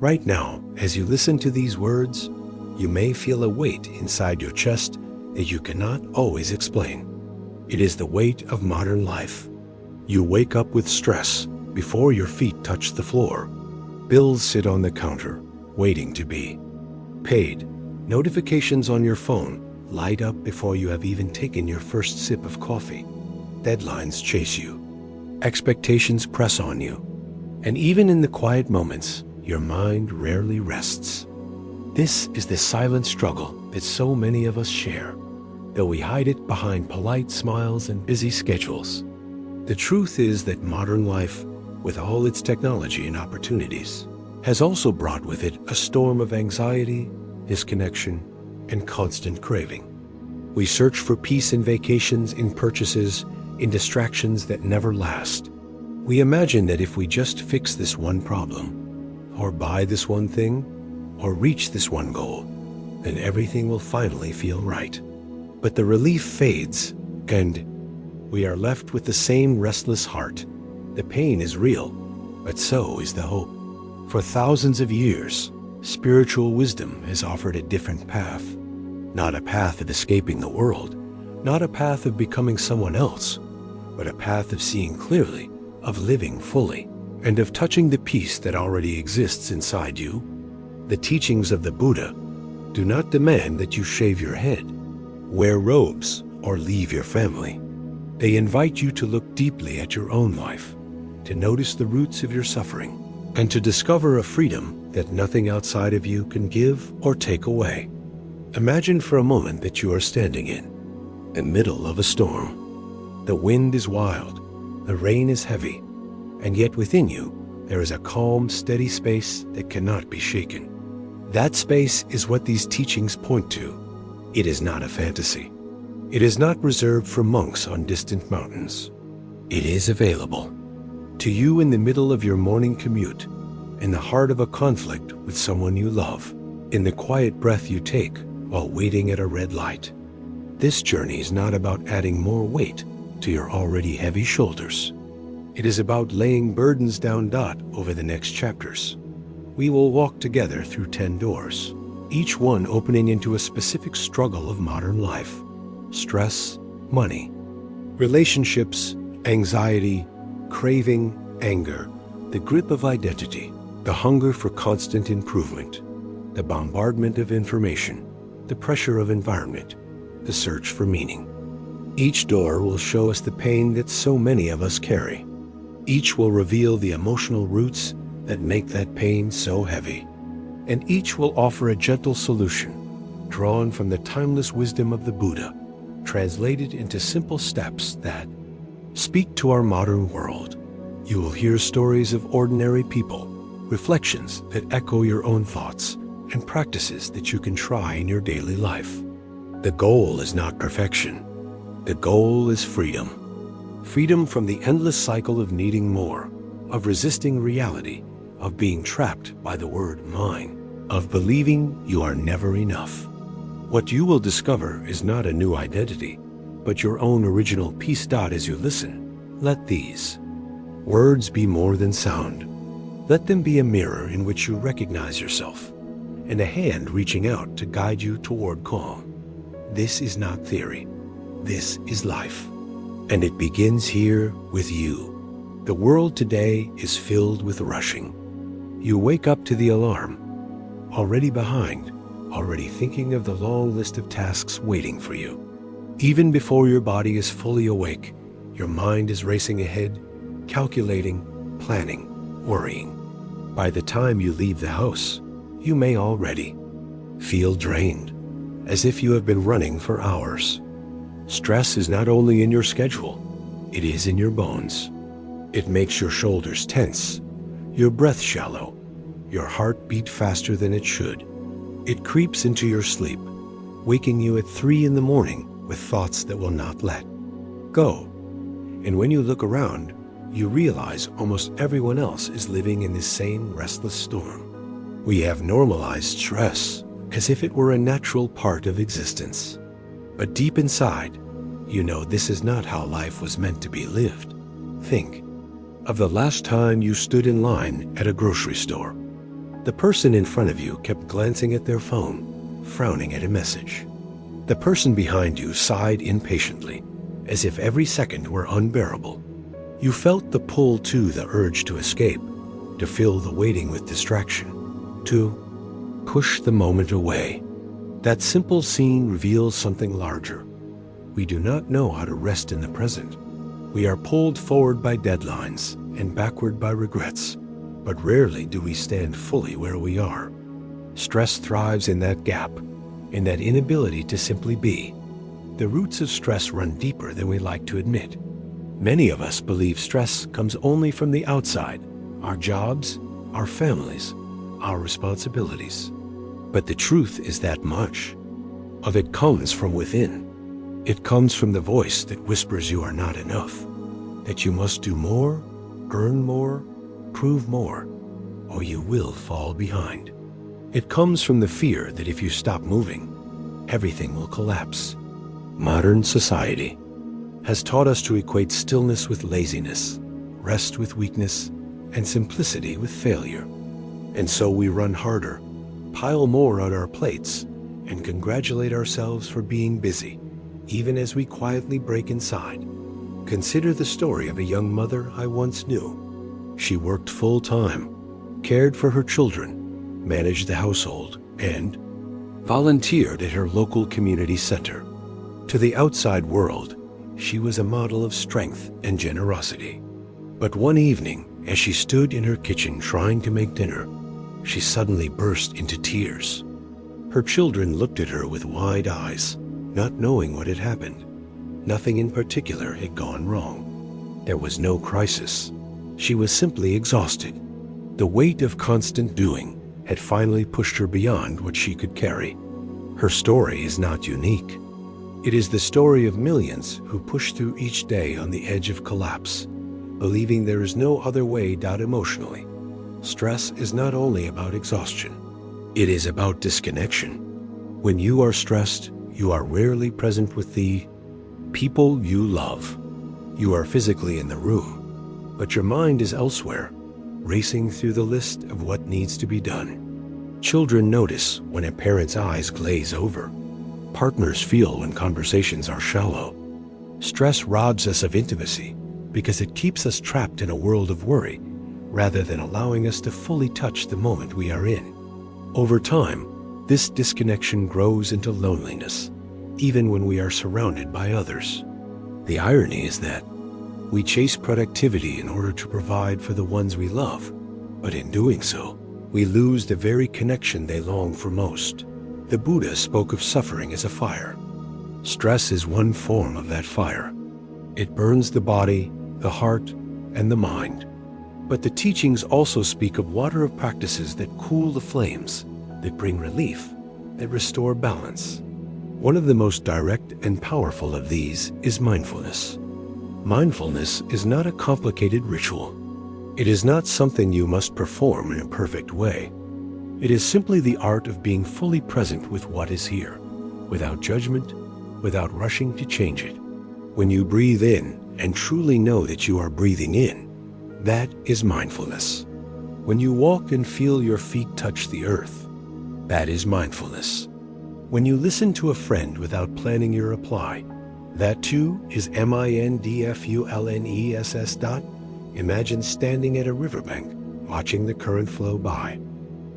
Right now, as you listen to these words, you may feel a weight inside your chest that you cannot always explain. It is the weight of modern life. You wake up with stress before your feet touch the floor. Bills sit on the counter, waiting to be paid. Notifications on your phone light up before you have even taken your first sip of coffee. Deadlines chase you. Expectations press on you. And even in the quiet moments, your mind rarely rests. This is the silent struggle that so many of us share, though we hide it behind polite smiles and busy schedules. The truth is that modern life, with all its technology and opportunities, has also brought with it a storm of anxiety, disconnection, and constant craving. We search for peace in vacations, in purchases, in distractions that never last. We imagine that if we just fix this one problem, or buy this one thing, or reach this one goal, then everything will finally feel right. But the relief fades, and we are left with the same restless heart. The pain is real, but so is the hope. For thousands of years, spiritual wisdom has offered a different path. Not a path of escaping the world, not a path of becoming someone else, but a path of seeing clearly, of living fully, and of touching the peace that already exists inside you. The teachings of the Buddha do not demand that you shave your head, wear robes, or leave your family. They invite you to look deeply at your own life, to notice the roots of your suffering, and to discover a freedom that nothing outside of you can give or take away. Imagine for a moment that you are standing in the middle of a storm. The wind is wild, the rain is heavy, and yet within you there is a calm, steady space that cannot be shaken. That space is what these teachings point to. It is not a fantasy. It is not reserved for monks on distant mountains. It is available to you in the middle of your morning commute, in the heart of a conflict with someone you love, in the quiet breath you take while waiting at a red light. This journey is not about adding more weight to your already heavy shoulders. It is about laying burdens down over the next chapters. We will walk together through 10 doors, each one opening into a specific struggle of modern life. Stress, money, relationships, anxiety, craving, anger, the grip of identity, the hunger for constant improvement, the bombardment of information, the pressure of environment, the search for meaning. Each door will show us the pain that so many of us carry. Each will reveal the emotional roots that make that pain so heavy. And each will offer a gentle solution, drawn from the timeless wisdom of the Buddha, translated into simple steps that speak to our modern world. You will hear stories of ordinary people, reflections that echo your own thoughts, and practices that you can try in your daily life. The goal is not perfection. The goal is freedom. Freedom from the endless cycle of needing more, of resisting reality, of being trapped by the word mine, of believing you are never enough. What you will discover is not a new identity, but your own original peace. As you listen, let these words be more than sound. Let them be a mirror in which you recognize yourself, and a hand reaching out to guide you toward calm. This is not theory. This is life. And it begins here with you. The world today is filled with rushing. You wake up to the alarm, already behind, already thinking of the long list of tasks waiting for you. Even before your body is fully awake, your mind is racing ahead, calculating, planning, worrying. By the time you leave the house, you may already feel drained, as if you have been running for hours. Stress is not only in your schedule, it is in your bones. It makes your shoulders tense, your breath shallow, your heart beat faster than it should. It creeps into your sleep, waking you at 3 in the morning with thoughts that will not let go. And when you look around, you realize almost everyone else is living in this same restless storm. We have normalized stress as if it were a natural part of existence. But deep inside, you know this is not how life was meant to be lived. Think of the last time you stood in line at a grocery store. The person in front of you kept glancing at their phone, frowning at a message. The person behind you sighed impatiently, as if every second were unbearable. You felt the pull to the urge to escape, to fill the waiting with distraction, to push the moment away. That simple scene reveals something larger. We do not know how to rest in the present. We are pulled forward by deadlines and backward by regrets, but rarely do we stand fully where we are. Stress thrives in that gap, in that inability to simply be. The roots of stress run deeper than we like to admit. Many of us believe stress comes only from the outside, our jobs, our families, our responsibilities. But the truth is that much of it comes from within. It comes from the voice that whispers you are not enough, that you must do more, earn more, prove more, or you will fall behind. It comes from the fear that if you stop moving, everything will collapse. Modern society has taught us to equate stillness with laziness, rest with weakness, and simplicity with failure. And so we run harder, pile more on our plates, and congratulate ourselves for being busy, even as we quietly break inside. Consider the story of a young mother I once knew. She worked full-time, cared for her children, managed the household, and volunteered at her local community center. To the outside world, she was a model of strength and generosity. But one evening, as she stood in her kitchen trying to make dinner, she suddenly burst into tears. Her children looked at her with wide eyes, not knowing what had happened. Nothing in particular had gone wrong. There was no crisis. She was simply exhausted. The weight of constant doing had finally pushed her beyond what she could carry. Her story is not unique. It is the story of millions who push through each day on the edge of collapse, believing there is no other way out emotionally. Stress is not only about exhaustion. It is about disconnection. When you are stressed, you are rarely present with the people you love. You are physically in the room, but your mind is elsewhere, racing through the list of what needs to be done. Children notice when a parent's eyes glaze over. Partners feel when conversations are shallow. Stress robs us of intimacy because it keeps us trapped in a world of worry rather than allowing us to fully touch the moment we are in. Over time, this disconnection grows into loneliness, even when we are surrounded by others. The irony is that we chase productivity in order to provide for the ones we love, but in doing so, we lose the very connection they long for most. The Buddha spoke of suffering as a fire. Stress is one form of that fire. It burns the body, the heart, and the mind. But the teachings also speak of water of practices that cool the flames, that bring relief, that restore balance. One of the most direct and powerful of these is mindfulness. Mindfulness is not a complicated ritual. It is not something you must perform in a perfect way. It is simply the art of being fully present with what is here, without judgment, without rushing to change it. When you breathe in and truly know that you are breathing in, that is mindfulness. When you walk and feel your feet touch the earth, that is mindfulness. When you listen to a friend without planning your reply, that too is mindfulness. Imagine standing at a riverbank, watching the current flow by.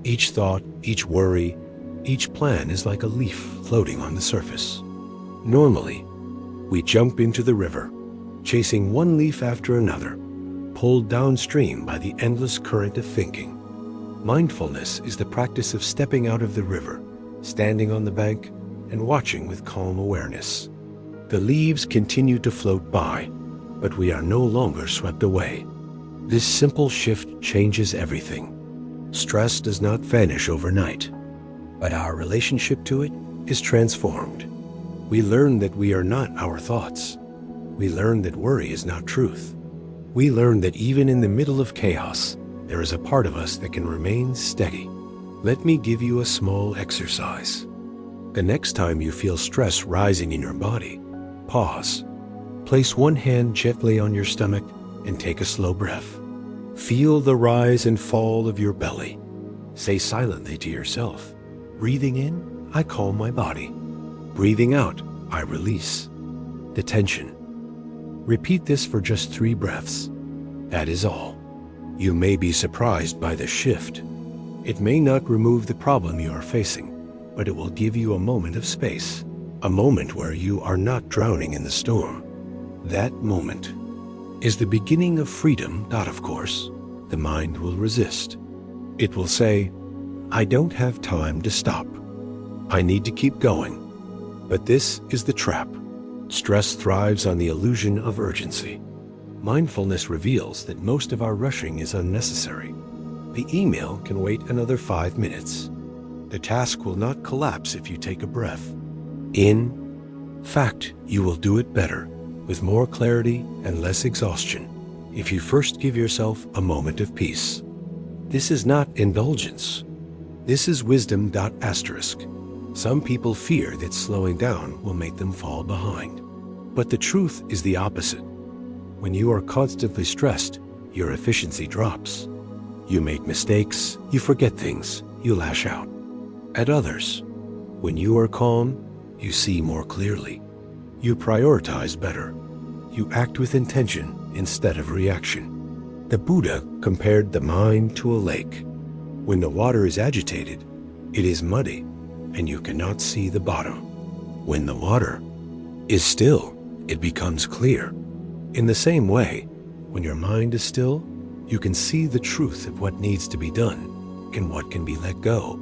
Each thought, each worry, each plan is like a leaf floating on the surface. Normally, we jump into the river, chasing one leaf after another, pulled downstream by the endless current of thinking. Mindfulness is the practice of stepping out of the river, standing on the bank, and watching with calm awareness. The leaves continue to float by, but we are no longer swept away. This simple shift changes everything. Stress does not vanish overnight, but our relationship to it is transformed. We learn that we are not our thoughts. We learn that worry is not truth. We learn that even in the middle of chaos, there is a part of us that can remain steady. Let me give you a small exercise. The next time you feel stress rising in your body, pause. Place one hand gently on your stomach and take a slow breath. Feel the rise and fall of your belly. Say silently to yourself, breathing in, I calm my body. Breathing out, I release the tension. Repeat this for just 3 breaths. That is all. You may be surprised by the shift. It may not remove the problem you are facing, but it will give you a moment of space, a moment where you are not drowning in the storm. That moment is the beginning of freedom. Of course, the mind will resist. It will say, I don't have time to stop. I need to keep going. But this is the trap. Stress thrives on the illusion of urgency. Mindfulness reveals that most of our rushing is unnecessary. The email can wait another 5 minutes. The task will not collapse if you take a breath. In fact, you will do it better, with more clarity and less exhaustion, if you first give yourself a moment of peace. This is not indulgence. This is wisdom. Asterisk. Some people fear that slowing down will make them fall behind. But the truth is the opposite. When you are constantly stressed, your efficiency drops. You make mistakes, you forget things, you lash out at others. When you are calm, you see more clearly. You prioritize better. You act with intention instead of reaction. The Buddha compared the mind to a lake. When the water is agitated, it is muddy, and you cannot see the bottom. When the water is still, it becomes clear. In the same way, when your mind is still, you can see the truth of what needs to be done and what can be let go.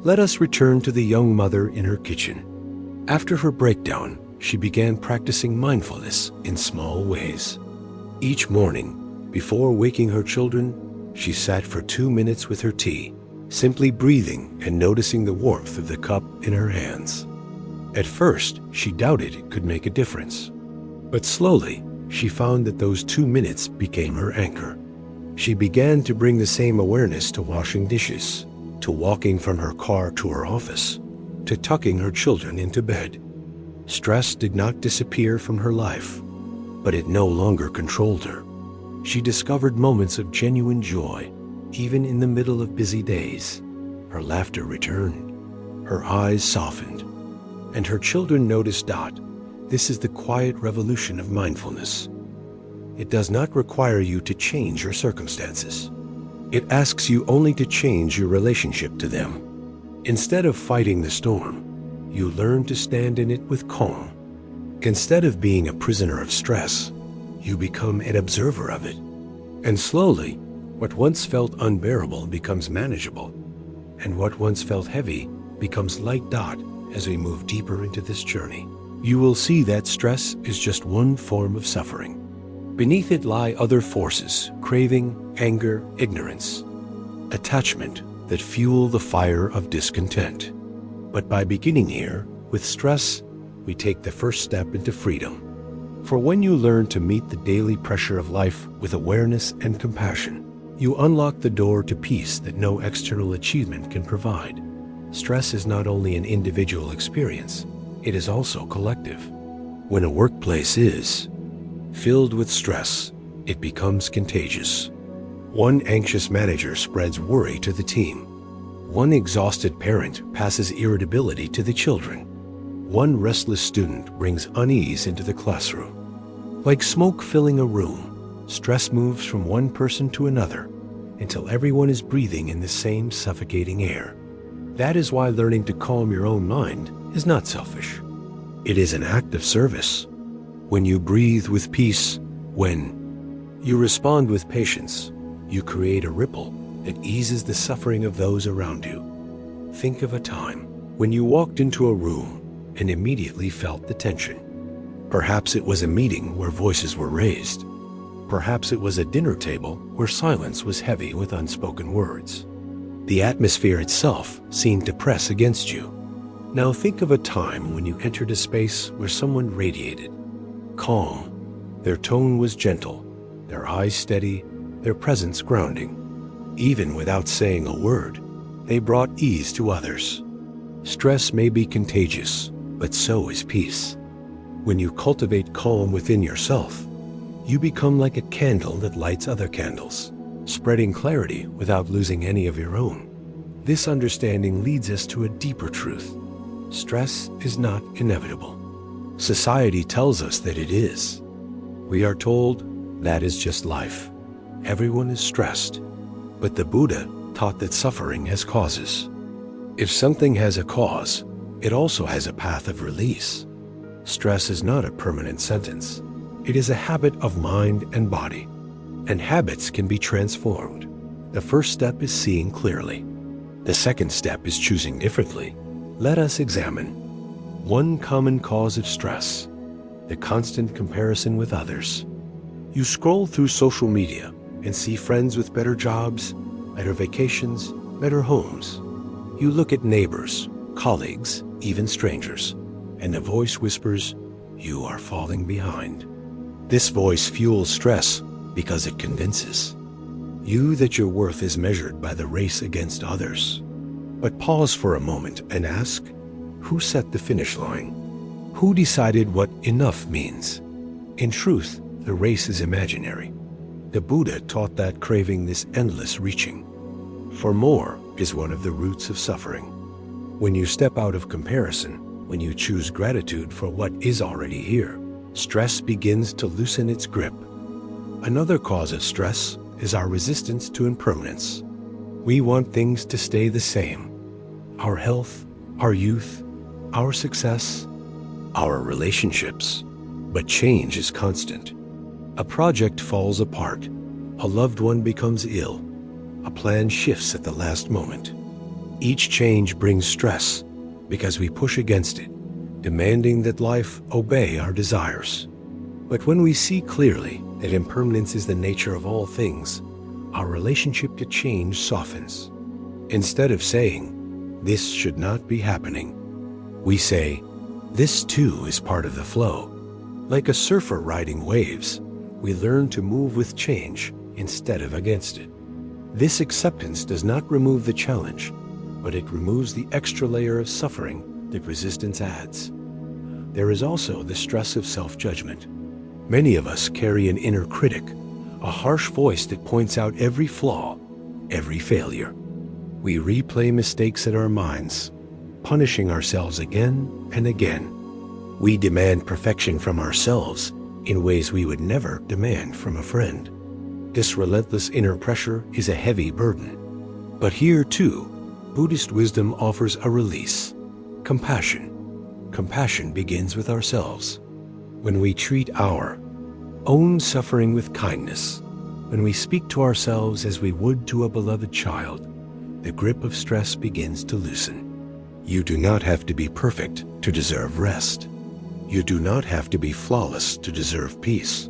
Let us return to the young mother in her kitchen. After her breakdown, she began practicing mindfulness in small ways. Each morning, before waking her children, she sat for 2 minutes with her tea, simply breathing and noticing the warmth of the cup in her hands. At first, she doubted it could make a difference. But slowly, she found that those 2 minutes became her anchor. She began to bring the same awareness to washing dishes, to walking from her car to her office, to tucking her children into bed. Stress did not disappear from her life, but it no longer controlled her. She discovered moments of genuine joy, even in the middle of busy days. Her laughter returned, her eyes softened, and her children noticed. This is the quiet revolution of mindfulness. It does not require you to change your circumstances. It asks you only to change your relationship to them. Instead of fighting the storm, you learn to stand in it with calm. Instead of being a prisoner of stress, you become an observer of it. And slowly, what once felt unbearable becomes manageable, and what once felt heavy becomes light. As we move deeper into this journey, you will see that stress is just one form of suffering. Beneath it lie other forces: craving, anger, ignorance, attachment that fuel the fire of discontent. But by beginning here, with stress, we take the first step into freedom. For when you learn to meet the daily pressure of life with awareness and compassion, you unlock the door to peace that no external achievement can provide. Stress is not only an individual experience, it is also collective. When a workplace is filled with stress, it becomes contagious. One anxious manager spreads worry to the team. One exhausted parent passes irritability to the children. One restless student brings unease into the classroom. Like smoke filling a room, stress moves from one person to another until everyone is breathing in the same suffocating air. That is why learning to calm your own mind is not selfish. It is an act of service. When you breathe with peace, when you respond with patience, you create a ripple that eases the suffering of those around you. Think of a time when you walked into a room and immediately felt the tension. Perhaps it was a meeting where voices were raised. Perhaps it was a dinner table where silence was heavy with unspoken words. The atmosphere itself seemed to press against you. Now think of a time when you entered a space where someone radiated. Calm. Their tone was gentle, their eyes steady, their presence grounding. Even without saying a word, they brought ease to others. Stress may be contagious, but so is peace. When you cultivate calm within yourself, you become like a candle that lights other candles, spreading clarity without losing any of your own. This understanding leads us to a deeper truth. Stress is not inevitable. Society tells us that it is. We are told that is just life. Everyone is stressed. But the Buddha taught that suffering has causes. If something has a cause, it also has a path of release. Stress is not a permanent sentence. It is a habit of mind and body. And habits can be transformed. The first step is seeing clearly. The second step is choosing differently. Let us examine one common cause of stress: the constant comparison with others. You scroll through social media and see friends with better jobs, better vacations, better homes. You look at neighbors, colleagues, even strangers, and a voice whispers, "You are falling behind." This voice fuels stress because it convinces you that your worth is measured by the race against others. But pause for a moment and ask, who set the finish line? Who decided what enough means? In truth, the race is imaginary. The Buddha taught that craving this endless reaching for more is one of the roots of suffering. When you step out of comparison, when you choose gratitude for what is already here, stress begins to loosen its grip. Another cause of stress is our resistance to impermanence. We want things to stay the same. Our health, our youth, our success, our relationships. But change is constant. A project falls apart. A loved one becomes ill. A plan shifts at the last moment. Each change brings stress because we push against it, demanding that life obey our desires. But when we see clearly that impermanence is the nature of all things, our relationship to change softens. Instead of saying, "This should not be happening," we say, "This too is part of the flow." Like a surfer riding waves, we learn to move with change instead of against it. This acceptance does not remove the challenge, but it removes the extra layer of suffering that resistance adds. There is also the stress of self-judgment. Many of us carry an inner critic, a harsh voice that points out every flaw, every failure. We replay mistakes in our minds, punishing ourselves again and again. We demand perfection from ourselves in ways we would never demand from a friend. This relentless inner pressure is a heavy burden. But here, too, Buddhist wisdom offers a release: compassion. Compassion begins with ourselves. When we treat our own suffering with kindness, when we speak to ourselves as we would to a beloved child, the grip of stress begins to loosen. You do not have to be perfect to deserve rest. You do not have to be flawless to deserve peace.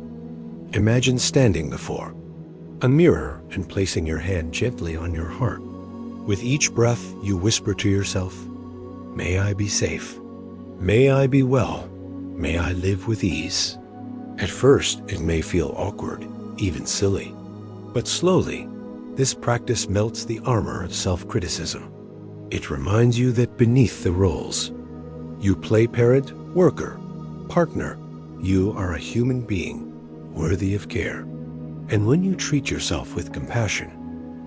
Imagine standing before a mirror and placing your hand gently on your heart. With each breath, you whisper to yourself, "May I be safe. May I be well. May I live with ease." At first, it may feel awkward, even silly. But slowly, this practice melts the armor of self-criticism. It reminds you that beneath the roles, you play parent, worker, partner, you are a human being, worthy of care. And when you treat yourself with compassion,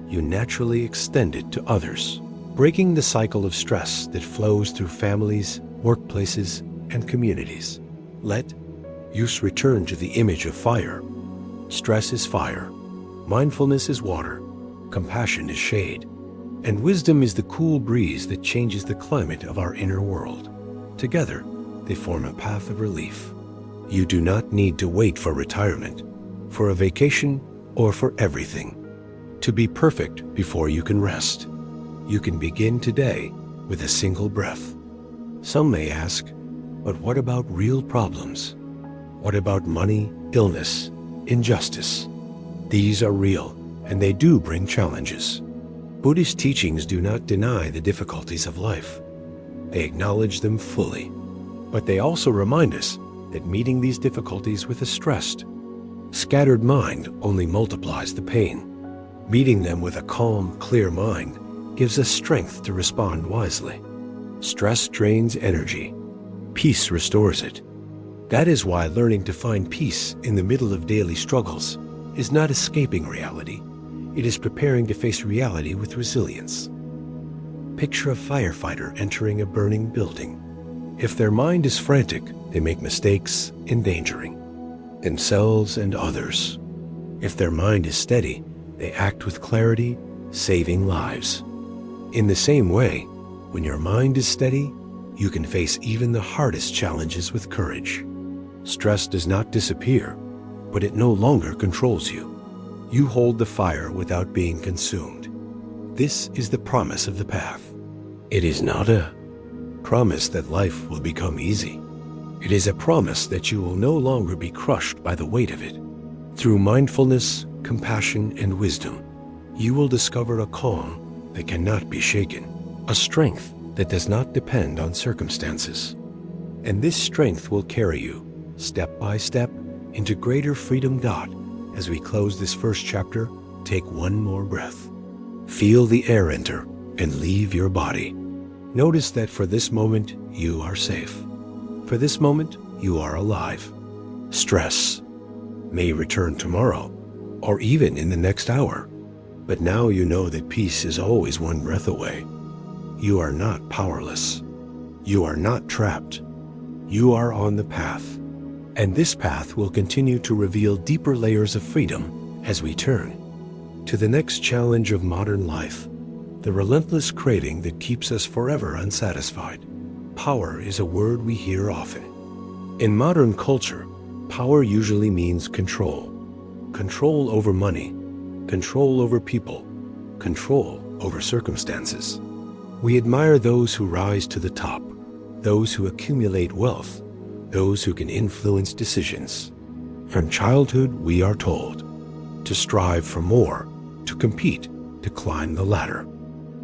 you naturally extend it to others, breaking the cycle of stress that flows through families, workplaces, and communities. Let us return to the image of fire. Stress is fire, mindfulness is water, compassion is shade, and wisdom is the cool breeze that changes the climate of our inner world. Together, they form a path of relief. You do not need to wait for retirement, for a vacation, or for everything to be perfect before you can rest. You can begin today with a single breath. Some may ask, but what about real problems? What about money, illness, injustice? These are real, and they do bring challenges. Buddhist teachings do not deny the difficulties of life. They acknowledge them fully. But they also remind us that meeting these difficulties with a stressed, scattered mind only multiplies the pain. Meeting them with a calm, clear mind gives us strength to respond wisely. Stress drains energy. Peace restores it. That is why learning to find peace in the middle of daily struggles is not escaping reality. It is preparing to face reality with resilience. Picture a firefighter entering a burning building. If their mind is frantic, they make mistakes, endangering themselves and others. If their mind is steady, they act with clarity, saving lives. In the same way, when your mind is steady, you can face even the hardest challenges with courage. Stress does not disappear, but it no longer controls you. You hold the fire without being consumed. This is the promise of the path. It is not a promise that life will become easy. It is a promise that you will no longer be crushed by the weight of it. Through mindfulness, compassion, and wisdom, you will discover a calm that cannot be shaken, a strength that does not depend on circumstances. And this strength will carry you, step by step, into greater freedom. As we close this first chapter, take one more breath. Feel the air enter and leave your body. Notice that for this moment, you are safe. For this moment, you are alive. Stress may return tomorrow, or even in the next hour. But now you know that peace is always one breath away. You are not powerless. You are not trapped. You are on the path. And this path will continue to reveal deeper layers of freedom as we turn to the next challenge of modern life, the relentless craving that keeps us forever unsatisfied. Power is a word we hear often. In modern culture, power usually means control. Control over money, control over people, control over circumstances. We admire those who rise to the top, those who accumulate wealth, those who can influence decisions. From childhood, we are told to strive for more, to compete, to climb the ladder.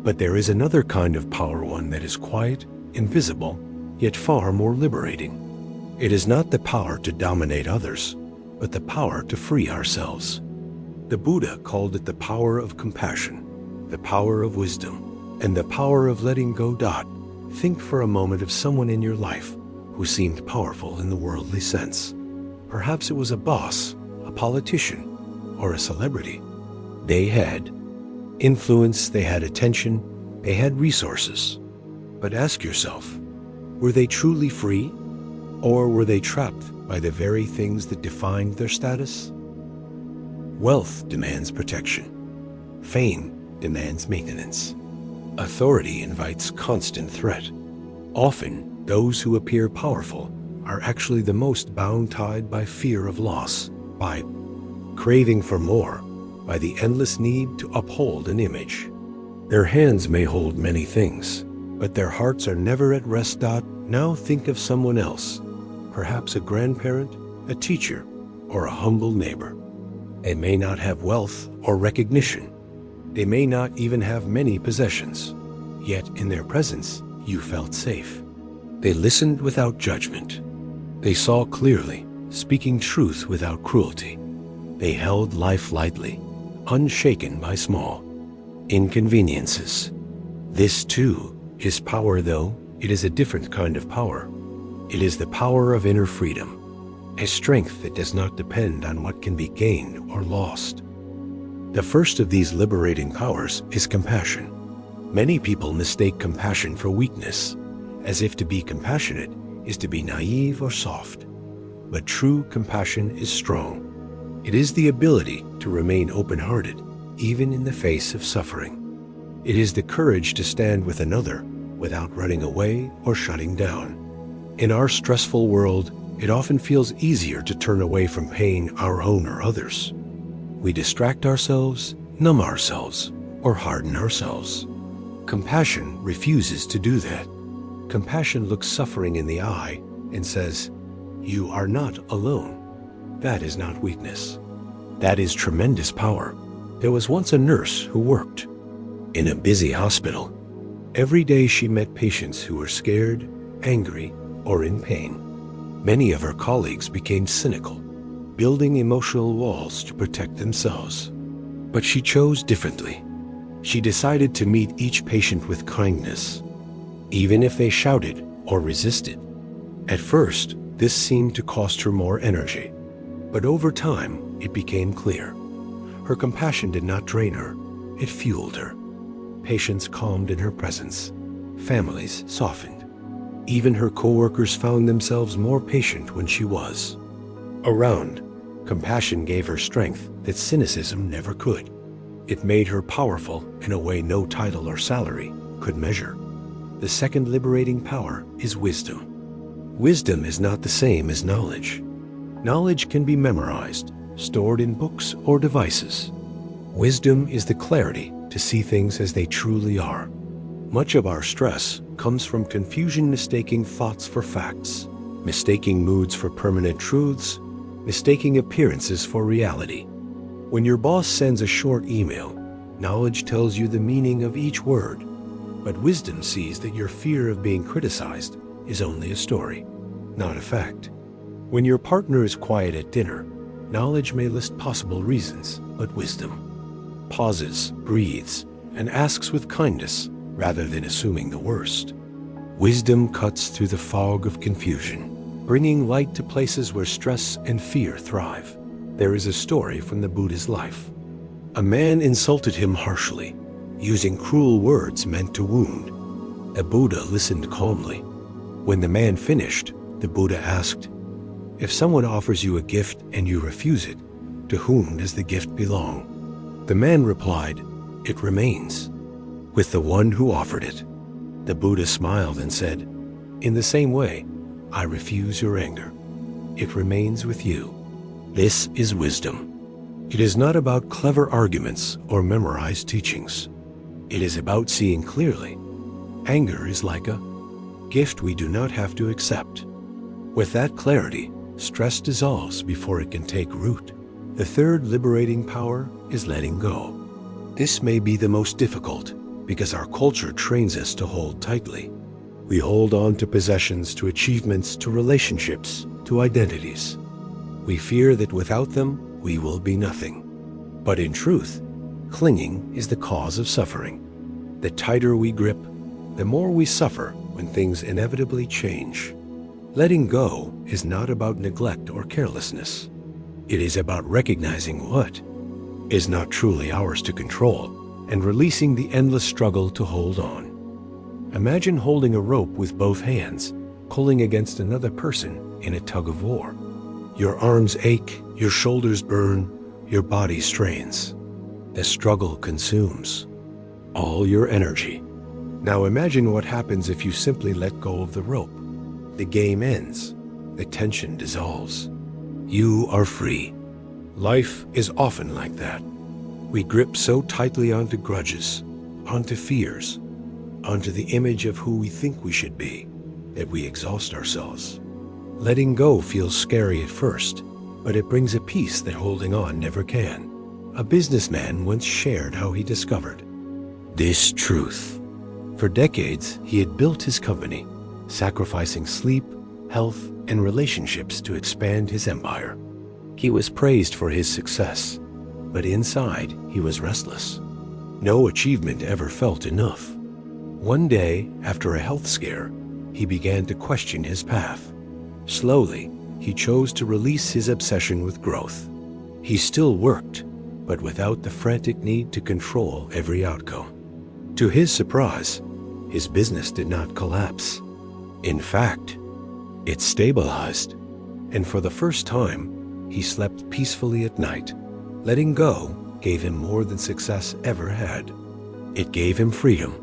But there is another kind of power, one that is quiet, invisible, yet far more liberating. It is not the power to dominate others, but the power to free ourselves. The Buddha called it the power of compassion, the power of wisdom, and the power of letting go. Think for a moment of someone in your life who seemed powerful in the worldly sense. Perhaps it was a boss, a politician, or a celebrity. They had influence, they had attention, they had resources. But ask yourself, were they truly free? Or were they trapped by the very things that defined their status? Wealth demands protection. Fame demands maintenance. Authority invites constant threat. Often, those who appear powerful are actually the most bound-tied by fear of loss, by craving for more, by the endless need to uphold an image. Their hands may hold many things, but their hearts are never at rest. Now think of someone else, perhaps a grandparent, a teacher, or a humble neighbor. They may not have wealth or recognition. They may not even have many possessions. Yet in their presence, you felt safe. They listened without judgment. They saw clearly, speaking truth without cruelty. They held life lightly, unshaken by small inconveniences. This too is power, though it is a different kind of power. It is the power of inner freedom, a strength that does not depend on what can be gained or lost. The first of these liberating powers is compassion. Many people mistake compassion for weakness, as if to be compassionate is to be naive or soft. But true compassion is strong. It is the ability to remain open-hearted, even in the face of suffering. It is the courage to stand with another without running away or shutting down. In our stressful world, it often feels easier to turn away from pain, our own or others. We distract ourselves, numb ourselves, or harden ourselves. Compassion refuses to do that. Compassion looks suffering in the eye and says, "You are not alone." That is not weakness. That is tremendous power. There was once a nurse who worked in a busy hospital. Every day she met patients who were scared, angry, or in pain. Many of her colleagues became cynical, building emotional walls to protect themselves. But she chose differently. She decided to meet each patient with kindness, even if they shouted or resisted. At first, this seemed to cost her more energy, but over time, it became clear. Her compassion did not drain her, it fueled her. Patients calmed in her presence. Families softened. Even her co-workers found themselves more patient when she was around. Compassion gave her strength that cynicism never could. It made her powerful in a way no title or salary could measure. The second liberating power is wisdom. Wisdom is not the same as knowledge. Knowledge can be memorized, stored in books or devices. Wisdom is the clarity to see things as they truly are. Much of our stress comes from confusion, mistaking thoughts for facts, mistaking moods for permanent truths, mistaking appearances for reality. When your boss sends a short email, knowledge tells you the meaning of each word, but wisdom sees that your fear of being criticized is only a story, not a fact. When your partner is quiet at dinner, knowledge may list possible reasons, but wisdom pauses, breathes, and asks with kindness rather than assuming the worst. Wisdom cuts through the fog of confusion, bringing light to places where stress and fear thrive. There is a story from the Buddha's life. A man insulted him harshly, using cruel words meant to wound. A Buddha listened calmly. When the man finished, the Buddha asked, "If someone offers you a gift and you refuse it, to whom does the gift belong?" The man replied, "It remains with the one who offered it." The Buddha smiled and said, "In the same way, I refuse your anger. It remains with you." This is wisdom. It is not about clever arguments or memorized teachings. It is about seeing clearly. Anger is like a gift we do not have to accept. With that clarity, stress dissolves before it can take root. The third liberating power is letting go. This may be the most difficult because our culture trains us to hold tightly. We hold on to possessions, to achievements, to relationships, to identities. We fear that without them, we will be nothing. But in truth, clinging is the cause of suffering. The tighter we grip, the more we suffer when things inevitably change. Letting go is not about neglect or carelessness. It is about recognizing what is not truly ours to control and releasing the endless struggle to hold on. Imagine holding a rope with both hands, pulling against another person in a tug of war. Your arms ache, your shoulders burn, your body strains. The struggle consumes all your energy. Now imagine what happens if you simply let go of the rope. The game ends. The tension dissolves. You are free. Life is often like that. We grip so tightly onto grudges, onto fears, onto the image of who we think we should be, that we exhaust ourselves. Letting go feels scary at first, but it brings a peace that holding on never can. A businessman once shared how he discovered this truth. For decades, he had built his company, sacrificing sleep, health, and relationships to expand his empire. He was praised for his success, but inside he was restless. No achievement ever felt enough. One day, after a health scare, he began to question his path. Slowly, he chose to release his obsession with growth. He still worked, but without the frantic need to control every outcome. To his surprise, his business did not collapse. In fact, it stabilized, and for the first time, he slept peacefully at night. Letting go gave him more than success ever had. It gave him freedom.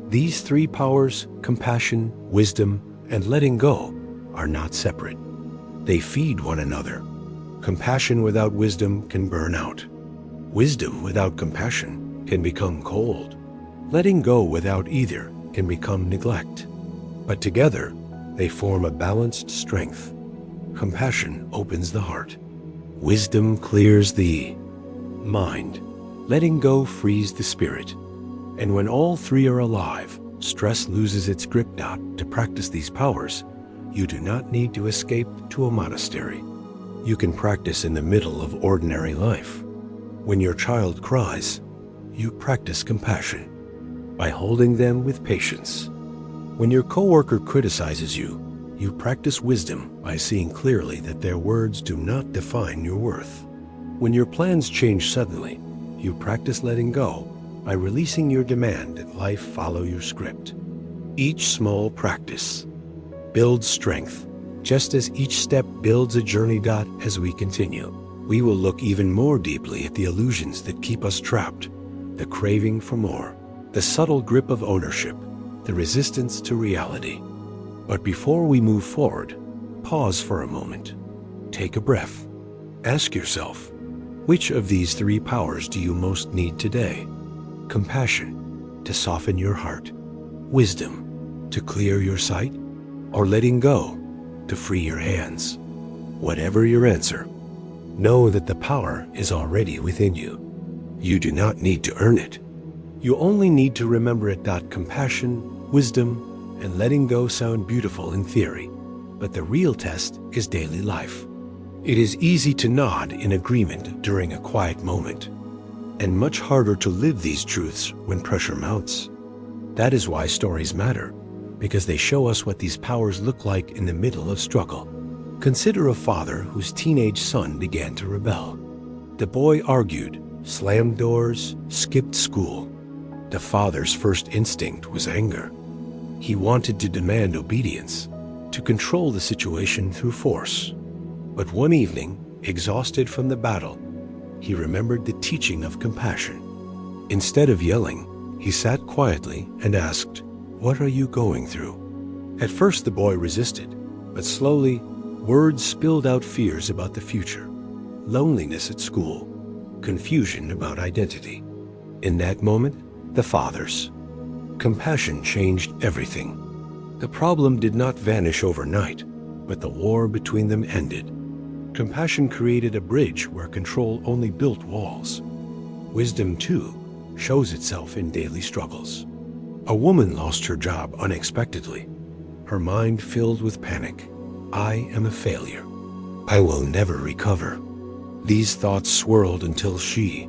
These three powers, compassion, wisdom, and letting go, are not separate. They feed one another. Compassion without wisdom can burn out. Wisdom without compassion can become cold. Letting go without either can become neglect. But together, they form a balanced strength. Compassion opens the heart. Wisdom clears the mind. Letting go frees the spirit. And when all three are alive, stress loses its grip. To practice these powers, you do not need to escape to a monastery. You can practice in the middle of ordinary life. When your child cries, you practice compassion by holding them with patience. When your coworker criticizes you, you practice wisdom by seeing clearly that their words do not define your worth. When your plans change suddenly, you practice letting go by releasing your demand that life follow your script. Each small practice builds strength, just as each step builds a journey. As we continue, we will look even more deeply at the illusions that keep us trapped, the craving for more, the subtle grip of ownership, the resistance to reality. But before we move forward, pause for a moment. Take a breath. Ask yourself, which of these three powers do you most need today? Compassion, to soften your heart. Wisdom, to clear your sight. Or letting go, to free your hands. Whatever your answer, know that the power is already within you. You do not need to earn it. You only need to remember it. Compassion, wisdom, and letting go sound beautiful in theory, but the real test is daily life. It is easy to nod in agreement during a quiet moment, and much harder to live these truths when pressure mounts. That is why stories matter, because they show us what these powers look like in the middle of struggle. Consider a father whose teenage son began to rebel. The boy argued, slammed doors, skipped school. The father's first instinct was anger. He wanted to demand obedience, to control the situation through force. But one evening, exhausted from the battle, he remembered the teaching of compassion. Instead of yelling, he sat quietly and asked, "What are you going through?" At first the boy resisted, but slowly, words spilled out fears about the future, loneliness at school, confusion about identity. In that moment, the father's compassion changed everything. The problem did not vanish overnight, but the war between them ended. Compassion created a bridge where control only built walls. Wisdom, too, shows itself in daily struggles. A woman lost her job unexpectedly, her mind filled with panic. I am a failure. I will never recover. These thoughts swirled until she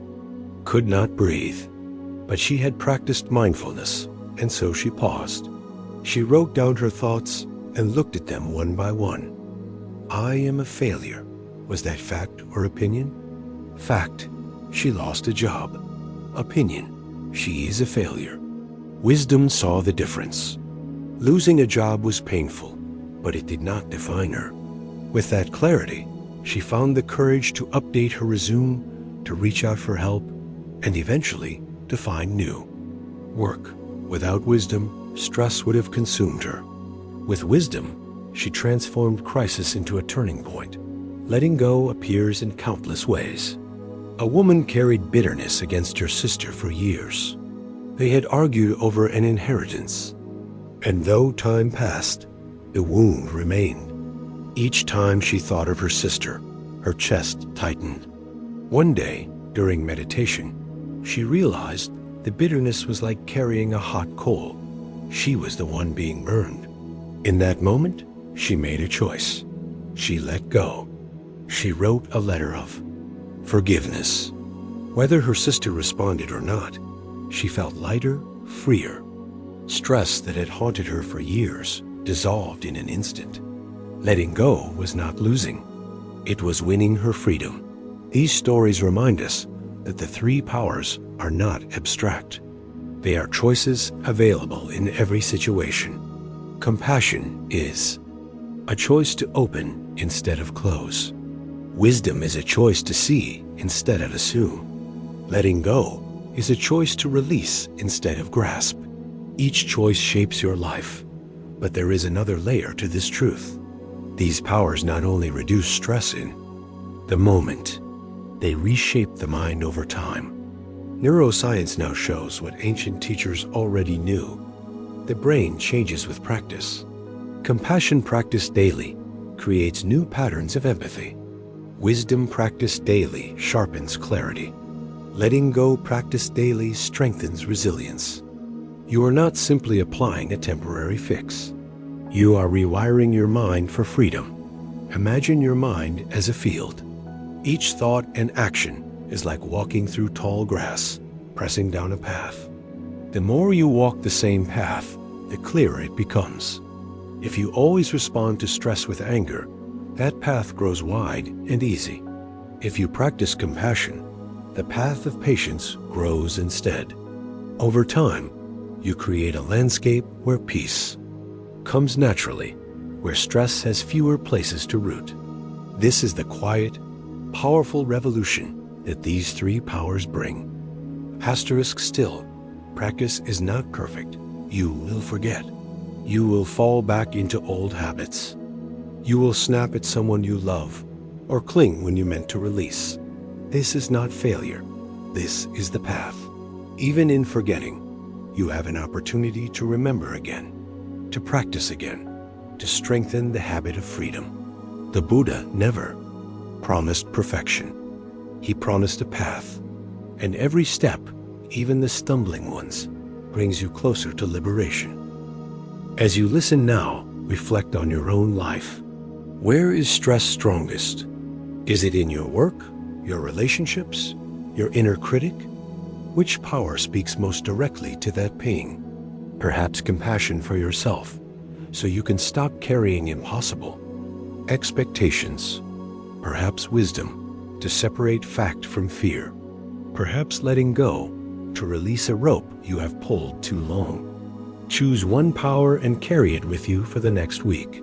could not breathe. But she had practiced mindfulness, and so she paused. She wrote down her thoughts and looked at them one by one. I am a failure. Was that fact or opinion? Fact, she lost a job. Opinion, she is a failure. Wisdom saw the difference. Losing a job was painful, but it did not define her. With that clarity, she found the courage to update her resume, to reach out for help, and eventually to find new work. Without wisdom, stress would have consumed her. With wisdom, she transformed crisis into a turning point. Letting go appears in countless ways. A woman carried bitterness against her sister for years. They had argued over an inheritance, and though time passed, the wound remained. Each time she thought of her sister, her chest tightened. One day, during meditation, she realized the bitterness was like carrying a hot coal. She was the one being burned. In that moment, she made a choice. She let go. She wrote a letter of forgiveness. Whether her sister responded or not, she felt lighter, freer. Stress that had haunted her for years dissolved in an instant. Letting go was not losing. It was winning her freedom. These stories remind us that the three powers are not abstract. They are choices available in every situation. Compassion is a choice to open instead of close. Wisdom is a choice to see instead of assume. Letting go is a choice to release instead of grasp. Each choice shapes your life, but there is another layer to this truth. These powers not only reduce stress in the moment, they reshape the mind over time. Neuroscience now shows what ancient teachers already knew. The brain changes with practice. Compassion practiced daily creates new patterns of empathy. Wisdom practiced daily sharpens clarity. Letting go practiced daily strengthens resilience. You are not simply applying a temporary fix. You are rewiring your mind for freedom. Imagine your mind as a field. Each thought and action is like walking through tall grass, pressing down a path. The more you walk the same path, the clearer it becomes. If you always respond to stress with anger, that path grows wide and easy. If you practice compassion, the path of patience grows instead. Over time, you create a landscape where peace comes naturally, where stress has fewer places to root. This is the quiet, powerful revolution that these three powers bring. Asterisk still, practice is not perfect. You will forget. You will fall back into old habits. You will snap at someone you love or cling when you meant to release. This is not failure. This is the path. Even in forgetting, you have an opportunity to remember again, to practice again, to strengthen the habit of freedom. The Buddha never promised perfection. He promised a path, and every step, even the stumbling ones, brings you closer to liberation. As you listen now, reflect on your own life. Where is stress strongest? Is it in your work, your relationships, your inner critic? Which power speaks most directly to that pain? Perhaps compassion for yourself, so you can stop carrying impossible expectations. Perhaps wisdom, to separate fact from fear. Perhaps letting go, to release a rope you have pulled too long. Choose one power and carry it with you for the next week.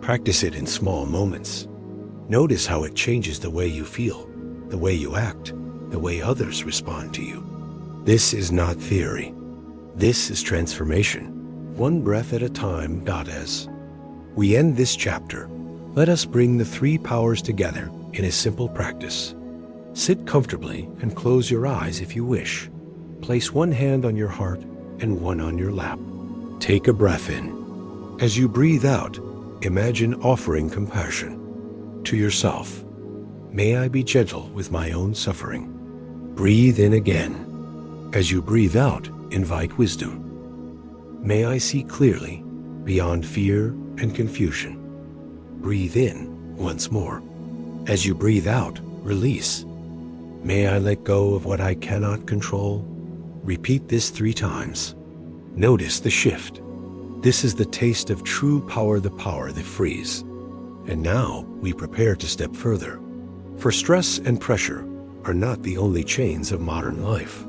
Practice it in small moments. Notice how it changes the way you feel, the way you act, the way others respond to you. This is not theory. This is transformation, one breath at a time. As we end this chapter, let us bring the three powers together in a simple practice. Sit comfortably and close your eyes if you wish. Place one hand on your heart and one on your lap. Take a breath in. As you breathe out, imagine offering compassion to yourself. May I be gentle with my own suffering. Breathe in again. As you breathe out, invite wisdom. May I see clearly, beyond fear and confusion. Breathe in once more. As you breathe out, release. May I let go of what I cannot control. Repeat this 3 times. Notice the shift. This is the taste of true power, the power that frees. And now we prepare to step further. For stress and pressure are not the only chains of modern life.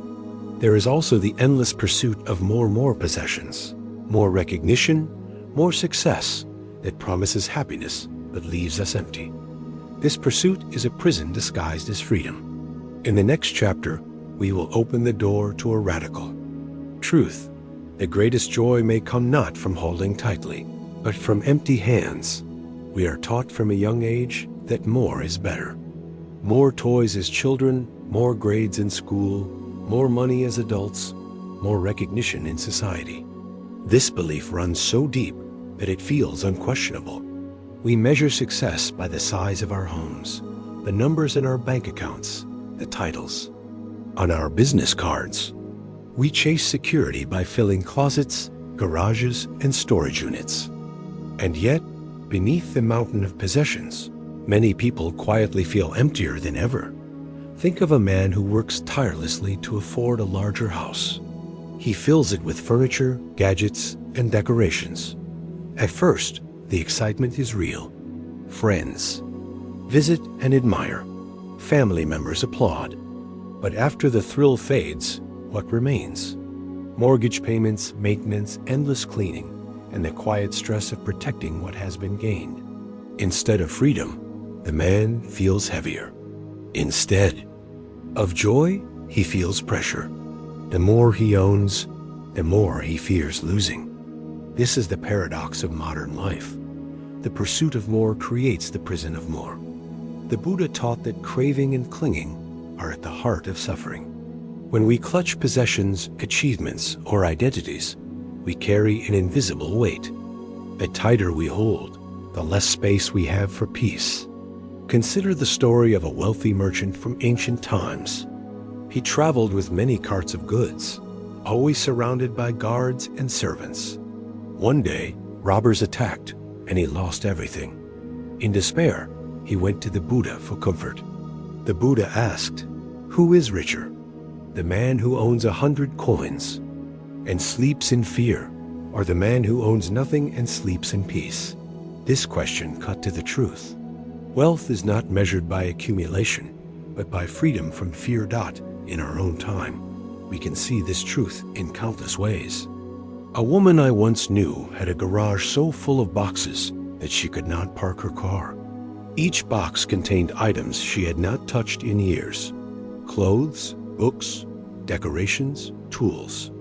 There is also the endless pursuit of more possessions, more recognition, more success that promises happiness but leaves us empty. This pursuit is a prison disguised as freedom. In the next chapter, we will open the door to a radical truth. The greatest joy may come not from holding tightly, but from empty hands. We are taught from a young age that more is better. More toys as children, more grades in school, more money as adults, more recognition in society. This belief runs so deep that it feels unquestionable. We measure success by the size of our homes, the numbers in our bank accounts, the titles on our business cards. We chase security by filling closets, garages, and storage units. And yet, beneath the mountain of possessions, many people quietly feel emptier than ever. Think of a man who works tirelessly to afford a larger house. He fills it with furniture, gadgets, and decorations. At first, the excitement is real. Friends visit and admire. Family members applaud. But after the thrill fades, what remains? Mortgage payments, maintenance, endless cleaning, and the quiet stress of protecting what has been gained. Instead of freedom, the man feels heavier. Instead of joy, he feels pressure. The more he owns, the more he fears losing. This is the paradox of modern life. The pursuit of more creates the prison of more. The Buddha taught that craving and clinging are at the heart of suffering. When we clutch possessions, achievements, or identities, we carry an invisible weight. The tighter we hold, the less space we have for peace. Consider the story of a wealthy merchant from ancient times. He traveled with many carts of goods, always surrounded by guards and servants. One day, robbers attacked, and he lost everything. In despair, he went to the Buddha for comfort. The Buddha asked, "Who is richer? The man who owns 100 coins and sleeps in fear, or the man who owns nothing and sleeps in peace?" This question cut to the truth. Wealth is not measured by accumulation, but by freedom from fear. In our own time, we can see this truth in countless ways. A woman I once knew had a garage so full of boxes that she could not park her car. Each box contained items she had not touched in years: clothes, books, decorations, tools.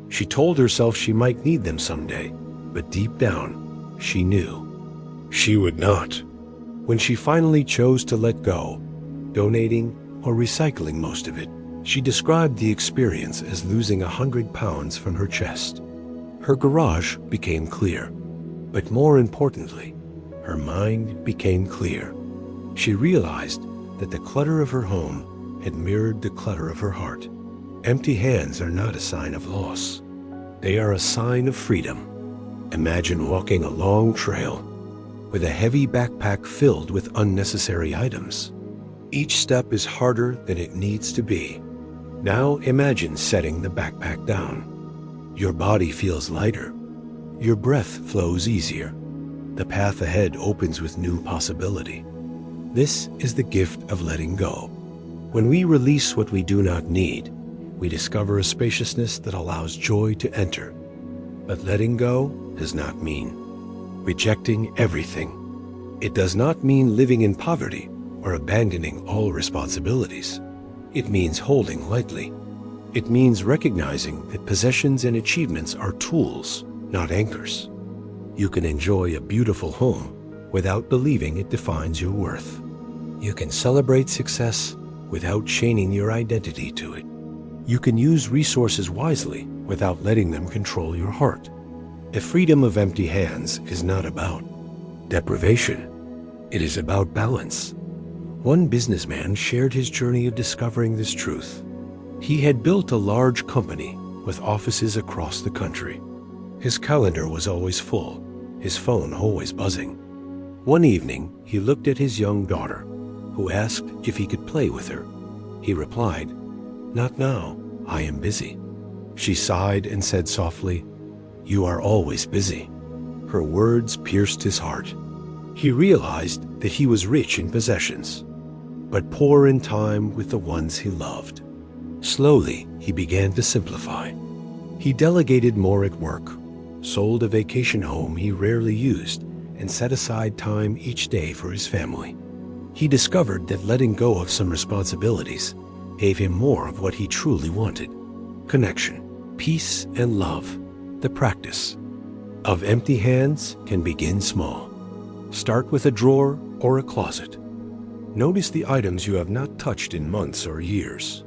She told herself she might need them someday, but deep down, she knew she would not. When she finally chose to let go, donating or recycling most of it, she described the experience as losing 100 pounds from her chest. Her garage became clear, but more importantly, her mind became clear. She realized that the clutter of her home had mirrored the clutter of her heart. Empty hands are not a sign of loss. They are a sign of freedom. Imagine walking a long trail with a heavy backpack filled with unnecessary items. Each step is harder than it needs to be. Now imagine setting the backpack down. Your body feels lighter. Your breath flows easier. The path ahead opens with new possibility. This is the gift of letting go. When we release what we do not need, we discover a spaciousness that allows joy to enter. But letting go does not mean rejecting everything. It does not mean living in poverty or abandoning all responsibilities. It means holding lightly. It means recognizing that possessions and achievements are tools, not anchors. You can enjoy a beautiful home without believing it defines your worth. You can celebrate success without chaining your identity to it. You can use resources wisely without letting them control your heart. A freedom of empty hands is not about deprivation. It is about balance. One businessman shared his journey of discovering this truth. He had built a large company with offices across the country. His calendar was always full, his phone always buzzing. One evening, he looked at his young daughter, who asked if he could play with her. He replied, "Not now, I am busy." She sighed and said softly, "You are always busy." Her words pierced his heart. He realized that he was rich in possessions, but poor in time with the ones he loved. Slowly, he began to simplify. He delegated more at work, sold a vacation home he rarely used, and set aside time each day for his family. He discovered that letting go of some responsibilities gave him more of what he truly wanted: connection, peace, and love. The practice of empty hands can begin small. Start with a drawer or a closet. Notice the items you have not touched in months or years.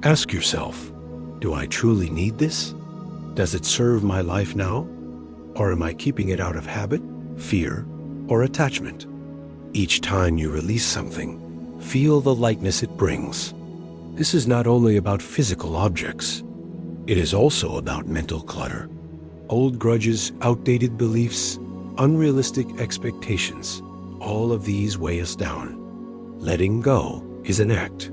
Ask yourself, do I truly need this? Does it serve my life now? Or am I keeping it out of habit, fear, or attachment? Each time you release something, feel the lightness it brings. This is not only about physical objects. It is also about mental clutter. Old grudges, outdated beliefs, unrealistic expectations, all of these weigh us down. Letting go is an act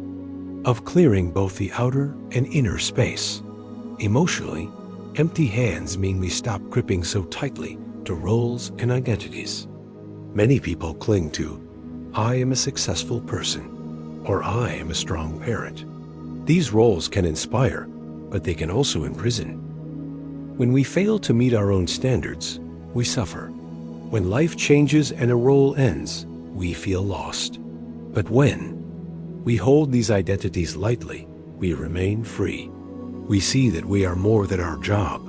of clearing both the outer and inner space. Emotionally, empty hands mean we stop gripping so tightly to roles and identities. Many people cling to, "I am a successful person," or "I am a strong parent." These roles can inspire, but they can also imprison. When we fail to meet our own standards, we suffer. When life changes and a role ends, we feel lost. But when we hold these identities lightly, we remain free. We see that we are more than our job,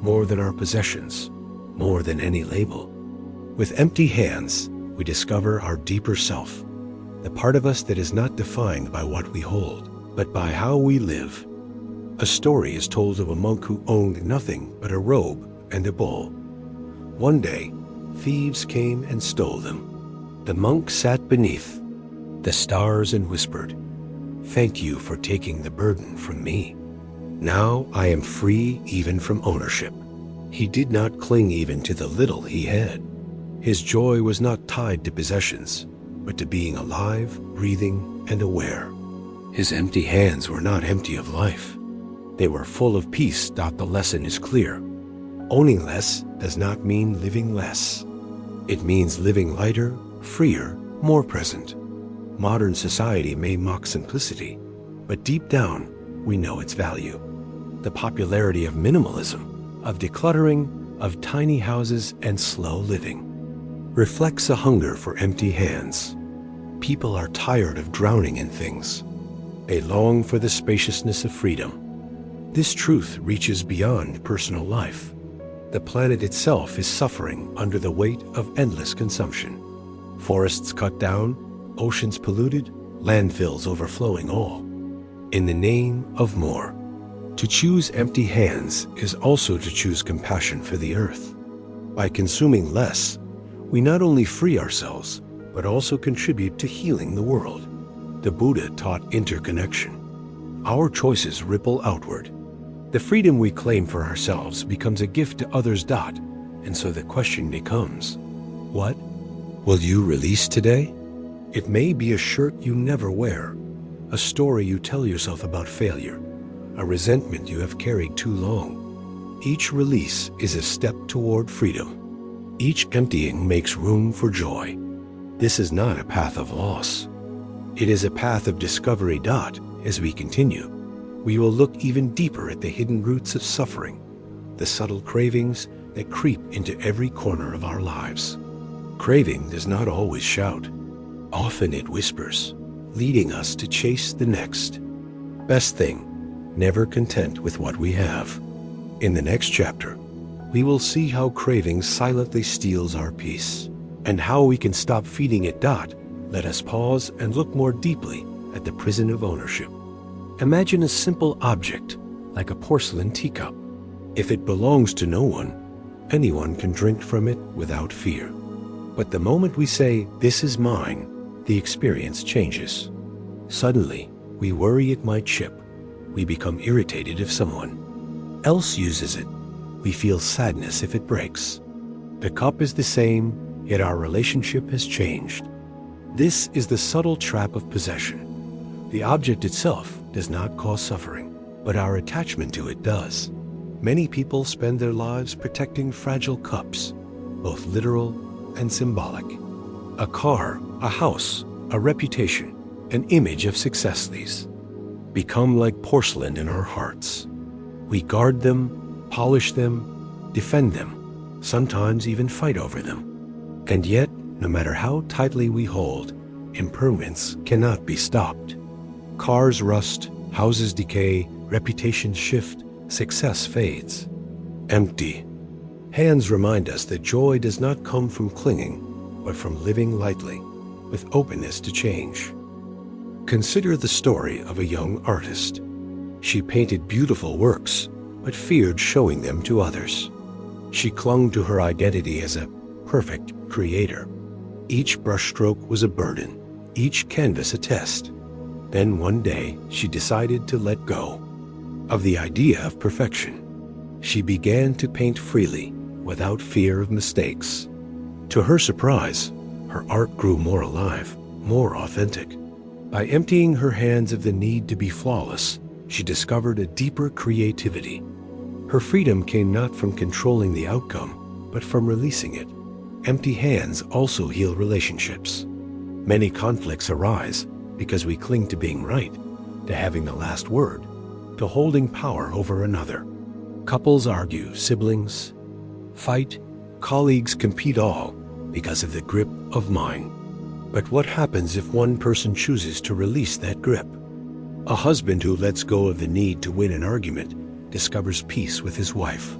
more than our possessions, more than any label. With empty hands, we discover our deeper self, the part of us that is not defined by what we hold, but by how we live. A story is told of a monk who owned nothing but a robe and a bowl. One day, thieves came and stole them. The monk sat beneath the stars and whispered, "Thank you for taking the burden from me. Now I am free even from ownership." He did not cling even to the little he had. His joy was not tied to possessions, but to being alive, breathing, and aware. His empty hands were not empty of life. They were full of peace. The lesson is clear. Owning less does not mean living less. It means living lighter, freer, more present. Modern society may mock simplicity, but deep down, we know its value. the popularity of minimalism, of decluttering, of tiny houses and slow living, reflects a hunger for empty hands. People are tired of drowning in things. They long for the spaciousness of freedom. This truth reaches beyond personal life. The planet itself is suffering under the weight of endless consumption. Forests cut down, oceans polluted, landfills overflowing all. In the name of more. To choose empty hands is also to choose compassion for the earth. By consuming less, we not only free ourselves, but also contribute to healing the world. The Buddha taught interconnection. Our choices ripple outward. The freedom we claim for ourselves becomes a gift to others. And so the question becomes, what will you release today? It may be a shirt you never wear, a story you tell yourself about failure, a resentment you have carried too long. Each release is a step toward freedom. Each emptying makes room for joy. This is not a path of loss. It is a path of discovery. As we continue, we will look even deeper at the hidden roots of suffering, the subtle cravings that creep into every corner of our lives. Craving does not always shout. Often it whispers, leading us to chase the next best thing, never content with what we have. In the next chapter, we will see how craving silently steals our peace, and how we can stop feeding it. Let us pause and look more deeply at the prison of ownership. Imagine a simple object, like a porcelain teacup. If it belongs to no one, anyone can drink from it without fear. But the moment we say, "This is mine," the experience changes. Suddenly, we worry it might chip. We become irritated if someone else uses it. We feel sadness if it breaks. The cup is the same, yet our relationship has changed. This is the subtle trap of possession. The object itself does not cause suffering, but our attachment to it does. Many people spend their lives protecting fragile cups, both literal and symbolic. A car, a house, a reputation, an image of success. These become like porcelain in our hearts. We guard them, polish them, defend them, sometimes even fight over them. And yet, no matter how tightly we hold, impermanence cannot be stopped. Cars rust, houses decay, reputations shift, success fades. Empty hands remind us that joy does not come from clinging, but from living lightly, with openness to change. Consider the story of a young artist. She painted beautiful works, but feared showing them to others. She clung to her identity as a perfect creator. Each brushstroke was a burden, each canvas a test. Then one day, she decided to let go of the idea of perfection. She began to paint freely, without fear of mistakes. To her surprise, her art grew more alive, more authentic. By emptying her hands of the need to be flawless, she discovered a deeper creativity. Her freedom came not from controlling the outcome, but from releasing it. Empty hands also heal relationships. Many conflicts arise because we cling to being right, to having the last word, to holding power over another. Couples argue, siblings fight, colleagues compete, all because of the grip of mine. But what happens if one person chooses to release that grip? A husband who lets go of the need to win an argument discovers peace with his wife.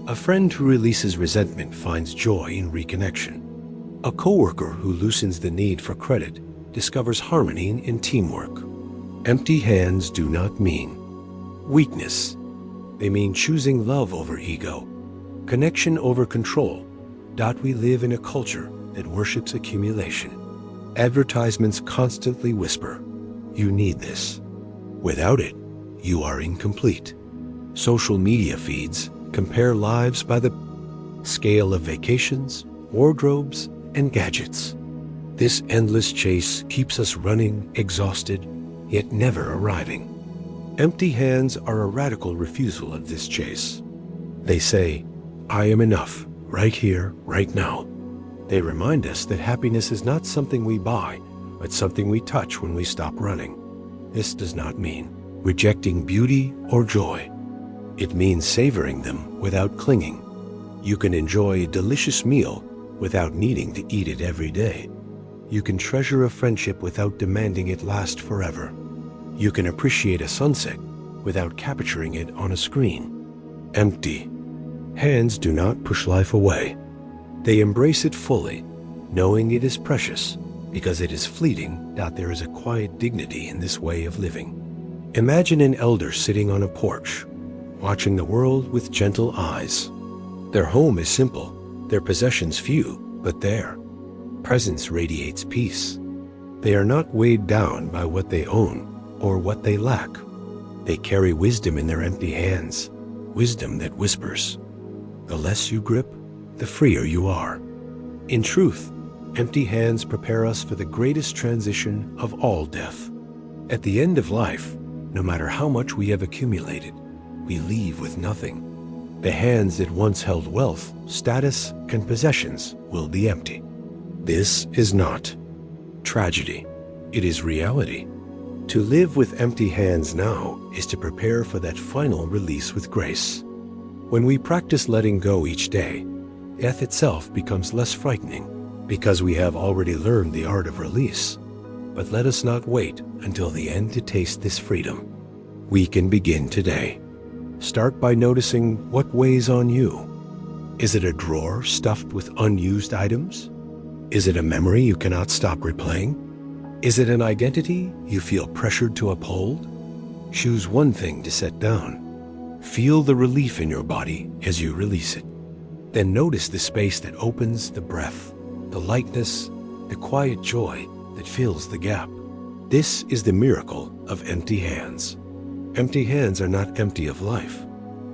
A friend who releases resentment finds joy in reconnection. A coworker who loosens the need for credit discovers harmony in teamwork. Empty hands do not mean weakness. They mean choosing love over ego, connection over control. We live in a culture that worships accumulation. Advertisements constantly whisper, "You need this." Without it, you are incomplete. Social media feeds compare lives by the scale of vacations, wardrobes, and gadgets. This endless chase keeps us running, exhausted, yet never arriving. Empty hands are a radical refusal of this chase. They say, "I am enough, right here, right now." They remind us that happiness is not something we buy, but something we touch when we stop running. This does not mean rejecting beauty or joy. It means savoring them without clinging. You can enjoy a delicious meal without needing to eat it every day. You can treasure a friendship without demanding it last forever. You can appreciate a sunset without capturing it on a screen. Empty hands do not push life away. They embrace it fully, knowing it is precious because it is fleeting, that there is a quiet dignity in this way of living. Imagine an elder sitting on a porch, watching the world with gentle eyes. Their home is simple, their possessions few, but their presence radiates peace. They are not weighed down by what they own or what they lack. They carry wisdom in their empty hands, wisdom that whispers. The less you grip, the freer you are. In truth, empty hands prepare us for the greatest transition of all, death. At the end of life, no matter how much we have accumulated, we leave with nothing. The hands that once held wealth, status, and possessions will be empty. This is not tragedy. It is reality. To live with empty hands now is to prepare for that final release with grace. When we practice letting go each day, death itself becomes less frightening because we have already learned the art of release. But let us not wait until the end to taste this freedom. We can begin today. Start by noticing what weighs on you. Is it a drawer stuffed with unused items? Is it a memory you cannot stop replaying? Is it an identity you feel pressured to uphold? Choose one thing to set down. Feel the relief in your body as you release it. Then notice the space that opens, the breath, the lightness, the quiet joy that fills the gap. This is the miracle of empty hands. Empty hands are not empty of life.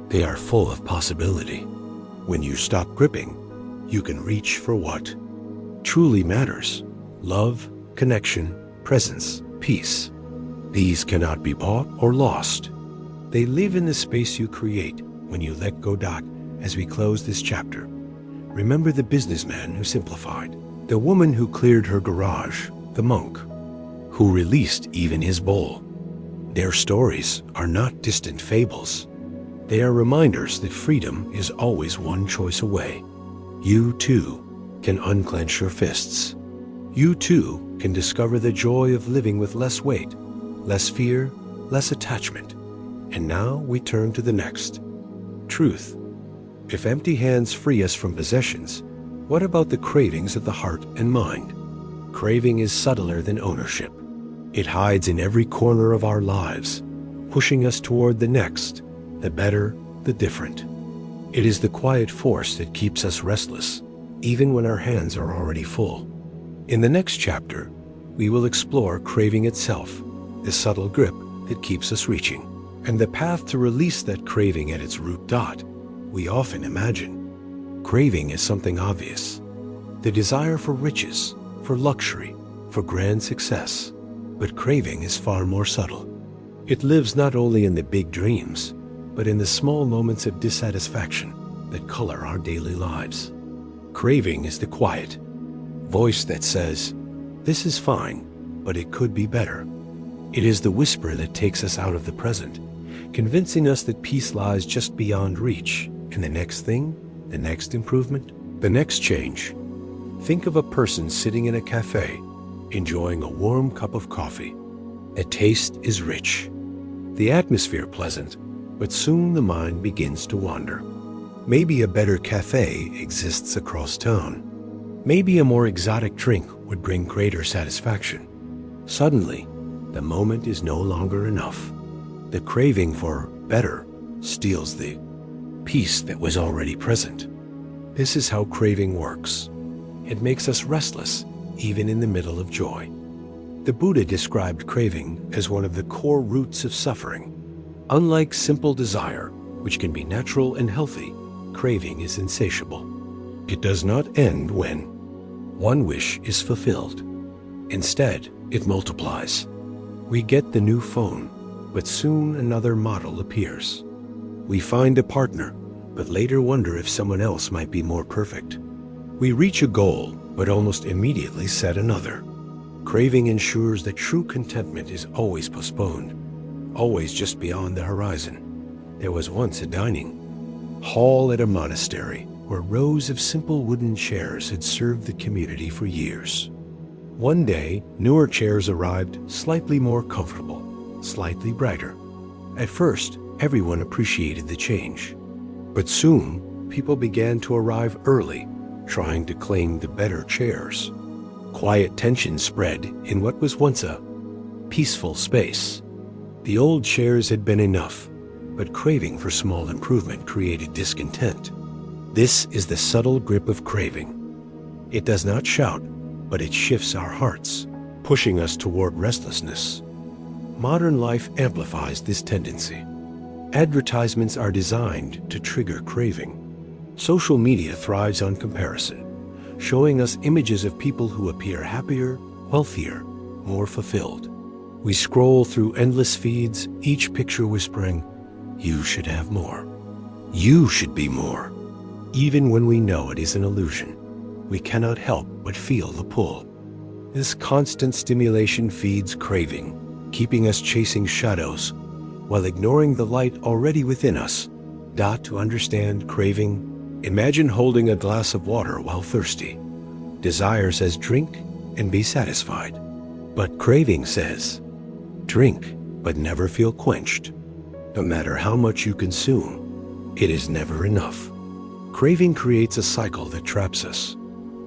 They are full of possibility. When you stop gripping, you can reach for what truly matters: love, connection, presence, peace. These cannot be bought or lost. They live in the space you create when you let go. As we close this chapter, remember the businessman who simplified, the woman who cleared her garage, the monk who released even his bowl. Their stories are not distant fables. They are reminders that freedom is always one choice away. You too can unclench your fists. You too can discover the joy of living with less weight, less fear, less attachment. And now we turn to the next truth. If empty hands free us from possessions, what about the cravings of the heart and mind? Craving is subtler than ownership. It hides in every corner of our lives, pushing us toward the next, the better, the different. It is the quiet force that keeps us restless, even when our hands are already full. In the next chapter, we will explore craving itself, the subtle grip that keeps us reaching, and the path to release that craving at its root. We often imagine craving is something obvious, the desire for riches, for luxury, for grand success. But craving is far more subtle. It lives not only in the big dreams, but in the small moments of dissatisfaction that color our daily lives. Craving is the quiet voice that says, "This is fine, but it could be better." It is the whisper that takes us out of the present, convincing us that peace lies just beyond reach, and the next thing, the next improvement, the next change. Think of a person sitting in a cafe, enjoying a warm cup of coffee. The taste is rich, the atmosphere pleasant, but soon the mind begins to wander. Maybe a better cafe exists across town. Maybe a more exotic drink would bring greater satisfaction. Suddenly, the moment is no longer enough. The craving for better steals the peace that was already present. This is how craving works. It makes us restless, even in the middle of joy. The Buddha described craving as one of the core roots of suffering. Unlike simple desire, which can be natural and healthy, craving is insatiable. It does not end when one wish is fulfilled. Instead, it multiplies. We get the new phone, but soon another model appears. We find a partner, but later wonder if someone else might be more perfect. We reach a goal, but almost immediately set another. Craving ensures that true contentment is always postponed, always just beyond the horizon. There was once a dining hall at a monastery where rows of simple wooden chairs had served the community for years. One day, newer chairs arrived, slightly more comfortable, slightly brighter. At first, everyone appreciated the change. But soon, people began to arrive early, trying to claim the better chairs. Quiet tension spread in what was once a peaceful space. The old chairs had been enough, but craving for small improvement created discontent. This is the subtle grip of craving. It does not shout, but it shifts our hearts, pushing us toward restlessness. Modern life amplifies this tendency. Advertisements are designed to trigger craving. Social media thrives on comparison, showing us images of people who appear happier, wealthier, more fulfilled. We scroll through endless feeds, each picture whispering, "You should have more. You should be more." Even when we know it is an illusion, we cannot help but feel the pull. This constant stimulation feeds craving, keeping us chasing shadows while ignoring the light already within us. To understand craving, imagine holding a glass of water while thirsty. Desire says drink and be satisfied. But craving says, drink but never feel quenched. No matter how much you consume, it is never enough. Craving creates a cycle that traps us,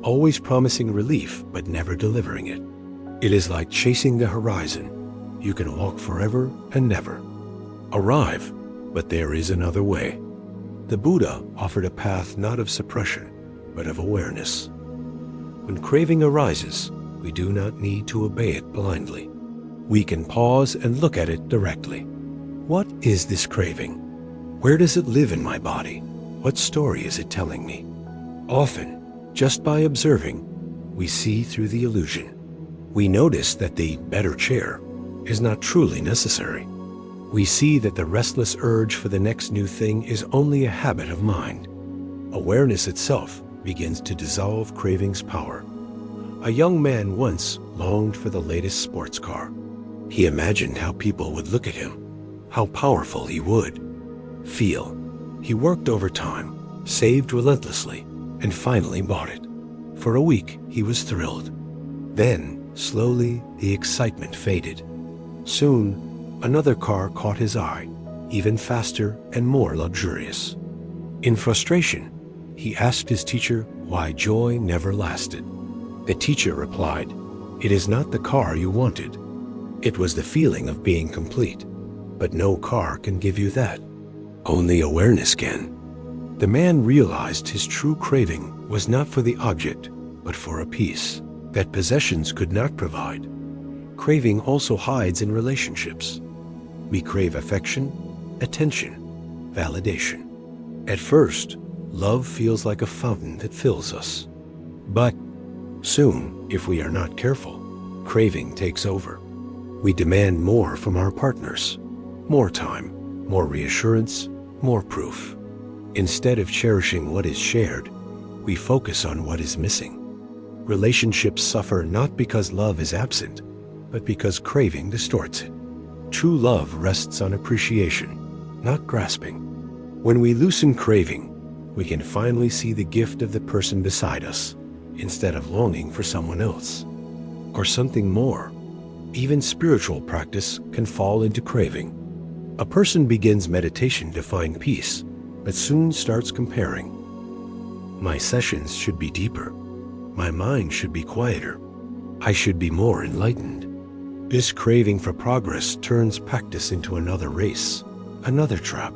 always promising relief but never delivering it. It is like chasing the horizon. You can walk forever and never arrive, but there is another way. The Buddha offered a path not of suppression, but of awareness. When craving arises, we do not need to obey it blindly. We can pause and look at it directly. What is this craving? Where does it live in my body? What story is it telling me? Often, just by observing, we see through the illusion. We notice that the better chair is not truly necessary. We see that the restless urge for the next new thing is only a habit of mind. Awareness itself begins to dissolve craving's power. A young man once longed for the latest sports car. He imagined how people would look at him, how powerful he would feel. He worked overtime, saved relentlessly, and finally bought it. For a week, he was thrilled. Then, slowly, the excitement faded. Soon, another car caught his eye, even faster and more luxurious. In frustration, he asked his teacher why joy never lasted. The teacher replied, "It is not the car you wanted. It was the feeling of being complete. But no car can give you that. Only awareness can." The man realized his true craving was not for the object, but for a peace that possessions could not provide. Craving also hides in relationships. We crave affection, attention, validation. At first, love feels like a fountain that fills us. But soon, if we are not careful, craving takes over. We demand more from our partners, more time, more reassurance, more proof. Instead of cherishing what is shared, we focus on what is missing. Relationships suffer not because love is absent, but because craving distorts it. True love rests on appreciation, not grasping. When we loosen craving, we can finally see the gift of the person beside us, instead of longing for someone else, or something more. Even spiritual practice can fall into craving. A person begins meditation to find peace, but soon starts comparing. My sessions should be deeper. My mind should be quieter. I should be more enlightened. This craving for progress turns practice into another race, another trap.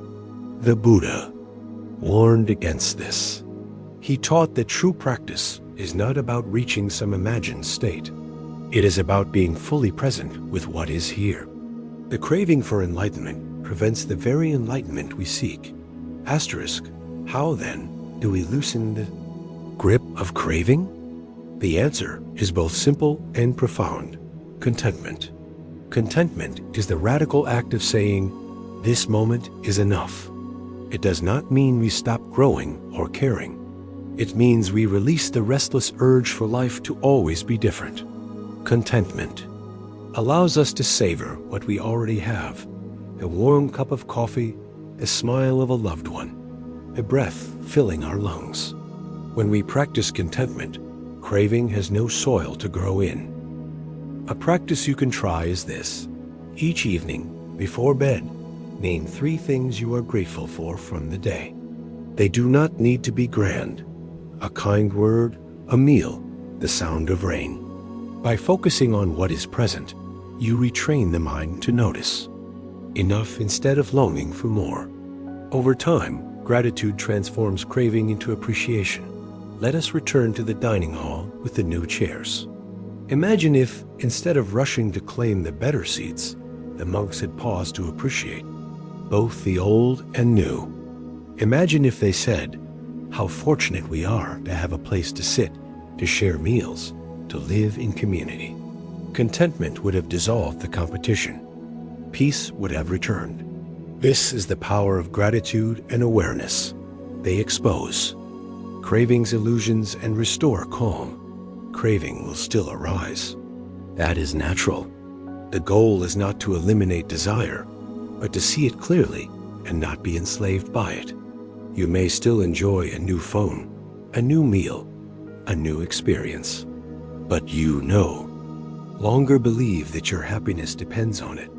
The Buddha warned against this. He taught that true practice is not about reaching some imagined state. It is about being fully present with what is here. The craving for enlightenment prevents the very enlightenment we seek. Asterisk, how then do we loosen the grip of craving? The answer is both simple and profound. Contentment. Contentment is the radical act of saying, this moment is enough. It does not mean we stop growing or caring. It means we release the restless urge for life to always be different. Contentment allows us to savor what we already have, a warm cup of coffee, a smile of a loved one, a breath filling our lungs. When we practice contentment, craving has no soil to grow in. A practice you can try is this. Each evening, before bed, name 3 things you are grateful for from the day. They do not need to be grand. A kind word, a meal, the sound of rain. By focusing on what is present, you retrain the mind to notice. Enough instead of longing for more. Over time, gratitude transforms craving into appreciation. Let us return to the dining hall with the new chairs. Imagine if, instead of rushing to claim the better seats, the monks had paused to appreciate both the old and new. Imagine if they said, "How fortunate we are to have a place to sit, to share meals, to live in community." Contentment would have dissolved the competition. Peace would have returned. This is the power of gratitude and awareness. They expose craving's illusions and restore calm. Craving will still arise. That is natural. The goal is not to eliminate desire, but to see it clearly and not be enslaved by it. You may still enjoy a new phone, a new meal, a new experience. But you no longer believe that your happiness depends on it.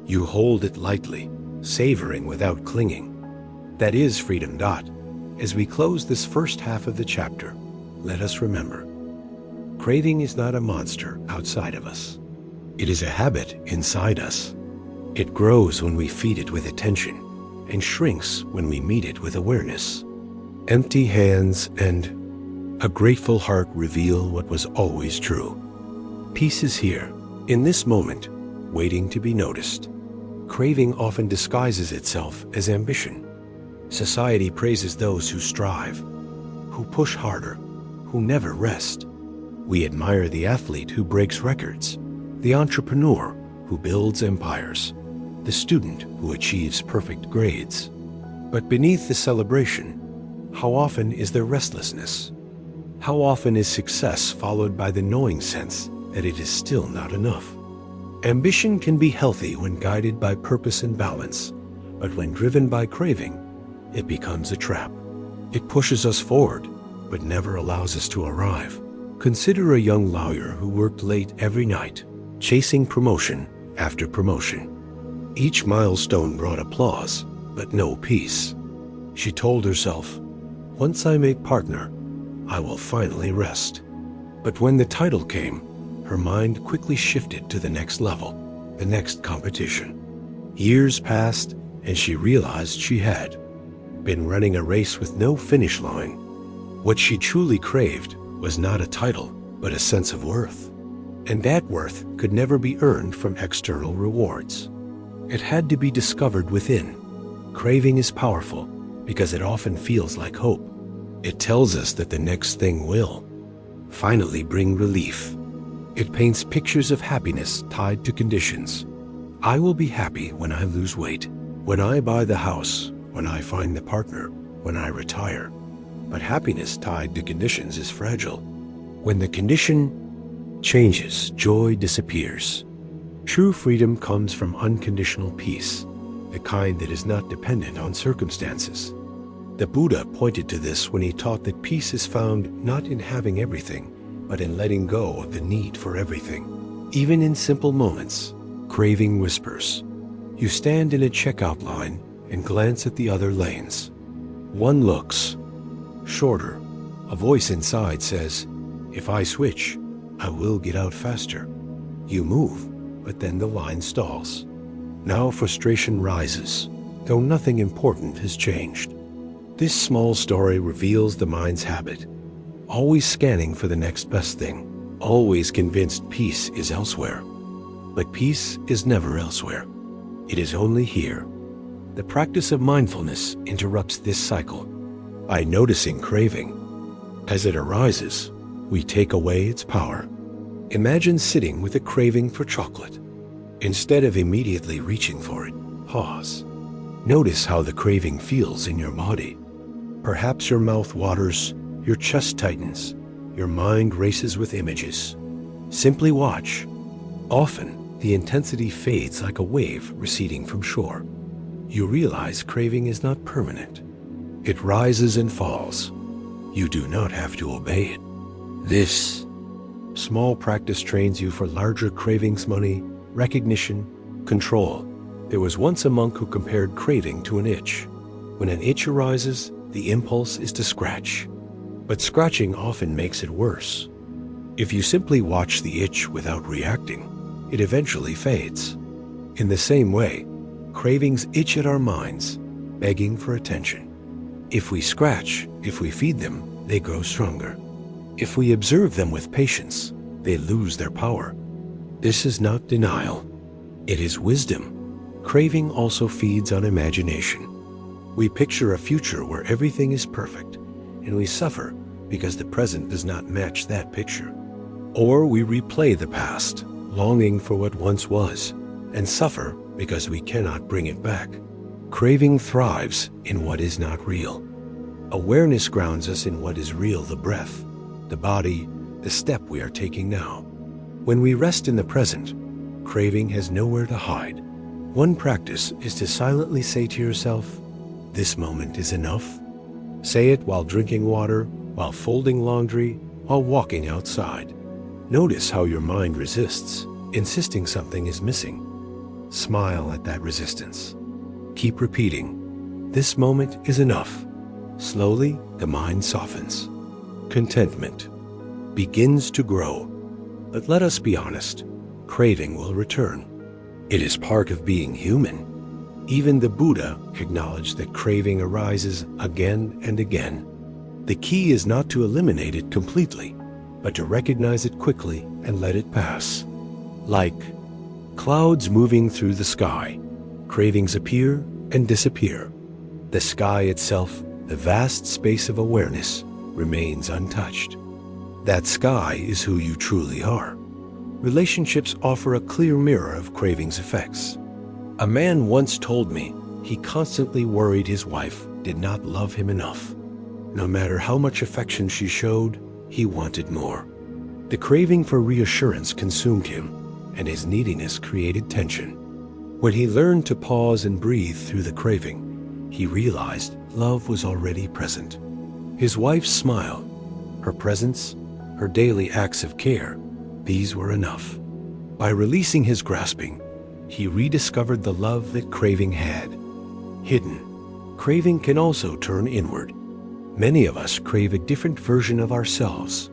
You hold it lightly, savoring without clinging. That is freedom. As we close this first half of the chapter, let us remember, craving is not a monster outside of us. It is a habit inside us. It grows when we feed it with attention and shrinks when we meet it with awareness. Empty hands and a grateful heart reveal what was always true. Peace is here, in this moment, waiting to be noticed. Craving often disguises itself as ambition. Society praises those who strive, who push harder, who never rest. We admire the athlete who breaks records, the entrepreneur who builds empires, the student who achieves perfect grades. But beneath the celebration, how often is there restlessness? How often is success followed by the gnawing sense that it is still not enough? Ambition can be healthy when guided by purpose and balance, but when driven by craving, it becomes a trap. It pushes us forward, but never allows us to arrive. Consider a young lawyer who worked late every night, chasing promotion after promotion. Each milestone brought applause, but no peace. She told herself, "Once I make partner, I will finally rest." But when the title came, her mind quickly shifted to the next level, the next competition. Years passed, and she realized she had been running a race with no finish line. What she truly craved was not a title, but a sense of worth. And that worth could never be earned from external rewards. It had to be discovered within. Craving is powerful because it often feels like hope. It tells us that the next thing will finally bring relief. It paints pictures of happiness tied to conditions. I will be happy when I lose weight, when I buy the house, when I find the partner, when I retire. But happiness tied to conditions is fragile. When the condition changes, joy disappears. True freedom comes from unconditional peace, the kind that is not dependent on circumstances. The Buddha pointed to this when he taught that peace is found not in having everything, but in letting go of the need for everything. Even in simple moments, craving whispers. You stand in a checkout line and glance at the other lanes. One looks shorter. A voice inside says, "If I switch, I will get out faster." You move, but then the line stalls. Now frustration rises, though nothing important has changed. This small story reveals the mind's habit, always scanning for the next best thing, always convinced peace is elsewhere. But peace is never elsewhere. It is only here. The practice of mindfulness interrupts this cycle. By noticing craving, as it arises, we take away its power. Imagine sitting with a craving for chocolate. Instead of immediately reaching for it, pause. Notice how the craving feels in your body. Perhaps your mouth waters, your chest tightens, your mind races with images. Simply watch. Often, the intensity fades like a wave receding from shore. you realize craving is not permanent. It rises and falls. You do not have to obey it. This small practice trains you for larger cravings, money, recognition, control. There was once a monk who compared craving to an itch. When an itch arises, the impulse is to scratch. But scratching often makes it worse. If you simply watch the itch without reacting, it eventually fades. In the same way, cravings itch at our minds, begging for attention. If we scratch, if we feed them, they grow stronger. If we observe them with patience, they lose their power. This is not denial. It is wisdom. Craving also feeds on imagination. We picture a future where everything is perfect, and we suffer because the present does not match that picture. Or we replay the past, longing for what once was, and suffer because we cannot bring it back. Craving thrives in what is not real. Awareness grounds us in what is real: the breath, the body, the step we are taking now. When we rest in the present, craving has nowhere to hide. One practice is to silently say to yourself, "This moment is enough." Say it while drinking water, while folding laundry, while walking outside. Notice how your mind resists, insisting something is missing. Smile at that resistance. Keep repeating, "This moment is enough." Slowly, the mind softens. Contentment begins to grow. But let us be honest, craving will return. It is part of being human. Even the Buddha acknowledged that craving arises again and again. The key is not to eliminate it completely, but to recognize it quickly and let it pass. Like clouds moving through the sky, cravings appear and disappear. The sky itself, the vast space of awareness, remains untouched. That sky is who you truly are. Relationships offer a clear mirror of craving's effects. A man once told me he constantly worried his wife did not love him enough. No matter how much affection she showed, he wanted more. The craving for reassurance consumed him, and his neediness created tension. When he learned to pause and breathe through the craving, he realized love was already present. His wife's smile, her presence, her daily acts of care, these were enough. By releasing his grasping, he rediscovered the love that craving had. Hidden, craving can also turn inward. Many of us crave a different version of ourselves: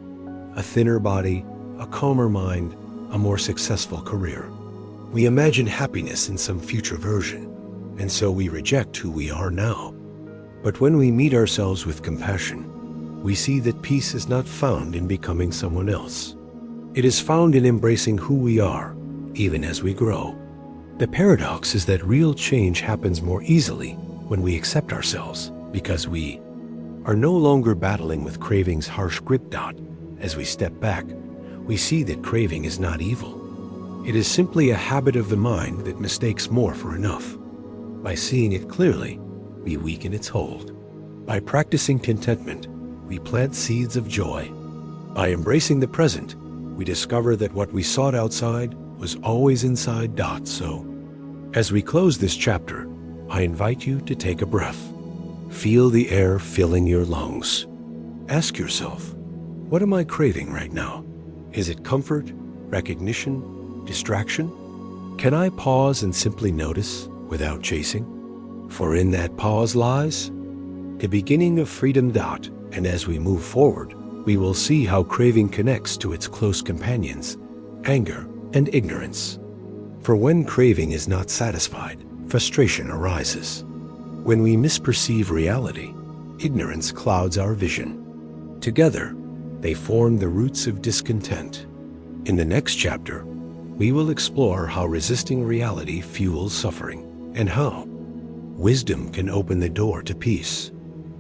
a thinner body, a calmer mind, a more successful career. We imagine happiness in some future version, and so we reject who we are now. But when we meet ourselves with compassion, we see that peace is not found in becoming someone else. It is found in embracing who we are, even as we grow. The paradox is that real change happens more easily when we accept ourselves, because we are no longer battling with craving's harsh grip. As we step back, we see that craving is not evil. It is simply a habit of the mind that mistakes more for enough. By seeing it clearly, we weaken its hold. By practicing contentment, we plant seeds of joy. By embracing the present, we discover that what we sought outside was always inside. So, as we close this chapter, I invite you to take a breath. Feel the air filling your lungs. Ask yourself, what am I craving right now? Is it comfort, recognition, distraction? Can I pause and simply notice without chasing? For in that pause lies the beginning of freedom. And as we move forward, we will see how craving connects to its close companions, anger and ignorance. For when craving is not satisfied, frustration arises. When we misperceive reality, ignorance clouds our vision. Together, they form the roots of discontent. In the next chapter, we will explore how resisting reality fuels suffering and how wisdom can open the door to peace.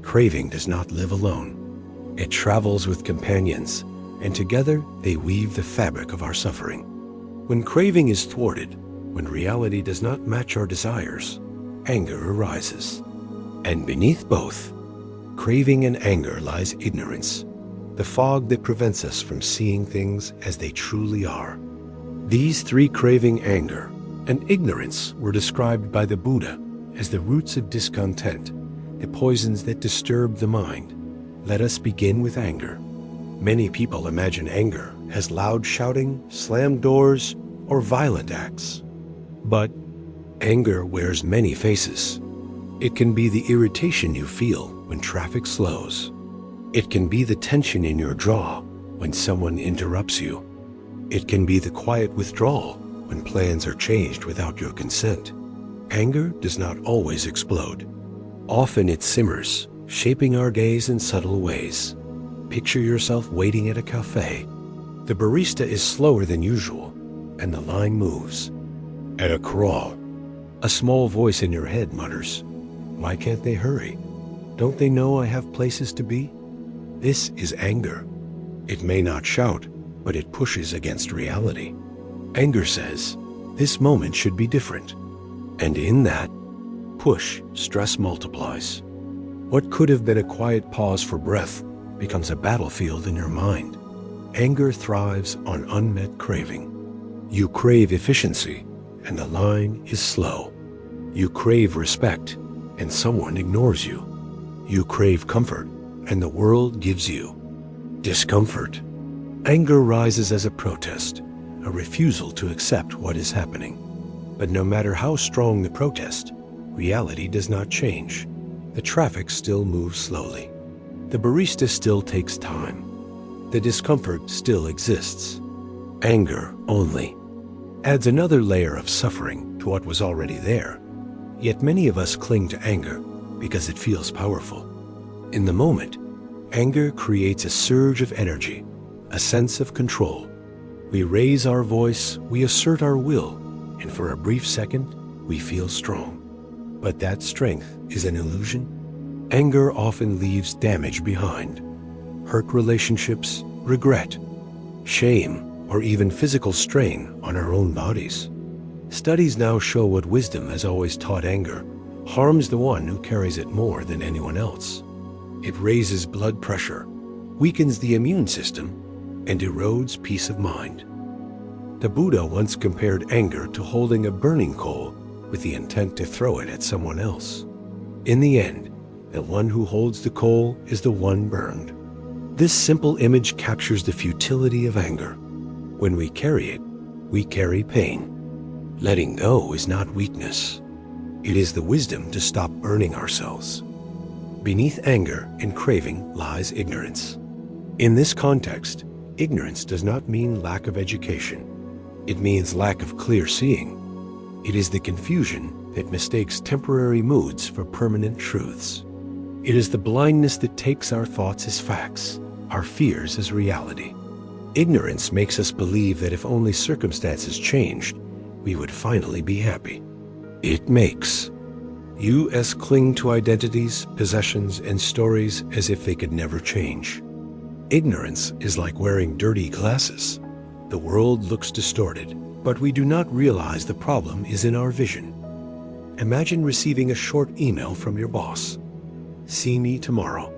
Craving does not live alone. It travels with companions, and together they weave the fabric of our suffering. When craving is thwarted, when reality does not match our desires, anger arises. And beneath both, craving and anger, lies ignorance, the fog that prevents us from seeing things as they truly are. These three, craving, anger, and ignorance, were described by the Buddha as the roots of discontent, the poisons that disturb the mind. Let us begin with anger. Many people imagine anger as loud shouting, slammed doors, or violent acts. But anger wears many faces. It can be the irritation you feel when traffic slows. It can be the tension in your jaw when someone interrupts you. It can be the quiet withdrawal when plans are changed without your consent. Anger does not always explode. Often it simmers, shaping our gaze in subtle ways. Picture yourself waiting at a cafe. The barista is slower than usual, and the line moves. At a crawl, a small voice in your head mutters, "Why can't they hurry? Don't they know I have places to be?" This is anger. It may not shout, but it pushes against reality. Anger says, "This moment should be different." And in that push, stress multiplies. What could have been a quiet pause for breath becomes a battlefield in your mind. Anger thrives on unmet craving. You crave efficiency, and the line is slow. You crave respect, and someone ignores you. You crave comfort, and the world gives you discomfort. Anger rises as a protest, a refusal to accept what is happening. But no matter how strong the protest, reality does not change. The traffic still moves slowly. The barista still takes time. The discomfort still exists. Anger only adds another layer of suffering to what was already there. Yet many of us cling to anger because it feels powerful. In the moment, anger creates a surge of energy, a sense of control. We raise our voice, we assert our will, and for a brief second, we feel strong. But that strength is an illusion. Anger often leaves damage behind. Hurt relationships, regret, shame, or even physical strain on our own bodies. Studies now show what wisdom has always taught: anger harms the one who carries it more than anyone else. It raises blood pressure, weakens the immune system, and erodes peace of mind. The Buddha once compared anger to holding a burning coal with the intent to throw it at someone else. In the end, the one who holds the coal is the one burned. This simple image captures the futility of anger. When we carry it, we carry pain. Letting go is not weakness. It is the wisdom to stop burning ourselves. Beneath anger and craving lies ignorance. In this context, ignorance does not mean lack of education. It means lack of clear seeing. It is the confusion that mistakes temporary moods for permanent truths. It is the blindness that takes our thoughts as facts, our fears as reality. Ignorance makes us believe that if only circumstances changed, we would finally be happy. It makes us cling to identities, possessions, and stories as if they could never change. Ignorance is like wearing dirty glasses. The world looks distorted, but we do not realize the problem is in our vision. Imagine receiving a short email from your boss. "See me tomorrow."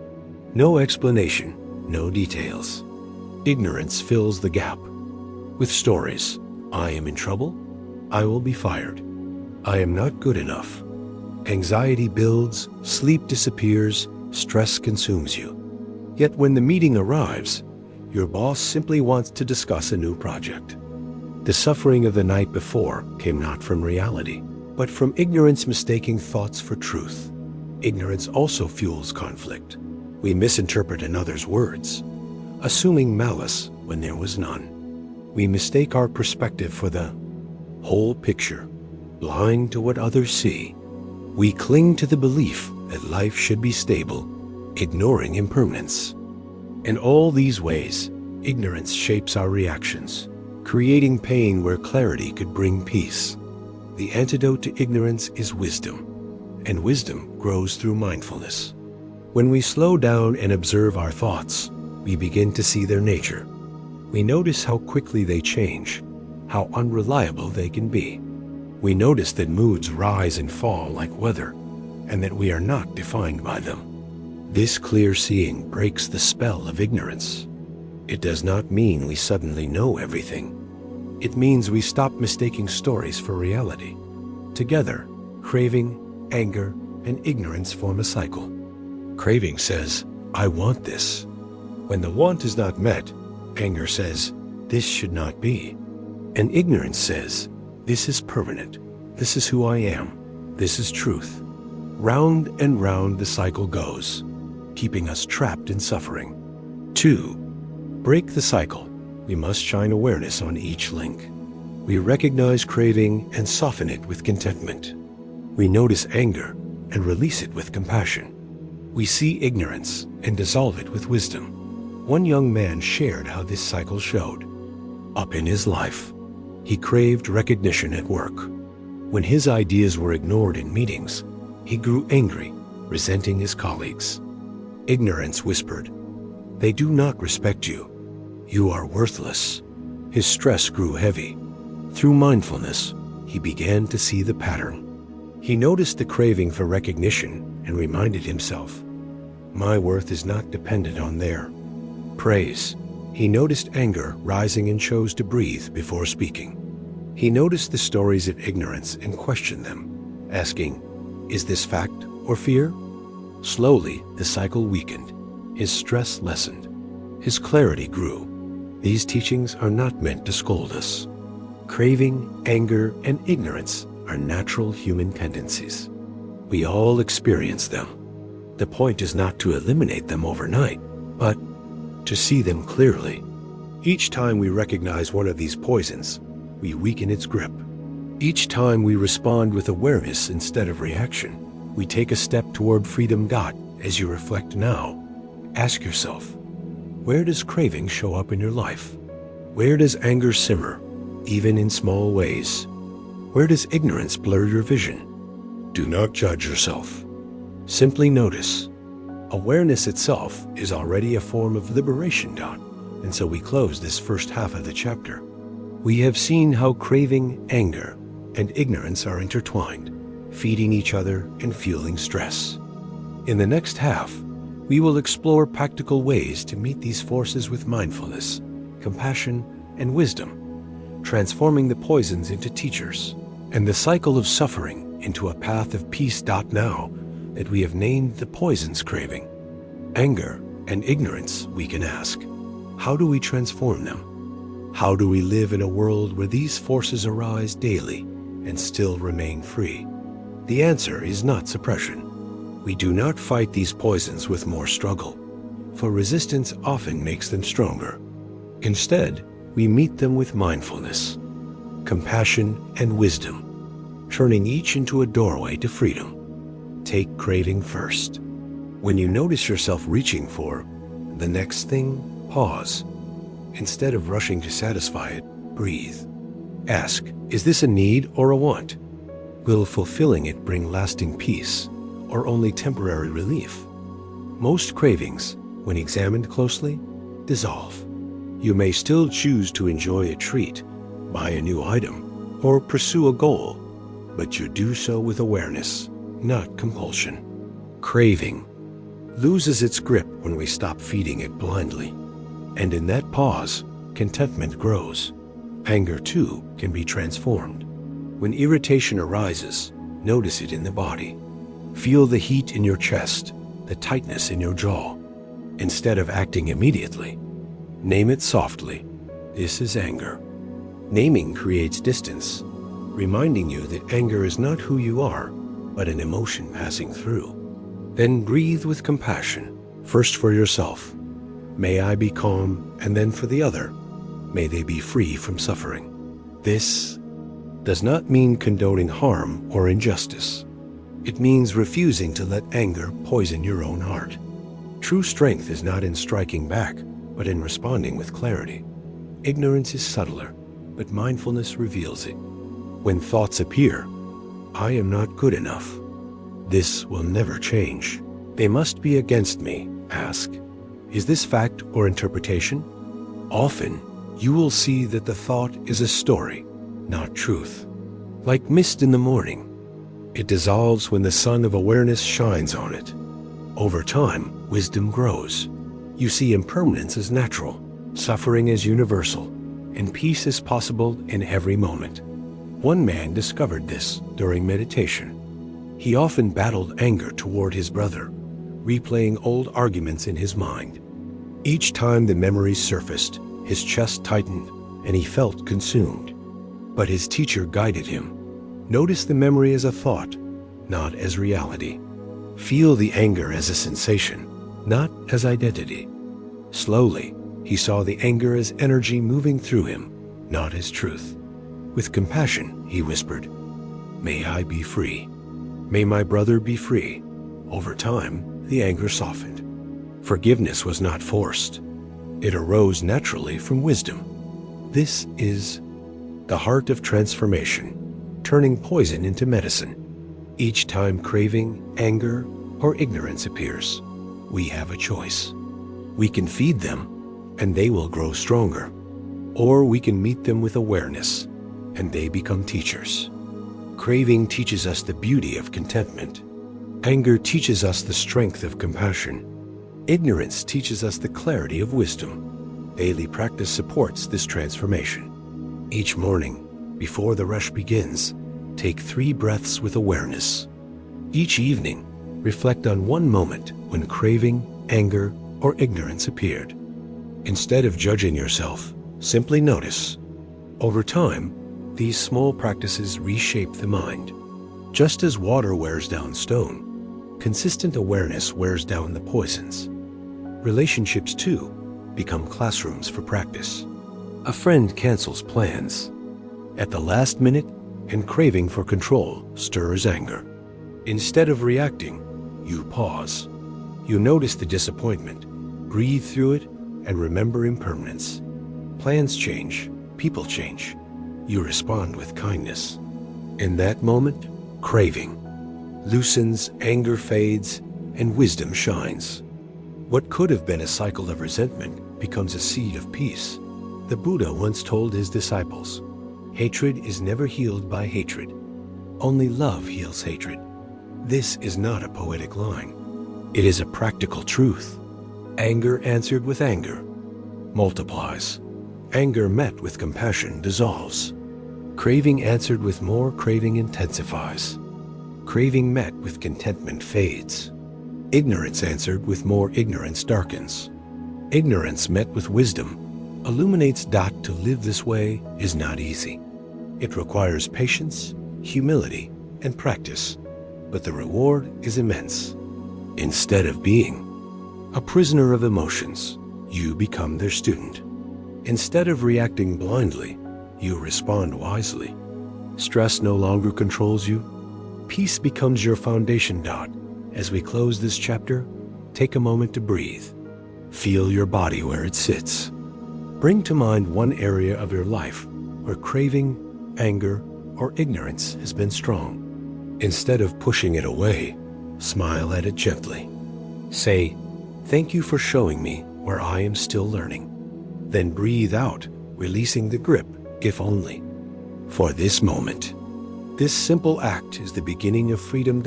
No explanation, no details. Ignorance fills the gap with stories. "I am in trouble. I will be fired. I am not good enough." Anxiety builds, sleep disappears, stress consumes you. Yet when the meeting arrives, your boss simply wants to discuss a new project. The suffering of the night before came not from reality, but from ignorance mistaking thoughts for truth. Ignorance also fuels conflict. We misinterpret another's words, assuming malice when there was none. We mistake our perspective for the whole picture, blind to what others see. We cling to the belief that life should be stable, ignoring impermanence. In all these ways, ignorance shapes our reactions, creating pain where clarity could bring peace. The antidote to ignorance is wisdom, and wisdom grows through mindfulness. When we slow down and observe our thoughts, we begin to see their nature. We notice how quickly they change, how unreliable they can be. We notice that moods rise and fall like weather, and that we are not defined by them. This clear seeing breaks the spell of ignorance. It does not mean we suddenly know everything. It means we stop mistaking stories for reality. Together, craving, anger, and ignorance form a cycle. Craving says, I want this. When the want is not met, anger says, this should not be. And ignorance says, this is permanent. This is who I am. This is truth. Round and round the cycle goes, keeping us trapped in suffering. 2. Break the cycle. We must shine awareness on each link. We recognize craving and soften it with contentment. We notice anger and release it with compassion. We see ignorance and dissolve it with wisdom. One young man shared how this cycle showed up in his life. He craved recognition at work. When his ideas were ignored in meetings, he grew angry, resenting his colleagues. Ignorance whispered, they do not respect you. You are worthless. His stress grew heavy. Through mindfulness, he began to see the pattern. He noticed the craving for recognition and reminded himself, my worth is not dependent on their praise. He noticed anger rising and chose to breathe before speaking. He noticed the stories of ignorance and questioned them, asking, is this fact or fear? Slowly, the cycle weakened. His stress lessened. His clarity grew. These teachings are not meant to scold us. Craving, anger, and ignorance are natural human tendencies. We all experience them. The point is not to eliminate them overnight, but to see them clearly. Each time we recognize one of these poisons, we weaken its grip. Each time we respond with awareness instead of reaction, we take a step toward freedom. As you reflect now, ask yourself, where does craving show up in your life? Where does anger simmer, even in small ways? Where does ignorance blur your vision? Do not judge yourself. Simply notice. Awareness itself is already a form of liberation. And so we close this first half of the chapter. We have seen how craving, anger, and ignorance are intertwined, feeding each other and fueling stress. In the next half, we will explore practical ways to meet these forces with mindfulness, compassion, and wisdom, transforming the poisons into teachers, and the cycle of suffering into a path of peace. Now that we have named the poisons craving, anger, and ignorance, we can ask, how do we transform them? How do we live in a world where these forces arise daily and still remain free? The answer is not suppression. We do not fight these poisons with more struggle, for resistance often makes them stronger. Instead, we meet them with mindfulness, compassion, and wisdom, turning each into a doorway to freedom. Take craving first. When you notice yourself reaching for the next thing, pause. Instead of rushing to satisfy it, breathe. Ask, is this a need or a want? Will fulfilling it bring lasting peace or only temporary relief? Most cravings, when examined closely, dissolve. You may still choose to enjoy a treat, buy a new item, or pursue a goal, but you do so with awareness, not compulsion. Craving loses its grip when we stop feeding it blindly. And in that pause, contentment grows. Anger, too, can be transformed. When irritation arises, notice it in the body. Feel the heat in your chest, the tightness in your jaw. Instead of acting immediately, name it softly. This is anger. Naming creates distance, reminding you that anger is not who you are, but an emotion passing through. Then breathe with compassion, first for yourself. May I be calm, and then for the other. May they be free from suffering. This does not mean condoning harm or injustice. It means refusing to let anger poison your own heart. True strength is not in striking back, but in responding with clarity. Ignorance is subtler, but mindfulness reveals it. When thoughts appear, I am not good enough. This will never change. They must be against me. Ask, is this fact or interpretation? Often, you will see that the thought is a story, not truth. Like mist in the morning, it dissolves when the sun of awareness shines on it. Over time, wisdom grows. You see impermanence as natural, suffering as universal, and peace is possible in every moment. One man discovered this during meditation. He often battled anger toward his brother, replaying old arguments in his mind. Each time the memories surfaced, his chest tightened and he felt consumed. But his teacher guided him. Notice the memory as a thought, not as reality. Feel the anger as a sensation, not as identity. Slowly, he saw the anger as energy moving through him, not as truth. With compassion, he whispered, "May I be free. May my brother be free." Over time, the anger softened. Forgiveness was not forced. It arose naturally from wisdom. This is the heart of transformation, turning poison into medicine. Each time craving, anger, or ignorance appears, we have a choice. We can feed them, and they will grow stronger. Or we can meet them with awareness, and they become teachers. Craving teaches us the beauty of contentment. Anger teaches us the strength of compassion. Ignorance teaches us the clarity of wisdom. Daily practice supports this transformation. Each morning, before the rush begins, take 3 breaths with awareness. Each evening, reflect on one moment when craving, anger, or ignorance appeared. Instead of judging yourself, simply notice. Over time, these small practices reshape the mind. Just as water wears down stone, consistent awareness wears down the poisons. Relationships, too, become classrooms for practice. A friend cancels plans at the last minute, and craving for control stirs anger. Instead of reacting, you pause. You notice the disappointment, breathe through it, and remember impermanence. Plans change, people change. You respond with kindness. In that moment, craving loosens, anger fades, and wisdom shines. What could have been a cycle of resentment becomes a seed of peace. The Buddha once told his disciples, "Hatred is never healed by hatred. Only love heals hatred." This is not a poetic line. It is a practical truth. Anger answered with anger multiplies. Anger met with compassion dissolves. Craving answered with more craving intensifies. Craving met with contentment fades. Ignorance answered with more ignorance darkens. Ignorance met with wisdom illuminates. To live this way is not easy. It requires patience, humility, and practice, but the reward is immense. Instead of being a prisoner of emotions, you become their student. Instead of reacting blindly, you respond wisely. Stress no longer controls you. Peace becomes your foundation. As we close this chapter, take a moment to breathe. Feel your body where it sits. Bring to mind one area of your life where craving, anger, or ignorance has been strong. Instead of pushing it away, smile at it gently. Say, "Thank you for showing me where I am still learning." Then breathe out, releasing the grip, if only, for this moment. This simple act is the beginning of freedom.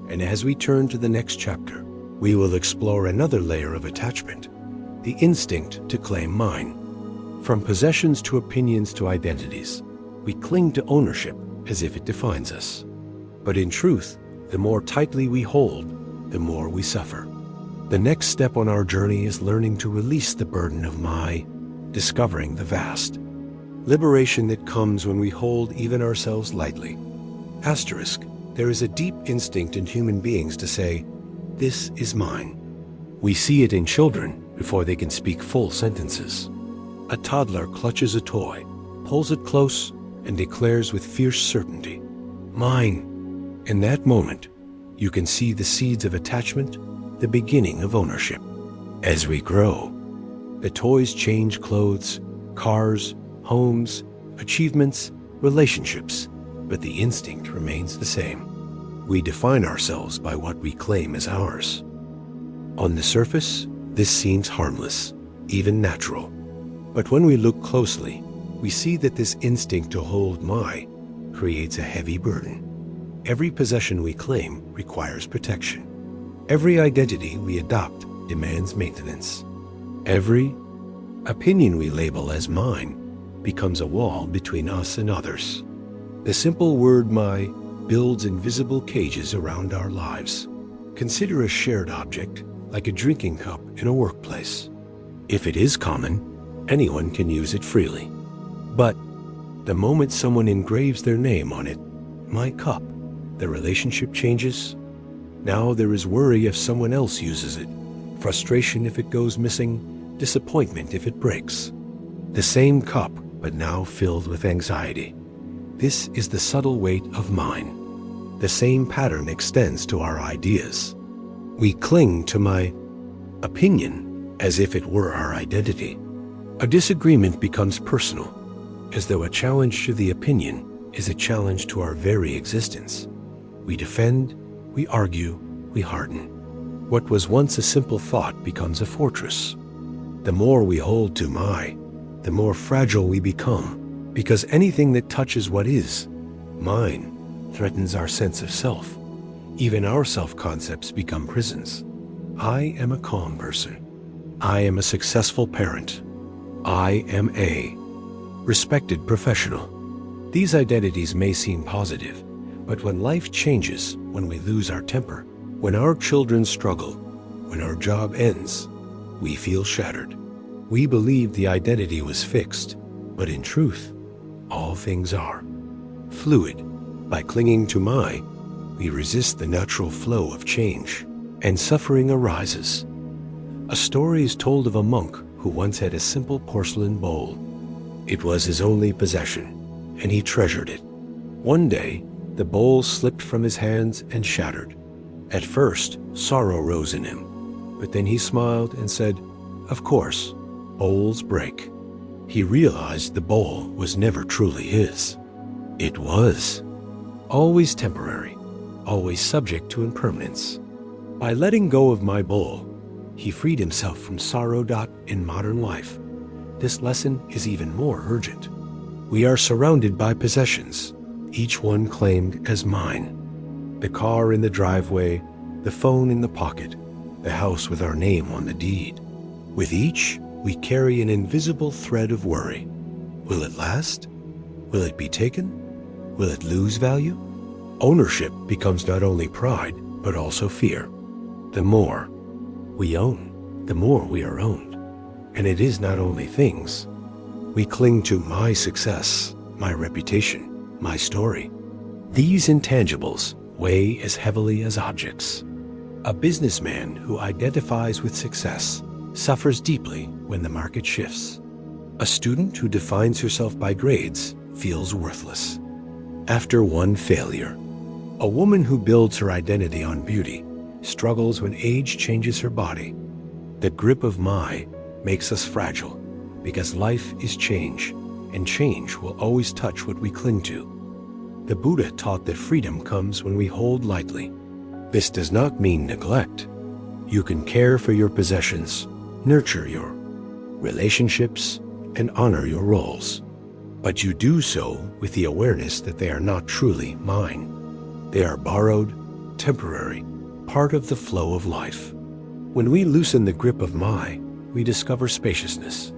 And as we turn to the next chapter, we will explore another layer of attachment, the instinct to claim mine. From possessions to opinions to identities, we cling to ownership as if it defines us. But in truth, the more tightly we hold, the more we suffer. The next step on our journey is learning to release the burden of my, discovering the vast. Liberation that comes when we hold even ourselves lightly. Asterisk, there is a deep instinct in human beings to say, "This is mine." We see it in children before they can speak full sentences. A toddler clutches a toy, pulls it close, and declares with fierce certainty, "Mine." In that moment, you can see the seeds of attachment, the beginning of ownership. As we grow, the toys change clothes, cars, homes, achievements, relationships, but the instinct remains the same. We define ourselves by what we claim as ours. On the surface, this seems harmless, even natural. But when we look closely, we see that this instinct to hold my creates a heavy burden. Every possession we claim requires protection. Every identity we adopt demands maintenance. Every opinion we label as mine becomes a wall between us and others. The simple word "my" builds invisible cages around our lives. Consider a shared object, like a drinking cup in a workplace. If it is common, anyone can use it freely. But the moment someone engraves their name on it, my cup, the relationship changes. Now there is worry if someone else uses it, frustration if it goes missing, disappointment if it breaks. The same cup, but now filled with anxiety. This is the subtle weight of mind. The same pattern extends to our ideas. We cling to my opinion as if it were our identity. A disagreement becomes personal, as though a challenge to the opinion is a challenge to our very existence. We defend, we argue, we harden. What was once a simple thought becomes a fortress. The more we hold to my, the more fragile we become, because anything that touches what is mine threatens our sense of self. Even our self-concepts become prisons. I am a calm person. I am a successful parent. I am a respected professional. These identities may seem positive, but when life changes, when we lose our temper, when our children struggle, when our job ends, we feel shattered. We believe the identity was fixed, but in truth, all things are fluid. By clinging to my, we resist the natural flow of change, and suffering arises. A story is told of a monk who once had a simple porcelain bowl. It was his only possession, and he treasured it. One day, the bowl slipped from his hands and shattered. At first, sorrow rose in him, but then he smiled and said, "Of course, bowls break." He realized the bowl was never truly his. It was always temporary, always subject to impermanence. By letting go of my bowl, he freed himself from sorrow. In modern life, this lesson is even more urgent. We are surrounded by possessions, each one claimed as mine. The car in the driveway, the phone in the pocket, the house with our name on the deed. With each, we carry an invisible thread of worry. Will it last? Will it be taken? Will it lose value? Ownership becomes not only pride, but also fear. The more we own, the more we are owned. And it is not only things. We cling to my success, my reputation, my story. These intangibles weigh as heavily as objects. A businessman who identifies with success suffers deeply when the market shifts. A student who defines herself by grades feels worthless after one failure. A woman who builds her identity on beauty struggles when age changes her body. The grip of my makes us fragile because life is change, and change will always touch what we cling to. The Buddha taught that freedom comes when we hold lightly. This does not mean neglect. You can care for your possessions, nurture your relationships, and honor your roles. But you do so with the awareness that they are not truly mine. They are borrowed, temporary, part of the flow of life. When we loosen the grip of my, we discover spaciousness.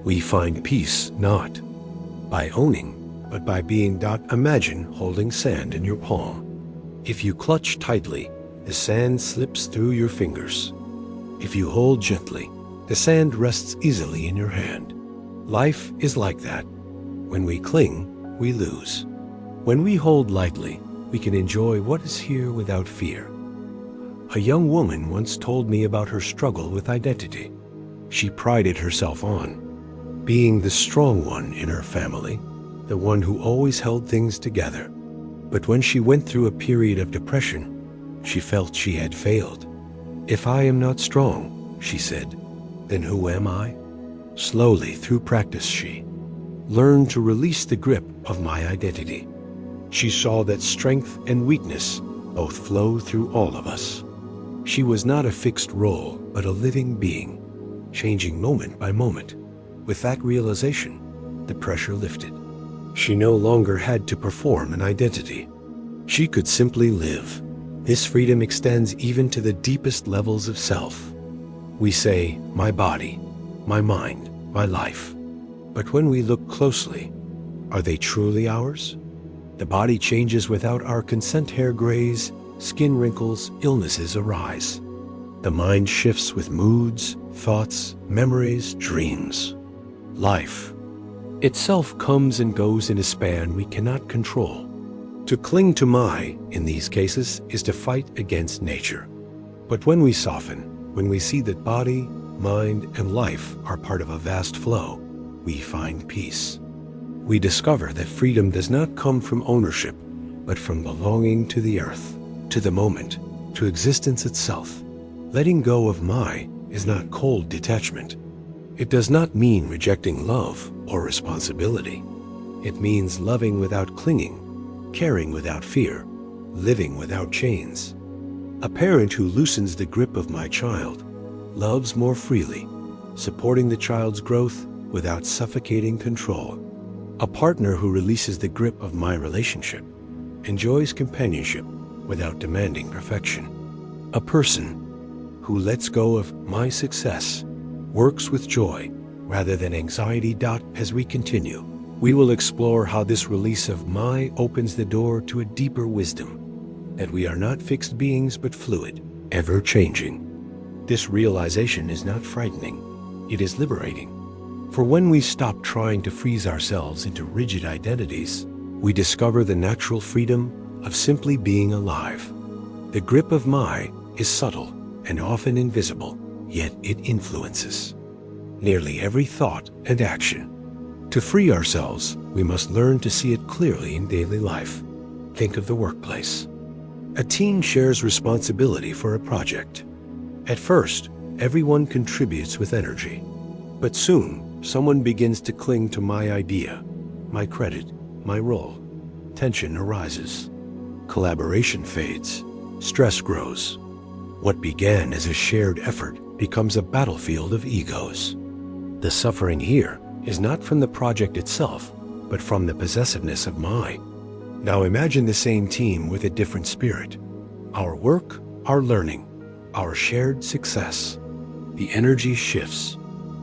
We find peace not by owning, but by being. Imagine holding sand in your palm. If you clutch tightly, the sand slips through your fingers. If you hold gently, the sand rests easily in your hand. Life is like that. When we cling, we lose. When we hold lightly, we can enjoy what is here without fear. A young woman once told me about her struggle with identity. She prided herself on being the strong one in her family, the one who always held things together. But when she went through a period of depression, she felt she had failed. "If I am not strong," she said, "then who am I?" Slowly, through practice, she learned to release the grip of my identity. She saw that strength and weakness both flow through all of us. She was not a fixed role, but a living being, changing moment by moment. With that realization, the pressure lifted. She no longer had to perform an identity. She could simply live. This freedom extends even to the deepest levels of self. We say, "My body, my mind, my life." But when we look closely, are they truly ours? The body changes without our consent. Hair grays, skin wrinkles, illnesses arise. The mind shifts with moods, thoughts, memories, dreams. Life itself comes and goes in a span we cannot control. To cling to my, in these cases, is to fight against nature. But when we soften, when we see that body, mind, and life are part of a vast flow, we find peace. We discover that freedom does not come from ownership, but from belonging to the earth, to the moment, to existence itself. Letting go of my is not cold detachment. It does not mean rejecting love or responsibility. It means loving without clinging, caring without fear, living without chains. A parent who loosens the grip of my child loves more freely, supporting the child's growth without suffocating control. A partner who releases the grip of my relationship enjoys companionship without demanding perfection. A person who lets go of my success works with joy rather than anxiety. As we continue, we will explore how this release of my opens the door to a deeper wisdom, that we are not fixed beings but fluid, ever-changing. This realization is not frightening, it is liberating. For when we stop trying to freeze ourselves into rigid identities, we discover the natural freedom of simply being alive. The grip of my is subtle and often invisible, yet it influences nearly every thought and action. To free ourselves, we must learn to see it clearly in daily life. Think of the workplace. A team shares responsibility for a project. At first, everyone contributes with energy. But soon, someone begins to cling to my idea, my credit, my role. Tension arises. Collaboration fades. Stress grows. What began as a shared effort becomes a battlefield of egos. The suffering here is not from the project itself, but from the possessiveness of my. Now imagine the same team with a different spirit. Our work, our learning, our shared success. The energy shifts.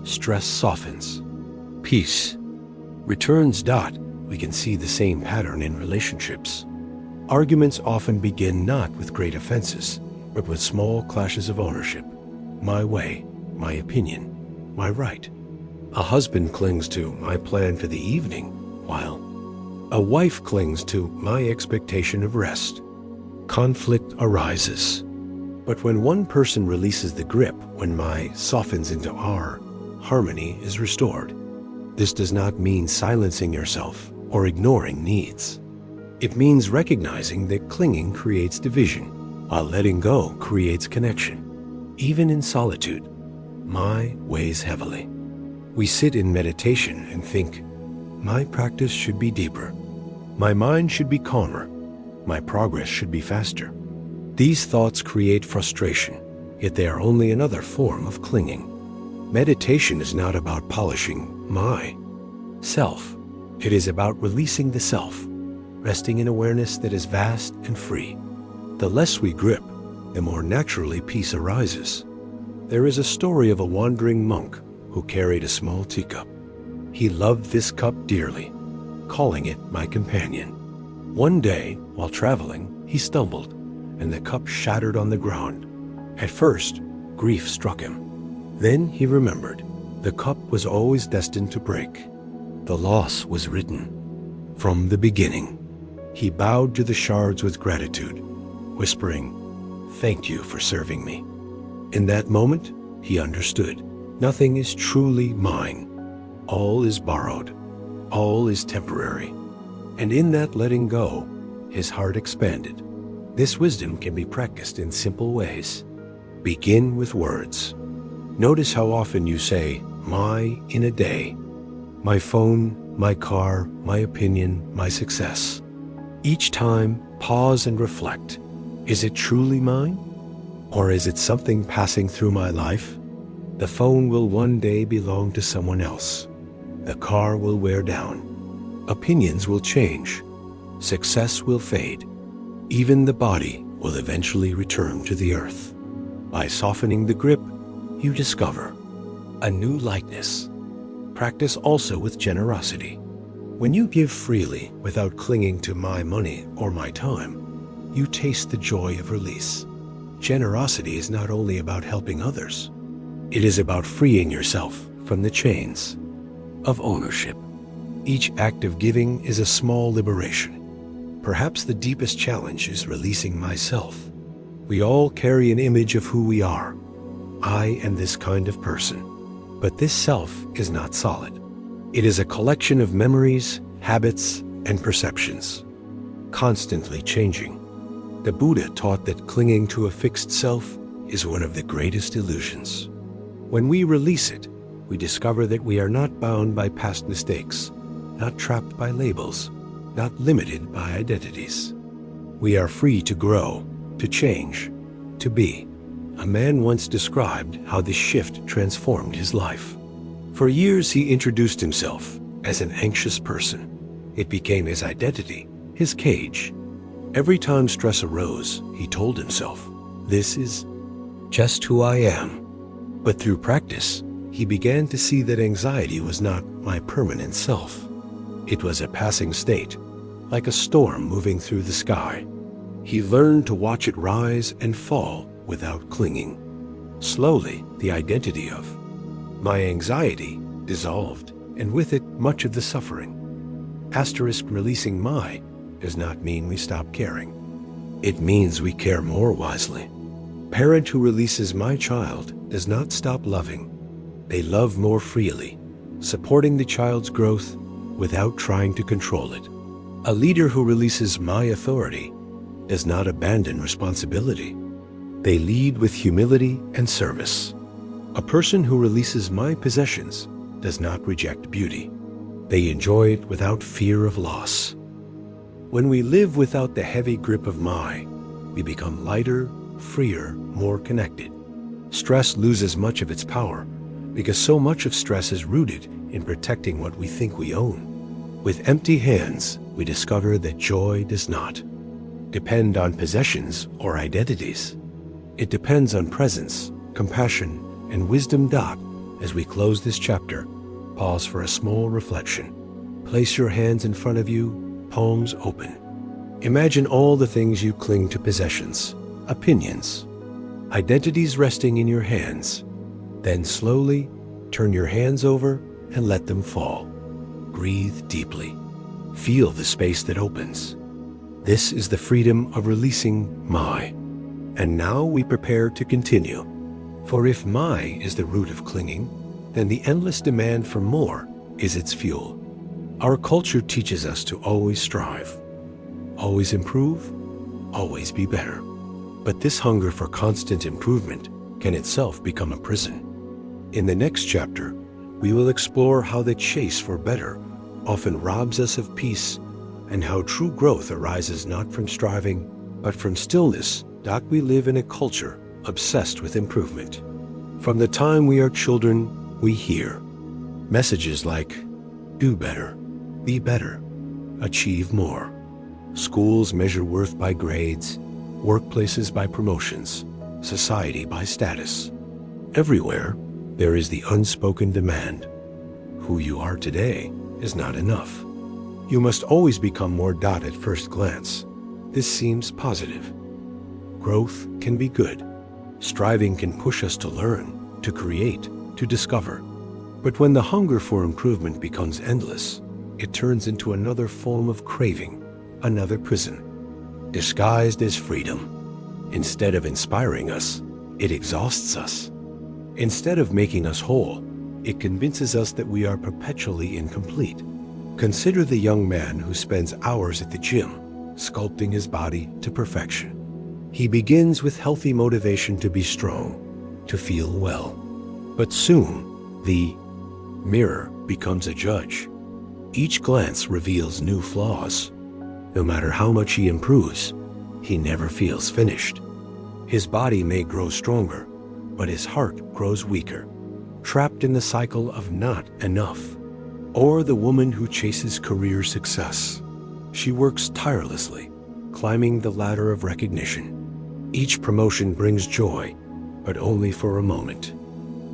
Stress softens. Peace returns. We can see the same pattern in relationships. Arguments often begin not with great offenses, but with small clashes of ownership. My way, my opinion, my right. A husband clings to my plan for the evening, while a wife clings to my expectation of rest. Conflict arises. But when one person releases the grip, when my softens into our, harmony is restored. This does not mean silencing yourself or ignoring needs. It means recognizing that clinging creates division, while letting go creates connection. Even in solitude, my weighs heavily. We sit in meditation and think, my practice should be deeper. My mind should be calmer. My progress should be faster. These thoughts create frustration, yet they are only another form of clinging. Meditation is not about polishing my self. It is about releasing the self, resting in awareness that is vast and free. The less we grip, the more naturally peace arises. There is a story of a wandering monk who carried a small teacup. He loved this cup dearly, calling it my companion. One day, while traveling, he stumbled, and the cup shattered on the ground. At first, grief struck him. Then he remembered, the cup was always destined to break. The loss was written from the beginning. He bowed to the shards with gratitude, whispering, "Thank you for serving me." In that moment, he understood. Nothing is truly mine. All is borrowed. All is temporary. And in that letting go, his heart expanded. This wisdom can be practiced in simple ways. Begin with words. Notice how often you say, my in a day. My phone, my car, my opinion, my success. Each time, pause and reflect. Is it truly mine? Or is it something passing through my life? The phone will one day belong to someone else. The car will wear down. Opinions will change. Success will fade. Even the body will eventually return to the earth. By softening the grip, you discover a new lightness. Practice also with generosity. When you give freely without clinging to my money or my time, you taste the joy of release. Generosity is not only about helping others, it is about freeing yourself from the chains of ownership. Each act of giving is a small liberation. Perhaps the deepest challenge is releasing myself. We all carry an image of who we are. I am this kind of person. But this self is not solid. It is a collection of memories, habits, and perceptions, constantly changing. The Buddha taught that clinging to a fixed self is one of the greatest illusions. When we release it, we discover that we are not bound by past mistakes, not trapped by labels, not limited by identities. We are free to grow, to change, to be. A man once described how this shift transformed his life. For years he introduced himself as an anxious person. It became his identity, his cage. Every time stress arose, he told himself, "This is just who I am." But through practice, he began to see that anxiety was not my permanent self. It was a passing state, like a storm moving through the sky. He learned to watch it rise and fall without clinging. Slowly, the identity of my anxiety dissolved, and with it, much of the suffering. Releasing my does not mean we stop caring. It means we care more wisely. Parent who releases my child does not stop loving. They love more freely, supporting the child's growth without trying to control it. A leader who releases my authority does not abandon responsibility. They lead with humility and service. A person who releases my possessions does not reject beauty. They enjoy it without fear of loss. When we live without the heavy grip of my, we become lighter, freer, more connected. Stress loses much of its power because so much of stress is rooted in protecting what we think we own. With empty hands, we discover that joy does not depend on possessions or identities. It depends on presence, compassion, and wisdom. As we close this chapter, pause for a small reflection. Place your hands in front of you, palms open. Imagine all the things you cling to: possessions, opinions, identities resting in your hands. Then slowly turn your hands over and let them fall. Breathe deeply. Feel the space that opens. This is the freedom of releasing my. And now we prepare to continue. For if my is the root of clinging, then the endless demand for more is its fuel. Our culture teaches us to always strive, always improve, always be better. But this hunger for constant improvement can itself become a prison. In the next chapter, we will explore how the chase for better often robs us of peace, and how true growth arises not from striving, but from stillness. We live in a culture obsessed with improvement. From the time we are children, we hear messages like, do better, be better, achieve more. Schools measure worth by grades, workplaces by promotions, society by status. Everywhere, there is the unspoken demand. Who you are today is not enough. You must always become more. At first glance, this seems positive. Growth can be good. Striving can push us to learn, to create, to discover. But when the hunger for improvement becomes endless, it turns into another form of craving, another prison, disguised as freedom. Instead of inspiring us, it exhausts us. Instead of making us whole, it convinces us that we are perpetually incomplete. Consider the young man who spends hours at the gym, sculpting his body to perfection. He begins with healthy motivation to be strong, to feel well. But soon, the mirror becomes a judge. Each glance reveals new flaws. No matter how much he improves, he never feels finished. His body may grow stronger, but his heart grows weaker, trapped in the cycle of not enough. Or the woman who chases career success. She works tirelessly, climbing the ladder of recognition. Each promotion brings joy, but only for a moment.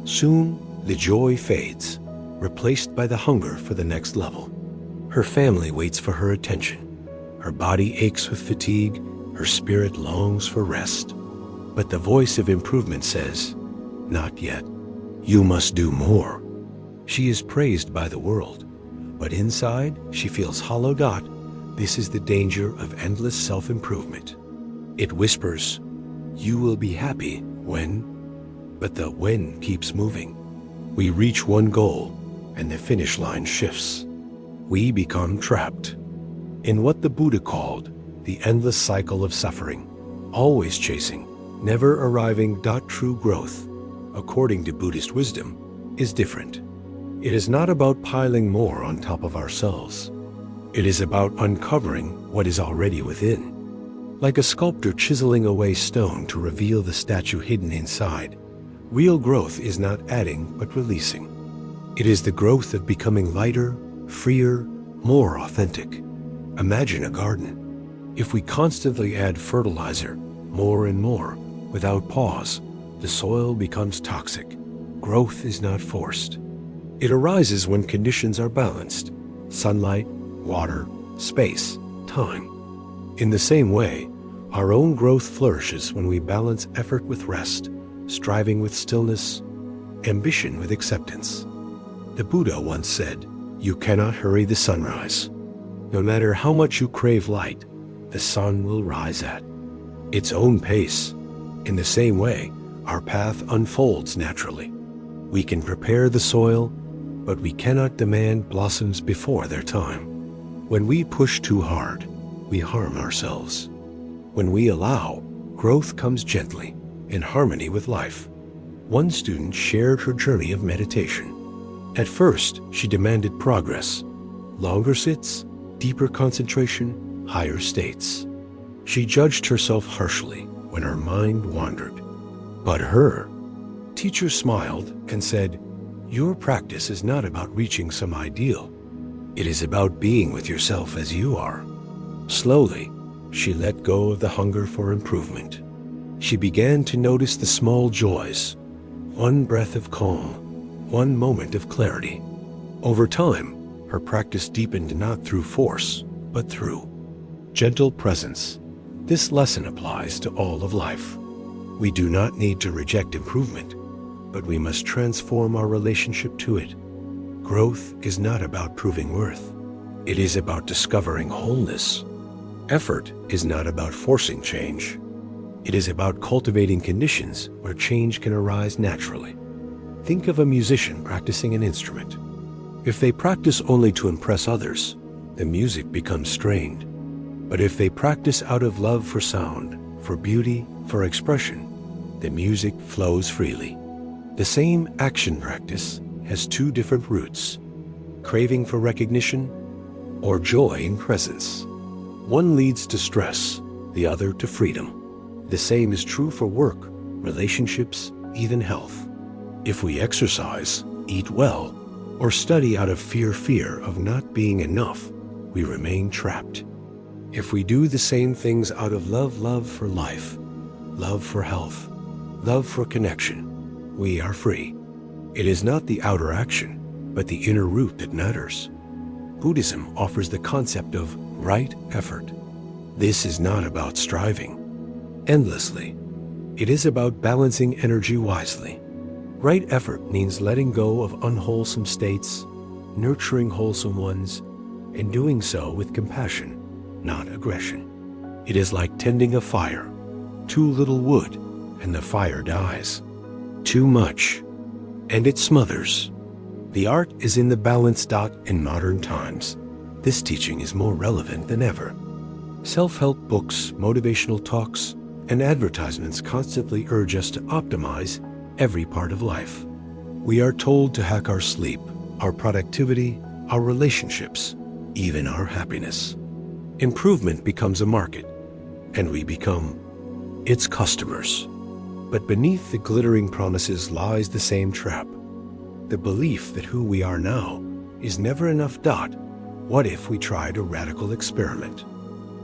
Soon, the joy fades, replaced by the hunger for the next level. Her family waits for her attention. Her body aches with fatigue. Her spirit longs for rest. But the voice of improvement says, "Not yet. You must do more." She is praised by the world, but inside she feels hollowed out. This is the danger of endless self-improvement. It whispers, "You will be happy when," but the when keeps moving. We reach one goal, and the finish line shifts. We become trapped in what the Buddha called the endless cycle of suffering, always chasing, never arriving. True growth, according to Buddhist wisdom, is different. It is not about piling more on top of ourselves. It is about uncovering what is already within. Like a sculptor chiseling away stone to reveal the statue hidden inside, real growth is not adding but releasing. It is the growth of becoming lighter, freer, more authentic. Imagine a garden. If we constantly add fertilizer, more and more, without pause, the soil becomes toxic. Growth is not forced. It arises when conditions are balanced: sunlight, water, space, time. In the same way, our own growth flourishes when we balance effort with rest, striving with stillness, ambition with acceptance. The Buddha once said, "You cannot hurry the sunrise. No matter how much you crave light, the sun will rise at its own pace." In the same way, our path unfolds naturally. We can prepare the soil, but we cannot demand blossoms before their time. When we push too hard, we harm ourselves. When we allow, growth comes gently, in harmony with life. One student shared her journey of meditation. At first, she demanded progress: longer sits, deeper concentration, higher states. She judged herself harshly when her mind wandered. But her teacher smiled and said, "Your practice is not about reaching some ideal. It is about being with yourself as you are." Slowly, she let go of the hunger for improvement. She began to notice the small joys: one breath of calm, one moment of clarity. Over time, her practice deepened not through force, but through gentle presence. This lesson applies to all of life. We do not need to reject improvement, but we must transform our relationship to it. Growth is not about proving worth. It is about discovering wholeness. Effort is not about forcing change. It is about cultivating conditions where change can arise naturally. Think of a musician practicing an instrument. If they practice only to impress others, the music becomes strained. But if they practice out of love for sound, for beauty, for expression, the music flows freely. The same action practice has two different roots: craving for recognition or joy in presence. One leads to stress, the other to freedom. The same is true for work, relationships, even health. If we exercise, eat well, or study out of fear of not being enough, we remain trapped. If we do the same things out of love for life, love for health, love for connection, we are free. It is not the outer action, but the inner root that matters. Buddhism offers the concept of right effort. This is not about striving endlessly. It is about balancing energy wisely. Right effort means letting go of unwholesome states, nurturing wholesome ones, and doing so with compassion, not aggression. It is like tending a fire. Too little wood, and the fire dies. Too much, and it smothers. The art is in the balance. In modern times, this teaching is more relevant than ever. Self-help books, motivational talks, and advertisements constantly urge us to optimize every part of life. We are told to hack our sleep, our productivity, our relationships, even our happiness. Improvement becomes a market, and we become its customers. But beneath the glittering promises lies the same trap: the belief that who we are now is never enough. What if we tried a radical experiment?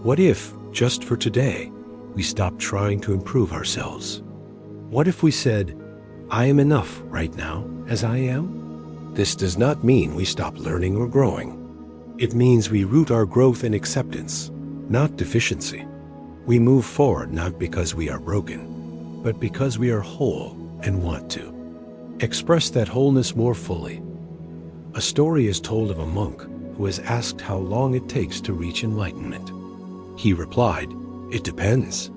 What if, just for today, we stopped trying to improve ourselves? What if we said, "I am enough right now as I am"? This does not mean we stop learning or growing. It means we root our growth in acceptance, not deficiency. We move forward not because we are broken, but because we are whole and want to express that wholeness more fully. A story is told of a monk who is asked how long it takes to reach enlightenment. He replied, "It depends.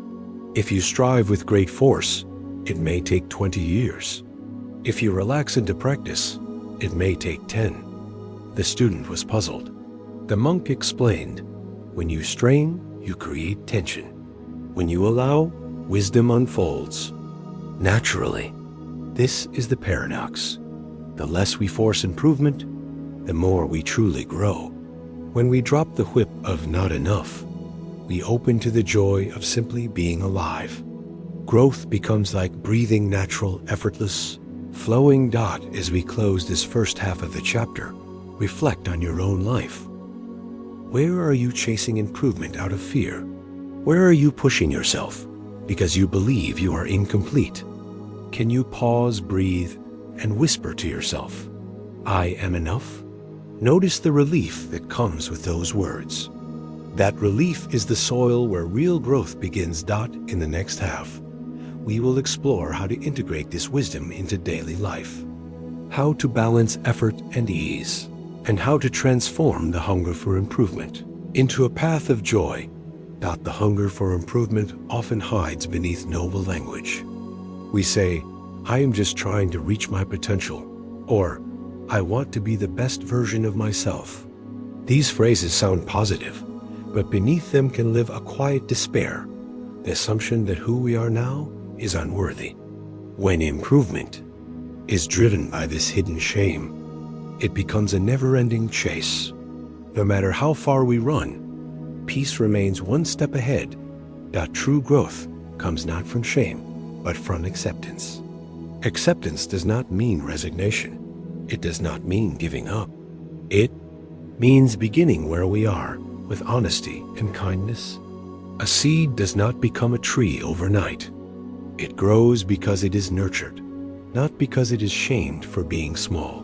If you strive with great force, it may take 20 years. If you relax into practice, it may take 10. The student was puzzled. The monk explained, "When you strain, you create tension. When you allow, wisdom unfolds naturally." This is the paradox. The less we force improvement, the more we truly grow. When we drop the whip of not enough, we open to the joy of simply being alive. Growth becomes like breathing, natural, effortless, flowing. As we close this first half of the chapter, reflect on your own life. Where are you chasing improvement out of fear? Where are you pushing yourself because you believe you are incomplete? Can you pause, breathe, and whisper to yourself, "I am enough"? Notice the relief that comes with those words. That relief is the soil where real growth begins. In the next half, we will explore how to integrate this wisdom into daily life, how to balance effort and ease, and how to transform the hunger for improvement into a path of joy. The hunger for improvement often hides beneath noble language. We say, "I am just trying to reach my potential," or "I want to be the best version of myself." These phrases sound positive, but beneath them can live a quiet despair, the assumption that who we are now is unworthy. When improvement is driven by this hidden shame, it becomes a never-ending chase. No matter how far we run, peace remains one step ahead. True growth comes not from shame, but from acceptance. Acceptance does not mean resignation. It does not mean giving up. It means beginning where we are, with honesty and kindness. A seed does not become a tree overnight. It grows because it is nurtured, not because it is shamed for being small.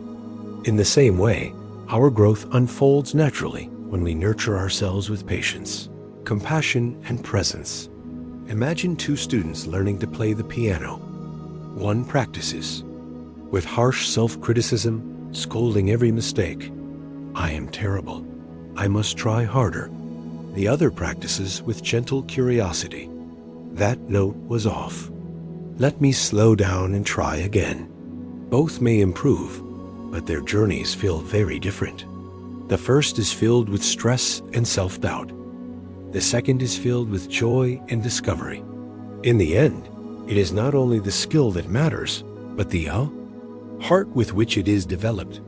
In the same way, our growth unfolds naturally when we nurture ourselves with patience, compassion, and presence. Imagine two students learning to play the piano. One practices with harsh self-criticism, scolding every mistake. "I am terrible. I must try harder." The other practices with gentle curiosity. "That note was off. Let me slow down and try again." Both may improve, but their journeys feel very different. The first is filled with stress and self-doubt. The second is filled with joy and discovery. In the end, it is not only the skill that matters, but the heart with which it is developed.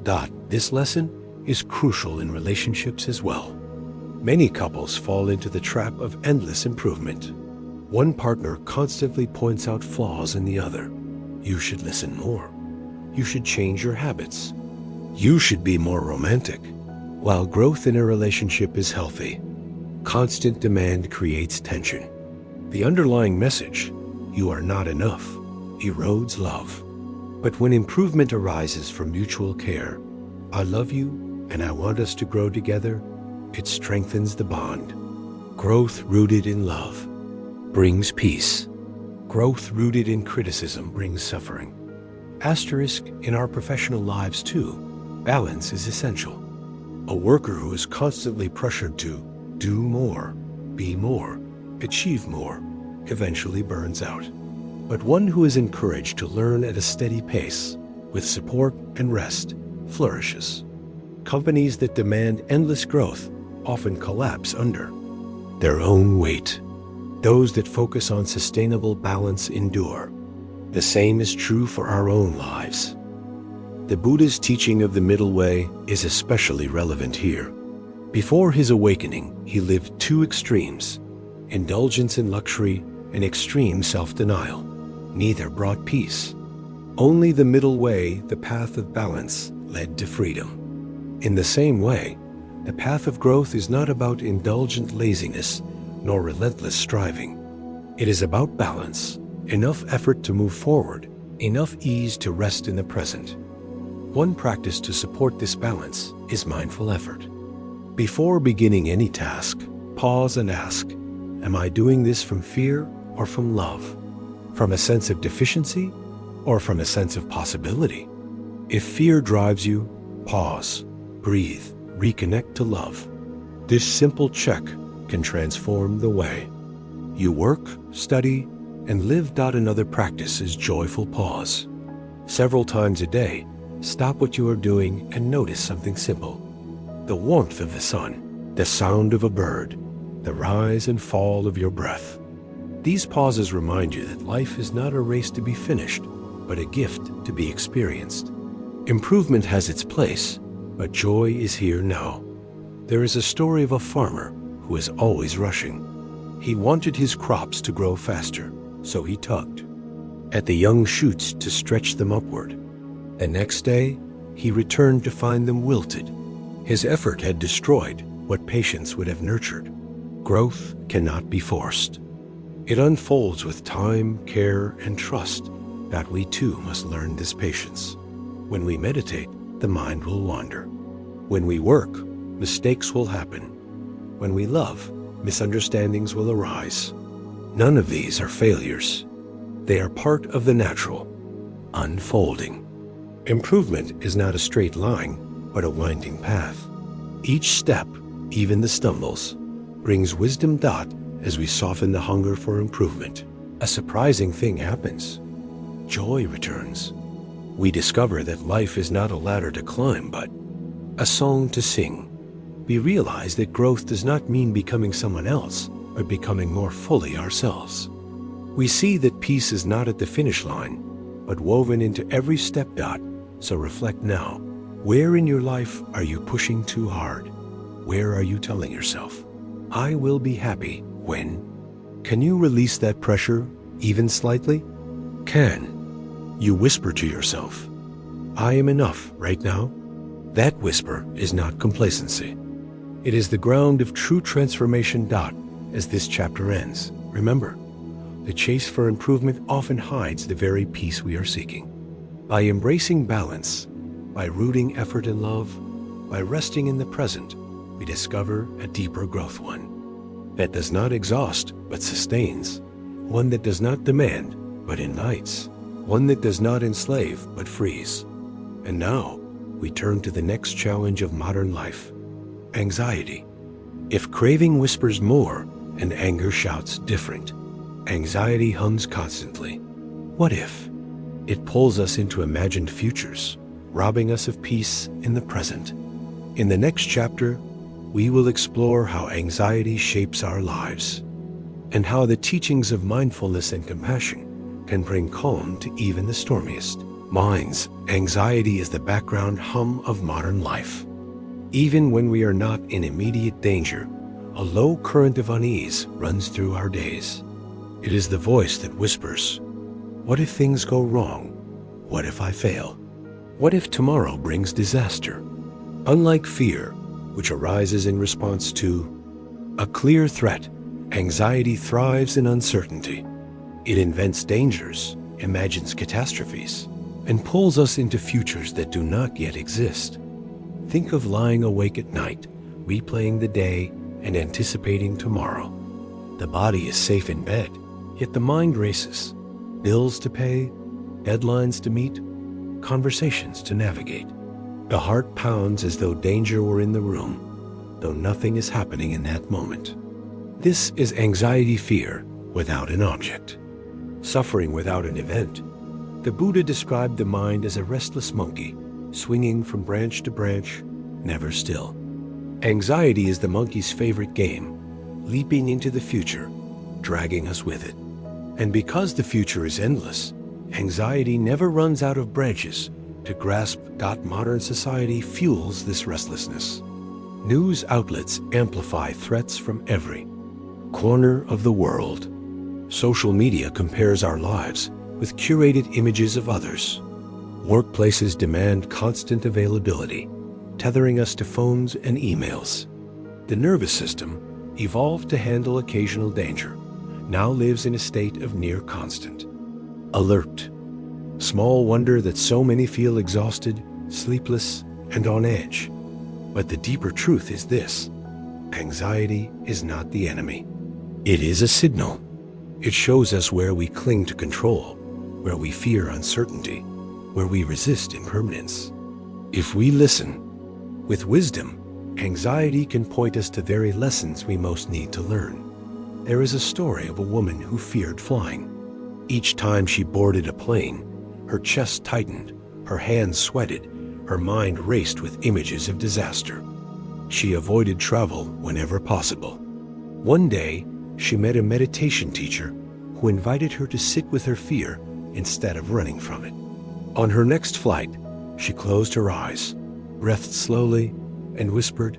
This lesson is crucial in relationships as well. Many couples fall into the trap of endless improvement. One partner constantly points out flaws in the other. "You should listen more. You should change your habits. You should be more romantic." While growth in a relationship is healthy, constant demand creates tension. The underlying message, "You are not enough," erodes love. But when improvement arises from mutual care, "I love you and I want us to grow together," it strengthens the bond. Growth rooted in love brings peace. Growth rooted in criticism brings suffering. In our professional lives too, balance is essential. A worker who is constantly pressured to do more, be more, achieve more, eventually burns out. But one who is encouraged to learn at a steady pace, with support and rest, flourishes. Companies that demand endless growth often collapse under their own weight. Those that focus on sustainable balance endure. The same is true for our own lives. The Buddha's teaching of the middle way is especially relevant here. Before his awakening, he lived two extremes: indulgence in luxury and extreme self-denial. Neither brought peace. Only the middle way, the path of balance, led to freedom. In the same way, the path of growth is not about indulgent laziness nor relentless striving. It is about balance, enough effort to move forward, enough ease to rest in the present. One practice to support this balance is mindful effort. Before beginning any task, pause and ask, am I doing this from fear or from love? From a sense of deficiency or from a sense of possibility? If fear drives you, pause, breathe, reconnect to love. This simple check can transform the way. You work, study, and live. Another practice is joyful pause. Several times a day, stop what you are doing and notice something simple. The warmth of the sun, the sound of a bird, the rise and fall of your breath. These pauses remind you that life is not a race to be finished, but a gift to be experienced. Improvement has its place, but joy is here now. There is a story of a farmer who is always rushing. He wanted his crops to grow faster, so he tugged at the young shoots to stretch them upward. The next day, he returned to find them wilted. His effort had destroyed what patience would have nurtured. Growth cannot be forced. It unfolds with time, care, and trust. That we too must learn this patience. When we meditate, the mind will wander. When we work, mistakes will happen. When we love, misunderstandings will arise. None of these are failures. They are part of the natural unfolding. Improvement is not a straight line, but a winding path. Each step, even the stumbles, brings wisdom. As we soften the hunger for improvement, a surprising thing happens. Joy returns. We discover that life is not a ladder to climb, but a song to sing. We realize that growth does not mean becoming someone else, but becoming more fully ourselves. We see that peace is not at the finish line, but woven into every step. So reflect now. Where in your life are you pushing too hard? Where are you telling yourself, I will be happy when? Can you release that pressure, even slightly? Can you whisper to yourself, I am enough right now? That whisper is not complacency. It is the ground of true transformation. As this chapter ends, remember, the chase for improvement often hides the very peace we are seeking. By embracing balance, by rooting effort in love, by resting in the present, we discover a deeper growth, one that does not exhaust but sustains, one that does not demand but invites, one that does not enslave but frees. And now we turn to the next challenge of modern life, anxiety. If craving whispers more and anger shouts different, anxiety hums constantly. What if? It pulls us into imagined futures, robbing us of peace in the present. In the next chapter, we will explore how anxiety shapes our lives and how the teachings of mindfulness and compassion can bring calm to even the stormiest minds. Anxiety is the background hum of modern life. Even when we are not in immediate danger, a low current of unease runs through our days. It is the voice that whispers, what if things go wrong? What if I fail? What if tomorrow brings disaster? Unlike fear, which arises in response to a clear threat, anxiety thrives in uncertainty. It invents dangers, imagines catastrophes, and pulls us into futures that do not yet exist. Think of lying awake at night, replaying the day and anticipating tomorrow. The body is safe in bed, yet the mind races. Bills to pay, deadlines to meet, conversations to navigate. The heart pounds as though danger were in the room, though nothing is happening in that moment. This is anxiety, fear without an object, suffering without an event. The Buddha described the mind as a restless monkey, swinging from branch to branch, never still. Anxiety is the monkey's favorite game, leaping into the future, dragging us with it. And because the future is endless, anxiety never runs out of branches to grasp. Modern society fuels this restlessness. News outlets amplify threats from every corner of the world. Social media compares our lives with curated images of others. Workplaces demand constant availability, tethering us to phones and emails. The nervous system, evolved to handle occasional danger, now lives in a state of near constant alert. Small wonder that so many feel exhausted, sleepless, and on edge. But the deeper truth is this: anxiety is not the enemy. It is a signal. It shows us where we cling to control, where we fear uncertainty, where we resist impermanence. If we listen with wisdom, anxiety can point us to very lessons we most need to learn. There is a story of a woman who feared flying. Each time she boarded a plane, her chest tightened, her hands sweated, her mind raced with images of disaster. She avoided travel whenever possible. One day, she met a meditation teacher who invited her to sit with her fear instead of running from it. On her next flight, she closed her eyes, breathed slowly, and whispered,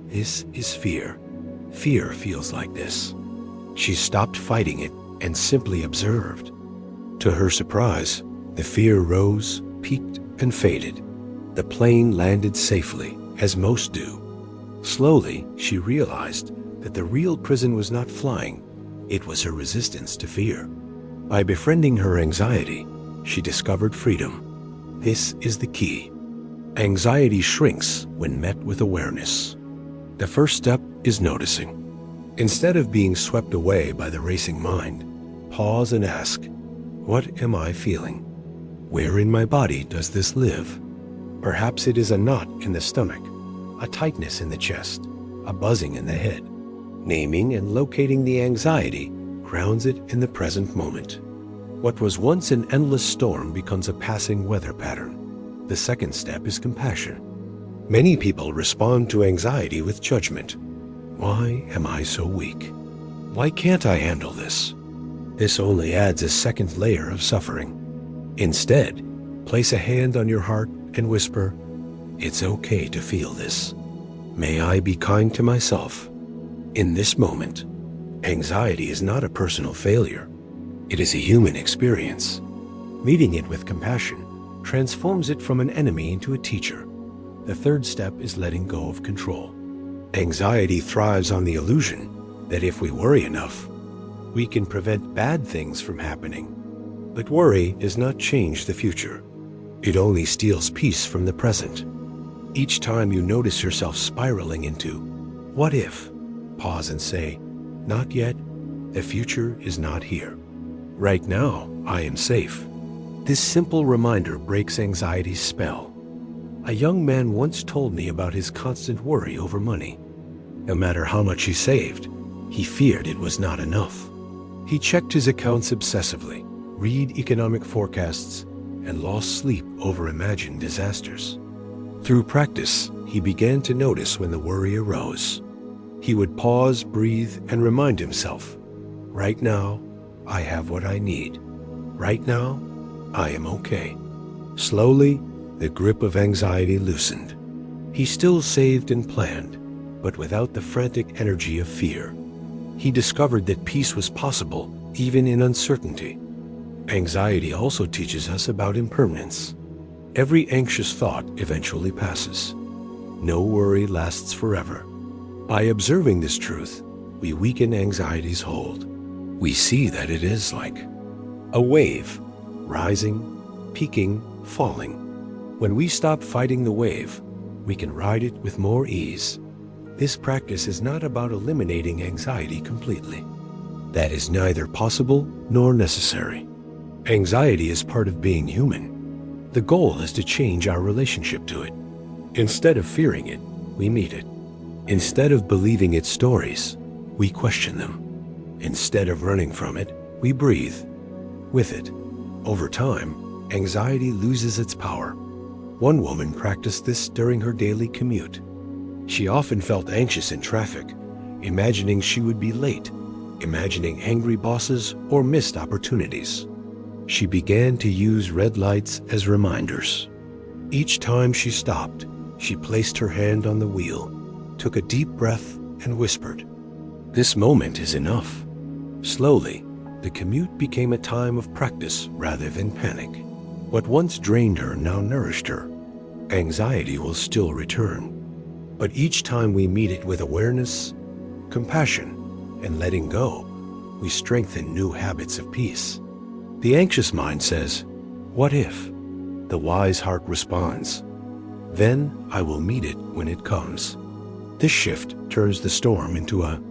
"This is fear. Fear feels like this." She stopped fighting it and simply observed. To her surprise, the fear rose, peaked, and faded. The plane landed safely, as most do. Slowly, she realized that the real prison was not flying, it was her resistance to fear. By befriending her anxiety, she discovered freedom. This is the key. Anxiety shrinks when met with awareness. The first step is noticing. Instead of being swept away by the racing mind, pause and ask, what am I feeling? Where in my body does this live? Perhaps it is a knot in the stomach, a tightness in the chest, a buzzing in the head. Naming and locating the anxiety grounds it in the present moment. What was once an endless storm becomes a passing weather pattern. The second step is compassion. Many people respond to anxiety with judgment. Why am I so weak? Why can't I handle this? This only adds a second layer of suffering. Instead, place a hand on your heart and whisper, "It's okay to feel this. May I be kind to myself." In this moment, anxiety is not a personal failure. It is a human experience. Meeting it with compassion transforms it from an enemy into a teacher. The third step is letting go of control. Anxiety thrives on the illusion that if we worry enough, we can prevent bad things from happening. But worry does not change the future. It only steals peace from the present. Each time you notice yourself spiraling into, "What if?" pause and say, "Not yet. The future is not here. Right now, I am safe." This simple reminder breaks anxiety's spell. A young man once told me about his constant worry over money. No matter how much he saved, he feared it was not enough. He checked his accounts obsessively, read economic forecasts, and lost sleep over imagined disasters. Through practice, he began to notice when the worry arose. He would pause, breathe, and remind himself, "Right now, I have what I need. Right now, I am okay." Slowly, the grip of anxiety loosened. He still saved and planned, but without the frantic energy of fear. He discovered that peace was possible even in uncertainty. Anxiety also teaches us about impermanence. Every anxious thought eventually passes. No worry lasts forever. By observing this truth, we weaken anxiety's hold. We see that it is like a wave, rising, peaking, falling. When we stop fighting the wave, we can ride it with more ease. This practice is not about eliminating anxiety completely. That is neither possible nor necessary. Anxiety is part of being human. The goal is to change our relationship to it. Instead of fearing it, we meet it. Instead of believing its stories, we question them. Instead of running from it, we breathe with it. Over time, anxiety loses its power. One woman practiced this during her daily commute. She often felt anxious in traffic, imagining she would be late, imagining angry bosses or missed opportunities. She began to use red lights as reminders. Each time she stopped, she placed her hand on the wheel, took a deep breath, and whispered, "This moment is enough." Slowly, the commute became a time of practice rather than panic. What once drained her now nourished her. Anxiety will still return, but each time we meet it with awareness, compassion, and letting go, we strengthen new habits of peace. The anxious mind says, "What if?" The wise heart responds, Then I will meet it when it comes. This shift turns the storm into a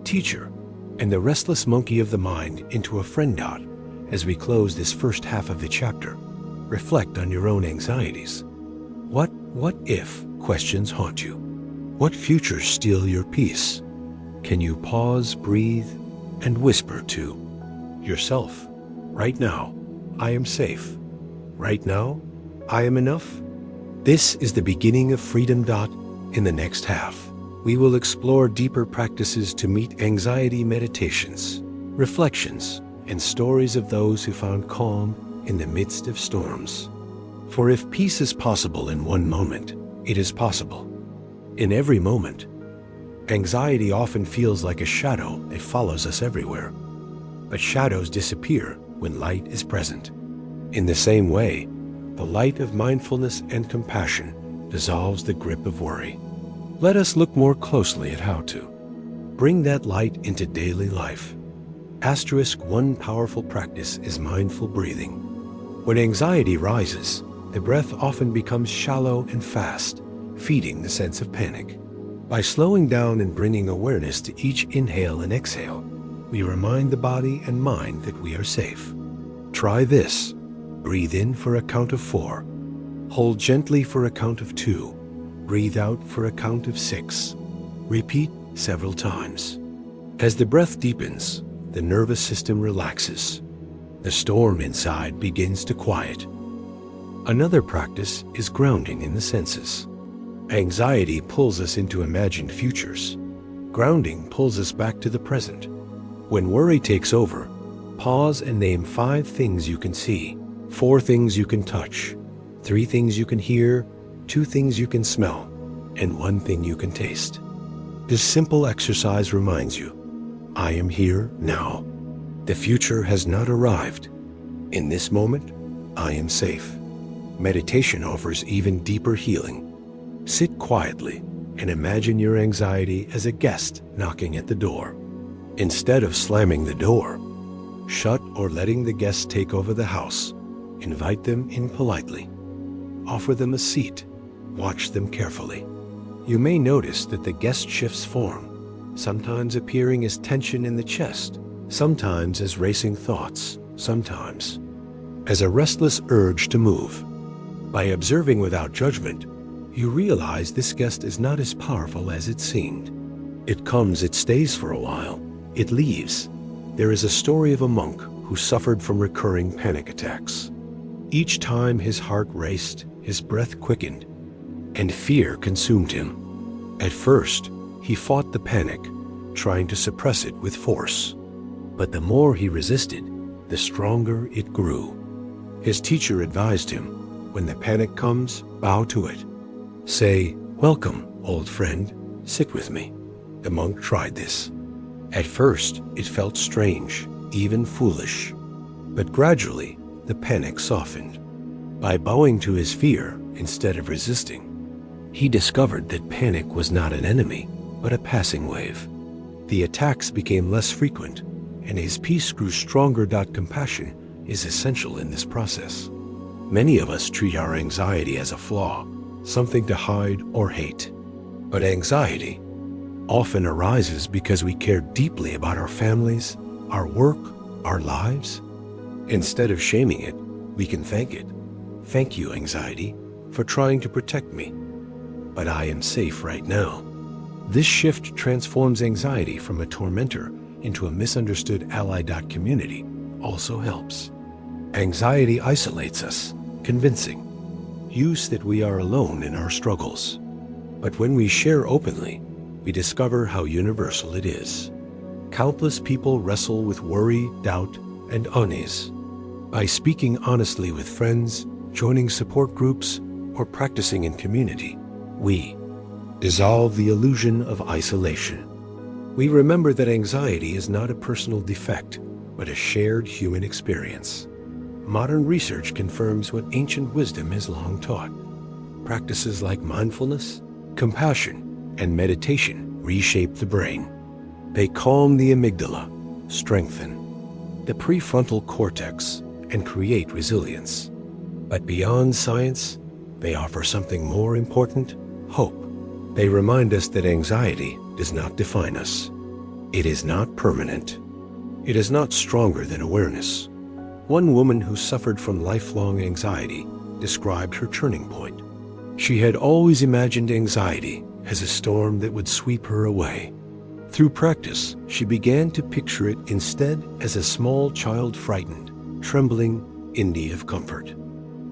teacher and the restless monkey of the mind into a friend dot. As we close this first half of the chapter, reflect on your own anxieties. What if questions haunt you? What futures steal your peace? Can you pause, breathe, and whisper to yourself, right now, I am safe. Right now, I am enough. This is the beginning of Freedom Dot. In the next half, we will explore deeper practices to meet anxiety, meditations, reflections, and stories of those who found calm in the midst of storms. For if peace is possible in one moment, it is possible in every moment. Anxiety often feels like a shadow that follows us everywhere, but shadows disappear when light is present. In the same way, the light of mindfulness and compassion dissolves the grip of worry. Let us look more closely at how to bring that light into daily life. One powerful practice is mindful breathing. When anxiety rises, the breath often becomes shallow and fast, feeding the sense of panic. By slowing down and bringing awareness to each inhale and exhale, we remind the body and mind that we are safe. Try this. Breathe in for a count of 4. Hold gently for a count of 2. Breathe out for a count of 6. Repeat several times. As the breath deepens, the nervous system relaxes. The storm inside begins to quiet. Another practice is grounding in the senses. Anxiety pulls us into imagined futures. Grounding pulls us back to the present. When worry takes over, pause and name 5 things you can see, 4 things you can touch, 3 things you can hear, 2 things you can smell, and 1 thing you can taste. This simple exercise reminds you, I am here now. The future has not arrived. In this moment, I am safe. Meditation offers even deeper healing. Sit quietly and imagine your anxiety as a guest knocking at the door. Instead of slamming the door, shut or letting the guest take over the house, invite them in politely. Offer them a seat. Watch them carefully. You may notice that the guest shifts form, sometimes appearing as tension in the chest, sometimes as racing thoughts, sometimes as a restless urge to move. By observing without judgment, you realize this guest is not as powerful as it seemed. It comes, it stays for a while, it leaves. There is a story of a monk who suffered from recurring panic attacks. Each time his heart raced, his breath quickened, and fear consumed him. At first, he fought the panic, trying to suppress it with force. But the more he resisted, the stronger it grew. His teacher advised him, when the panic comes, bow to it. Say, welcome, old friend, sit with me. The monk tried this. At first, it felt strange, even foolish. But gradually, the panic softened. By bowing to his fear instead of resisting, he discovered that panic was not an enemy, but a passing wave. The attacks became less frequent, and his peace grew stronger. Compassion is essential in this process. Many of us treat our anxiety as a flaw, something to hide or hate. But anxiety often arises because we care deeply about our families, our work, our lives. Instead of shaming it, we can thank it. Thank you, anxiety, for trying to protect me. But I am safe right now. This shift transforms anxiety from a tormentor into a misunderstood ally. Community also helps. Anxiety isolates us, convincing us that we are alone in our struggles. But when we share openly, we discover how universal it is. Countless people wrestle with worry, doubt, and unease. By speaking honestly with friends, joining support groups, or practicing in community, we dissolve the illusion of isolation. We remember that anxiety is not a personal defect, but a shared human experience. Modern research confirms what ancient wisdom has long taught. Practices like mindfulness, compassion, and meditation reshape the brain. They calm the amygdala, strengthen the prefrontal cortex, and create resilience. But beyond science, They offer something more important: hope. They remind us that anxiety does not define us. It is not permanent. It is not stronger than awareness. One woman who suffered from lifelong anxiety described her turning point. She had always imagined anxiety as a storm that would sweep her away. Through practice, she began to picture it instead as a small child, frightened, trembling, in need of comfort.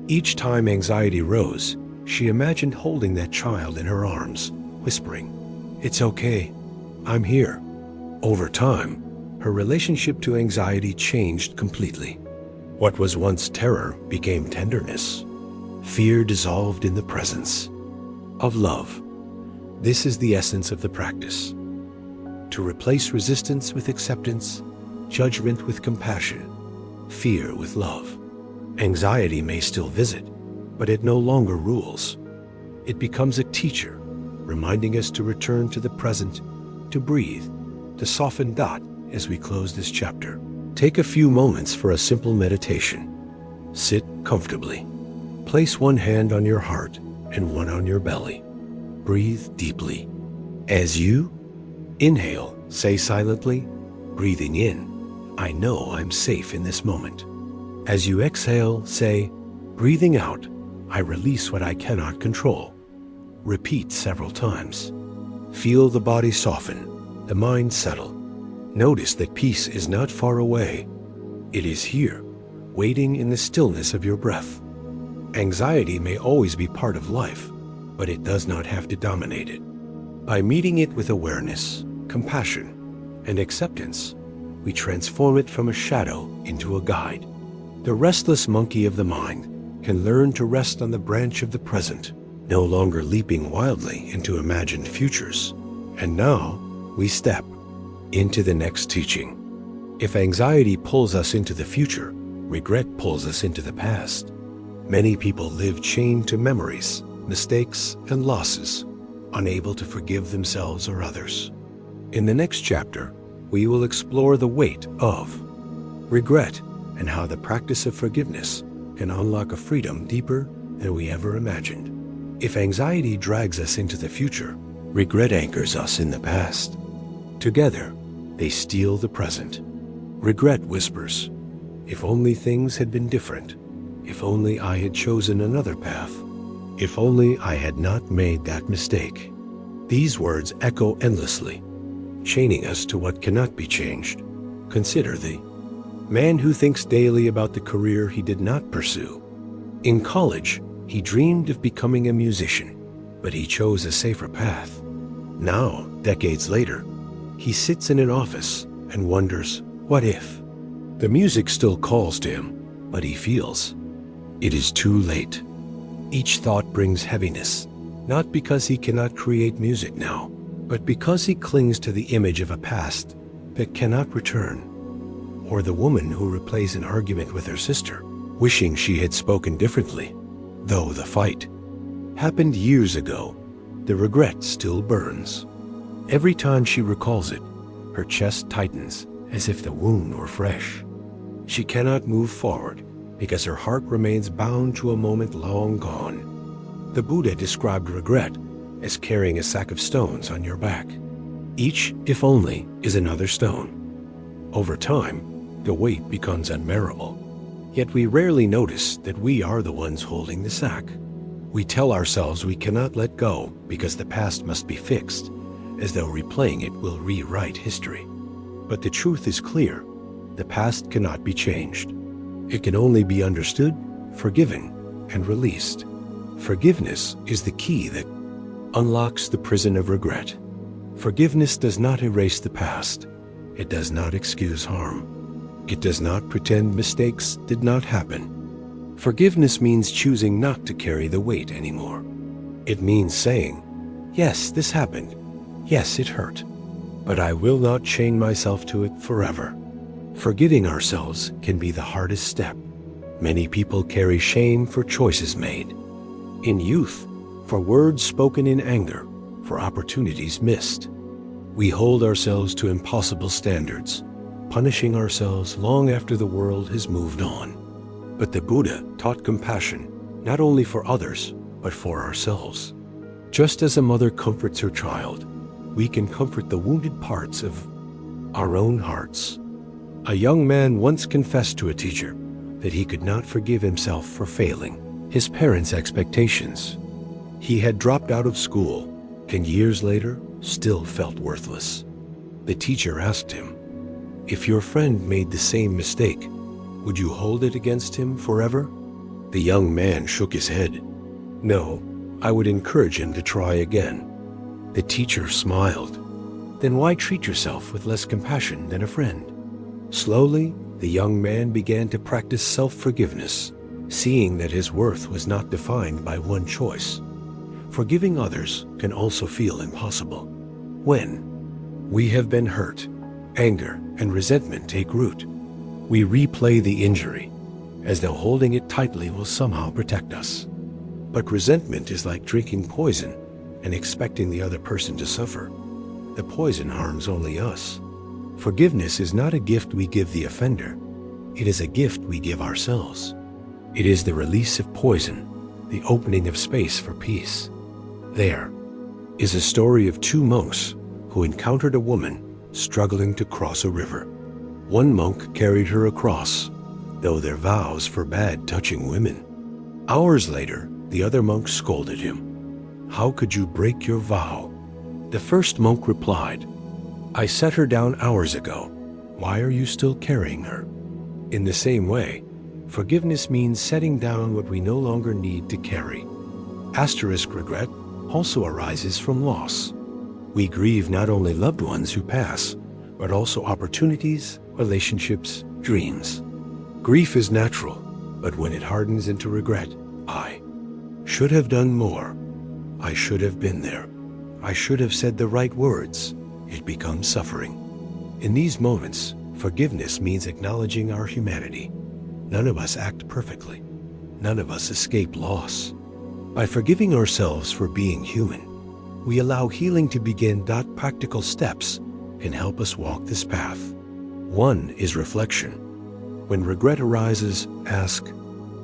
Each time anxiety rose, she imagined holding that child in her arms, whispering, "It's okay, I'm here." Over time, her relationship to anxiety changed completely. What was once terror became tenderness. Fear dissolved in the presence of love. This is the essence of the practice: to replace resistance with acceptance, judgment with compassion, fear with love. Anxiety may still visit, but it no longer rules. It becomes a teacher, reminding us to return to the present, to breathe, to soften dot as we close this chapter. Take a few moments for a simple meditation. Sit comfortably. Place one hand on your heart and one on your belly. Breathe deeply. As you inhale, say silently, breathing in, "I know I'm safe in this moment." As you exhale, say, breathing out, "I release what I cannot control." Repeat several times. Feel the body soften, the mind settle. Notice that peace is not far away. It is here, waiting in the stillness of your breath. Anxiety may always be part of life, but it does not have to dominate it. By meeting it with awareness, compassion, and acceptance, we transform it from a shadow into a guide. The restless monkey of the mind can learn to rest on the branch of the present, no longer leaping wildly into imagined futures. And now we step into the next teaching. If anxiety pulls us into the future, regret pulls us into the past. Many people live chained to memories, mistakes, and losses, unable to forgive themselves or others. In the next chapter, we will explore the weight of regret and how the practice of forgiveness can unlock a freedom deeper than we ever imagined. If anxiety drags us into the future, regret anchors us in the past. Together, they steal the present. Regret whispers, "If only things had been different. If only I had chosen another path. If only I had not made that mistake." These words echo endlessly, chaining us to what cannot be changed. Consider the man who thinks daily about the career he did not pursue. In college, he dreamed of becoming a musician, but he chose a safer path. Now, decades later, he sits in an office and wonders, what if? The music still calls to him, but he feels it is too late. Each thought brings heaviness, not because he cannot create music now, but because he clings to the image of a past that cannot return. Or the woman who replays an argument with her sister, wishing she had spoken differently. Though the fight happened years ago, the regret still burns. Every time she recalls it, her chest tightens as if the wound were fresh. She cannot move forward because her heart remains bound to a moment long gone. The Buddha described regret as carrying a sack of stones on your back. Each, if only, is another stone. Over time, the weight becomes unbearable. Yet we rarely notice that we are the ones holding the sack. We tell ourselves we cannot let go because the past must be fixed, as though replaying it will rewrite history. But the truth is clear. The past cannot be changed. It can only be understood, forgiven, and released. Forgiveness is the key that unlocks the prison of regret. Forgiveness does not erase the past. It does not excuse harm. It does not pretend mistakes did not happen. Forgiveness means choosing not to carry the weight anymore. It means saying, yes, this happened. Yes, it hurt. But I will not chain myself to it forever. Forgiving ourselves can be the hardest step. Many people carry shame for choices made. In youth, for words spoken in anger, for opportunities missed. We hold ourselves to impossible standards, punishing ourselves long after the world has moved on. But the Buddha taught compassion, not only for others, but for ourselves. Just as a mother comforts her child, we can comfort the wounded parts of our own hearts. A young man once confessed to a teacher that he could not forgive himself for failing his parents' expectations. He had dropped out of school and years later still felt worthless. The teacher asked him, "If your friend made the same mistake, would you hold it against him forever?" The young man shook his head. "No, I would encourage him to try again." The teacher smiled. "Then why treat yourself with less compassion than a friend?" Slowly, the young man began to practice self-forgiveness, seeing that his worth was not defined by one choice. Forgiving others can also feel impossible. When we have been hurt, anger and resentment take root. We replay the injury, as though holding it tightly will somehow protect us. But resentment is like drinking poison and expecting the other person to suffer. The poison harms only us. Forgiveness is not a gift we give the offender. It is a gift we give ourselves. It is the release of poison, the opening of space for peace. There is a story of two monks who encountered a woman struggling to cross a river. One monk carried her across, though their vows forbade touching women. Hours later, the other monk scolded him. "How could you break your vow?" The first monk replied, "I set her down hours ago. Why are you still carrying her?" In the same way, forgiveness means setting down what we no longer need to carry. Asterisk regret also arises from loss. We grieve not only loved ones who pass, but also opportunities, relationships, dreams. Grief is natural, but when it hardens into regret, I should have done more. I should have been there. I should have said the right words. It becomes suffering. In these moments, forgiveness means acknowledging our humanity. None of us act perfectly. None of us escape loss. By forgiving ourselves for being human, we allow healing to begin. Practical steps can help us walk this path. One is reflection. When regret arises, ask,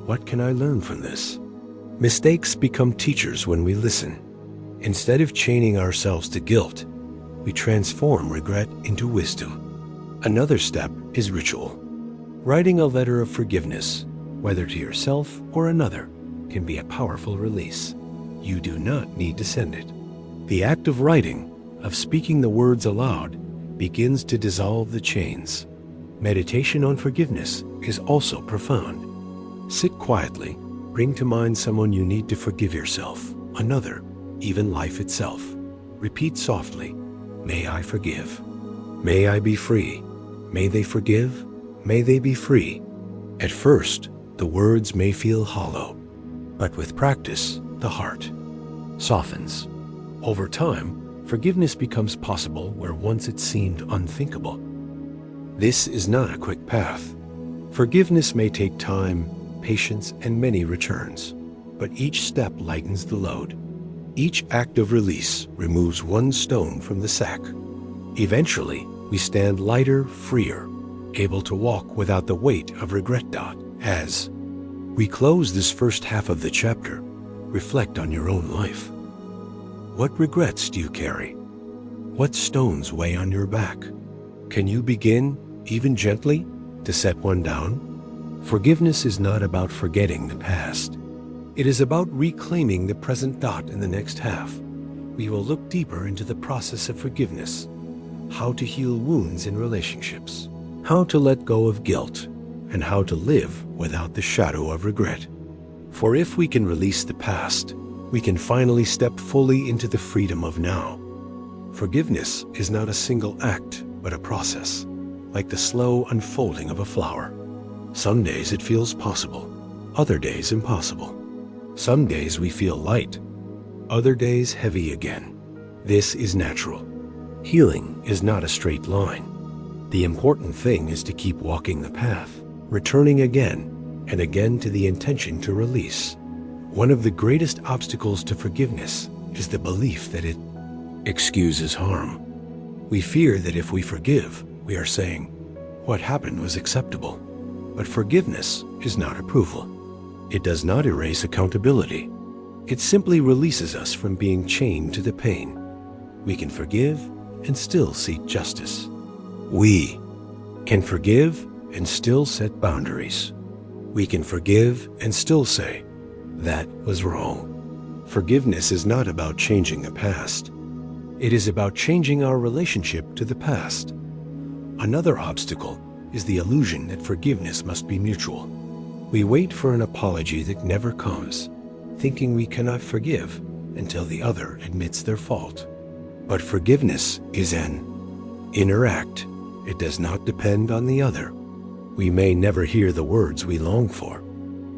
"What can I learn from this?" Mistakes become teachers when we listen. Instead of chaining ourselves to guilt, we transform regret into wisdom. Another step is ritual. Writing a letter of forgiveness, whether to yourself or another, can be a powerful release. You do not need to send it. The act of writing, of speaking the words aloud, begins to dissolve the chains. Meditation on forgiveness is also profound. Sit quietly, bring to mind someone you need to forgive yourself, another, even life itself. Repeat softly, "May I forgive. May I be free. May they forgive. May they be free." At first, the words may feel hollow, but with practice, the heart softens. Over time, forgiveness becomes possible where once it seemed unthinkable. This is not a quick path. Forgiveness may take time, patience, and many returns, but each step lightens the load. Each act of release removes one stone from the sack. Eventually, we stand lighter, freer, able to walk without the weight of regret. As we close this first half of the chapter, reflect on your own life. What regrets do you carry? What stones weigh on your back? Can you begin, even gently, to set one down? Forgiveness is not about forgetting the past. It is about reclaiming the present. In the next half, we will look deeper into the process of forgiveness, how to heal wounds in relationships, how to let go of guilt, and how to live without the shadow of regret. For if we can release the past, we can finally step fully into the freedom of now. Forgiveness is not a single act, but a process, like the slow unfolding of a flower. Some days it feels possible, other days impossible. Some days we feel light, other days heavy again. This is natural. Healing is not a straight line. The important thing is to keep walking the path, returning again and again to the intention to release. One of the greatest obstacles to forgiveness is the belief that it excuses harm. We fear that if we forgive, we are saying, "What happened was acceptable." But forgiveness is not approval. It does not erase accountability. It simply releases us from being chained to the pain. We can forgive and still seek justice. We can forgive and still set boundaries. We can forgive and still say, that was wrong. Forgiveness is not about changing the past. It is about changing our relationship to the past. Another obstacle is the illusion that forgiveness must be mutual. We wait for an apology that never comes, thinking we cannot forgive until the other admits their fault. But forgiveness is an inner act. It does not depend on the other. We may never hear the words we long for.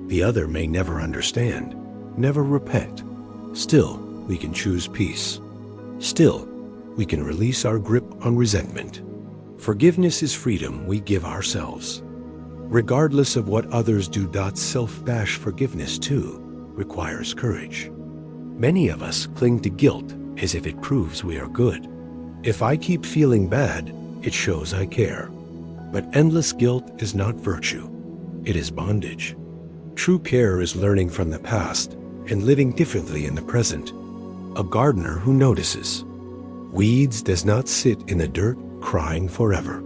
The other may never understand, never repent. Still, we can choose peace. Still, we can release our grip on resentment. Forgiveness is freedom we give ourselves. Regardless of what others do, self-bash forgiveness too requires courage. Many of us cling to guilt as if it proves we are good. If I keep feeling bad, it shows I care. But endless guilt is not virtue. It is bondage. True care is learning from the past and living differently in the present. A gardener who notices. Weeds does not sit in the dirt crying forever.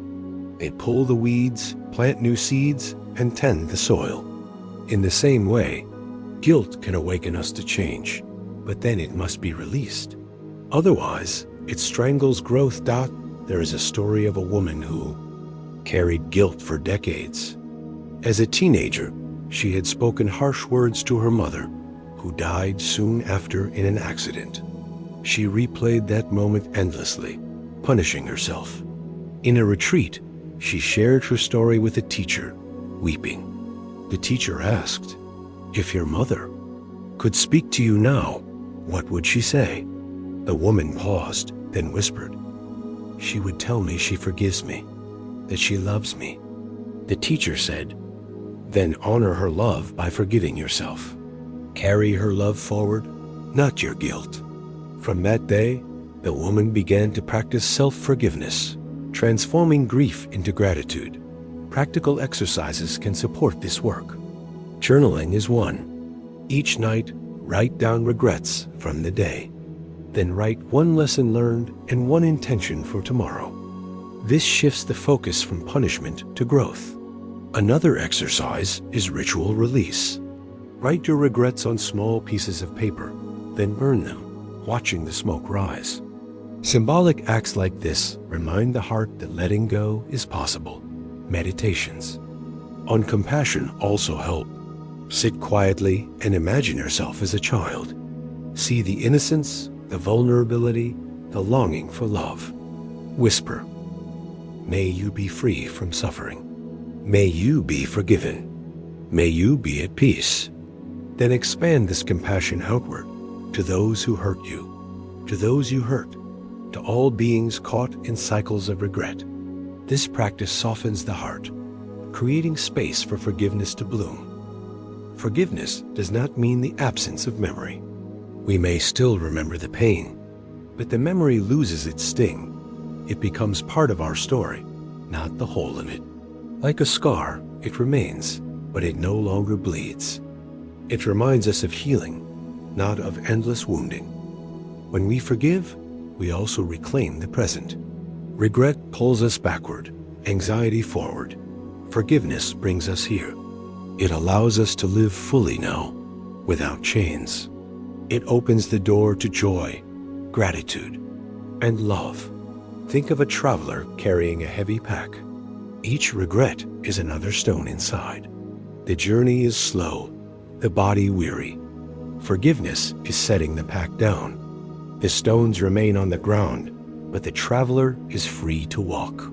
They pull the weeds, plant new seeds, and tend the soil. In the same way, guilt can awaken us to change, but then it must be released. Otherwise, it strangles growth. There is a story of a woman who carried guilt for decades. As a teenager, she had spoken harsh words to her mother, who died soon after in an accident. She replayed that moment endlessly, punishing herself. In a retreat, she shared her story with a teacher, weeping. The teacher asked, "If your mother could speak to you now, what would she say?" The woman paused, then whispered, "She would tell me she forgives me, that she loves me." The teacher said, "Then honor her love by forgiving yourself. Carry her love forward, not your guilt." From that day, the woman began to practice self-forgiveness, transforming grief into gratitude. Practical exercises can support this work. Journaling is one. Each night, write down regrets from the day. Then write one lesson learned and one intention for tomorrow. This shifts the focus from punishment to growth. Another exercise is ritual release. Write your regrets on small pieces of paper, then burn them, watching the smoke rise. Symbolic acts like this remind the heart that letting go is possible. Meditations on compassion also help. Sit quietly and imagine yourself as a child. See the innocence, the vulnerability, the longing for love. Whisper, "May you be free from suffering. May you be forgiven. May you be at peace." Then expand this compassion outward to those who hurt you, to those you hurt, to all beings caught in cycles of regret. This practice softens the heart, creating space for forgiveness to bloom. Forgiveness does not mean the absence of memory. We may still remember the pain, but the memory loses its sting. It becomes part of our story, not the whole of it. Like a scar, it remains, but it no longer bleeds. It reminds us of healing, not of endless wounding. When we forgive, we also reclaim the present. Regret pulls us backward, anxiety forward. Forgiveness brings us here. It allows us to live fully now, without chains. It opens the door to joy, gratitude, and love. Think of a traveler carrying a heavy pack. Each regret is another stone inside. The journey is slow, the body weary. Forgiveness is setting the pack down. The stones remain on the ground, but the traveler is free to walk.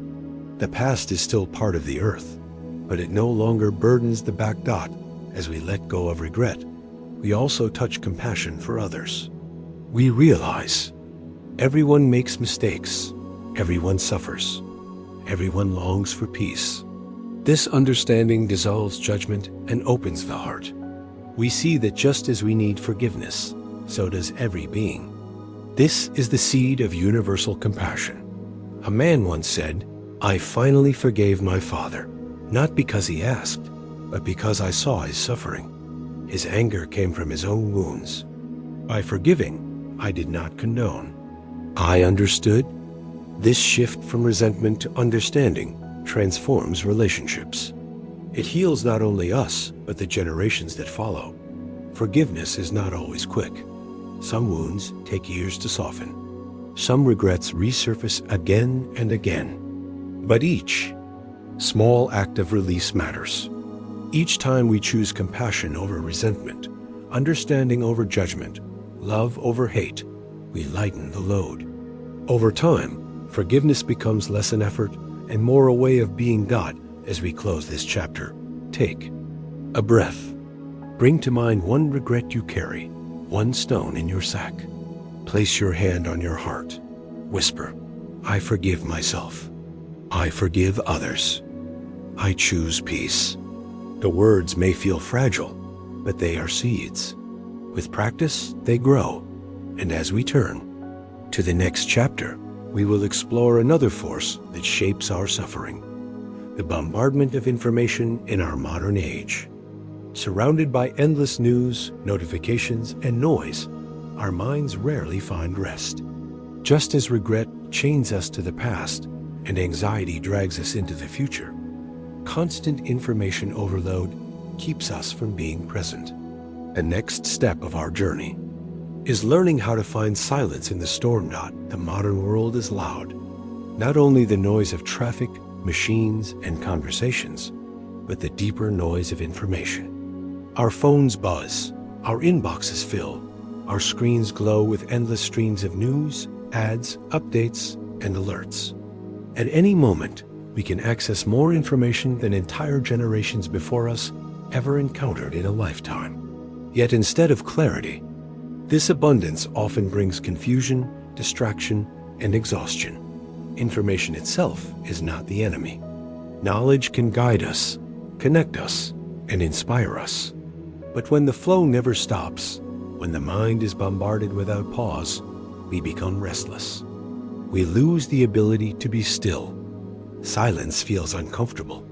The past is still part of the earth, but it no longer burdens the back dot. As we let go of regret, we also touch compassion for others. We realize everyone makes mistakes, everyone suffers, everyone longs for peace. This understanding dissolves judgment and opens the heart. We see that just as we need forgiveness, so does every being. This is the seed of universal compassion. A man once said, "I finally forgave my father, not because he asked, but because I saw his suffering. His anger came from his own wounds. By forgiving, I did not condone. I understood. This shift from resentment to understanding transforms relationships. It heals not only us, but the generations that follow. Forgiveness is not always quick. Some wounds take years to soften. Some regrets resurface again and again. But each small act of release matters. Each time we choose compassion over resentment, understanding over judgment, love over hate, we lighten the load. Over time, forgiveness becomes less an effort and more a way of being God. As we close this chapter, take a breath. Bring to mind one regret you carry, one stone in your sack. Place your hand on your heart. Whisper, I forgive myself. I forgive others. I choose peace. The words may feel fragile, but they are seeds. With practice, they grow. And as we turn to the next chapter, we will explore another force that shapes our suffering. The bombardment of information in our modern age. Surrounded by endless news, notifications, and noise, our minds rarely find rest. Just as regret chains us to the past and anxiety drags us into the future, constant information overload keeps us from being present. The next step of our journey is learning how to find silence in the storm. The modern world is loud. Not only the noise of traffic, machines, and conversations, but the deeper noise of information. Our phones buzz, our inboxes fill, our screens glow with endless streams of news, ads, updates, and alerts. At any moment, we can access more information than entire generations before us ever encountered in a lifetime. Yet instead of clarity, this abundance often brings confusion, distraction, and exhaustion. Information itself is not the enemy. Knowledge can guide us, connect us, and inspire us. But when the flow never stops, when the mind is bombarded without pause, we become restless. We lose the ability to be still. Silence feels uncomfortable.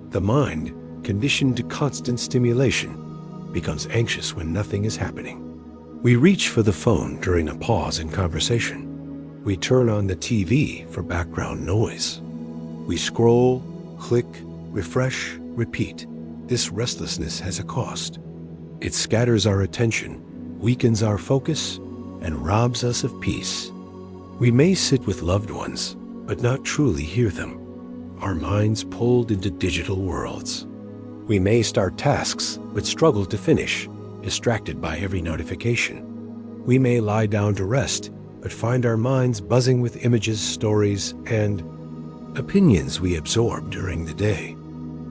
The mind, conditioned to constant stimulation, becomes anxious when nothing is happening. We reach for the phone during a pause in conversation. We turn on the TV for background noise. We scroll, click, refresh, repeat. This restlessness has a cost. It scatters our attention, weakens our focus, and robs us of peace. We may sit with loved ones, but not truly hear them. Our minds pulled into digital worlds. We may start tasks, but struggle to finish, distracted by every notification. We may lie down to rest, but find our minds buzzing with images, stories, and opinions we absorb during the day.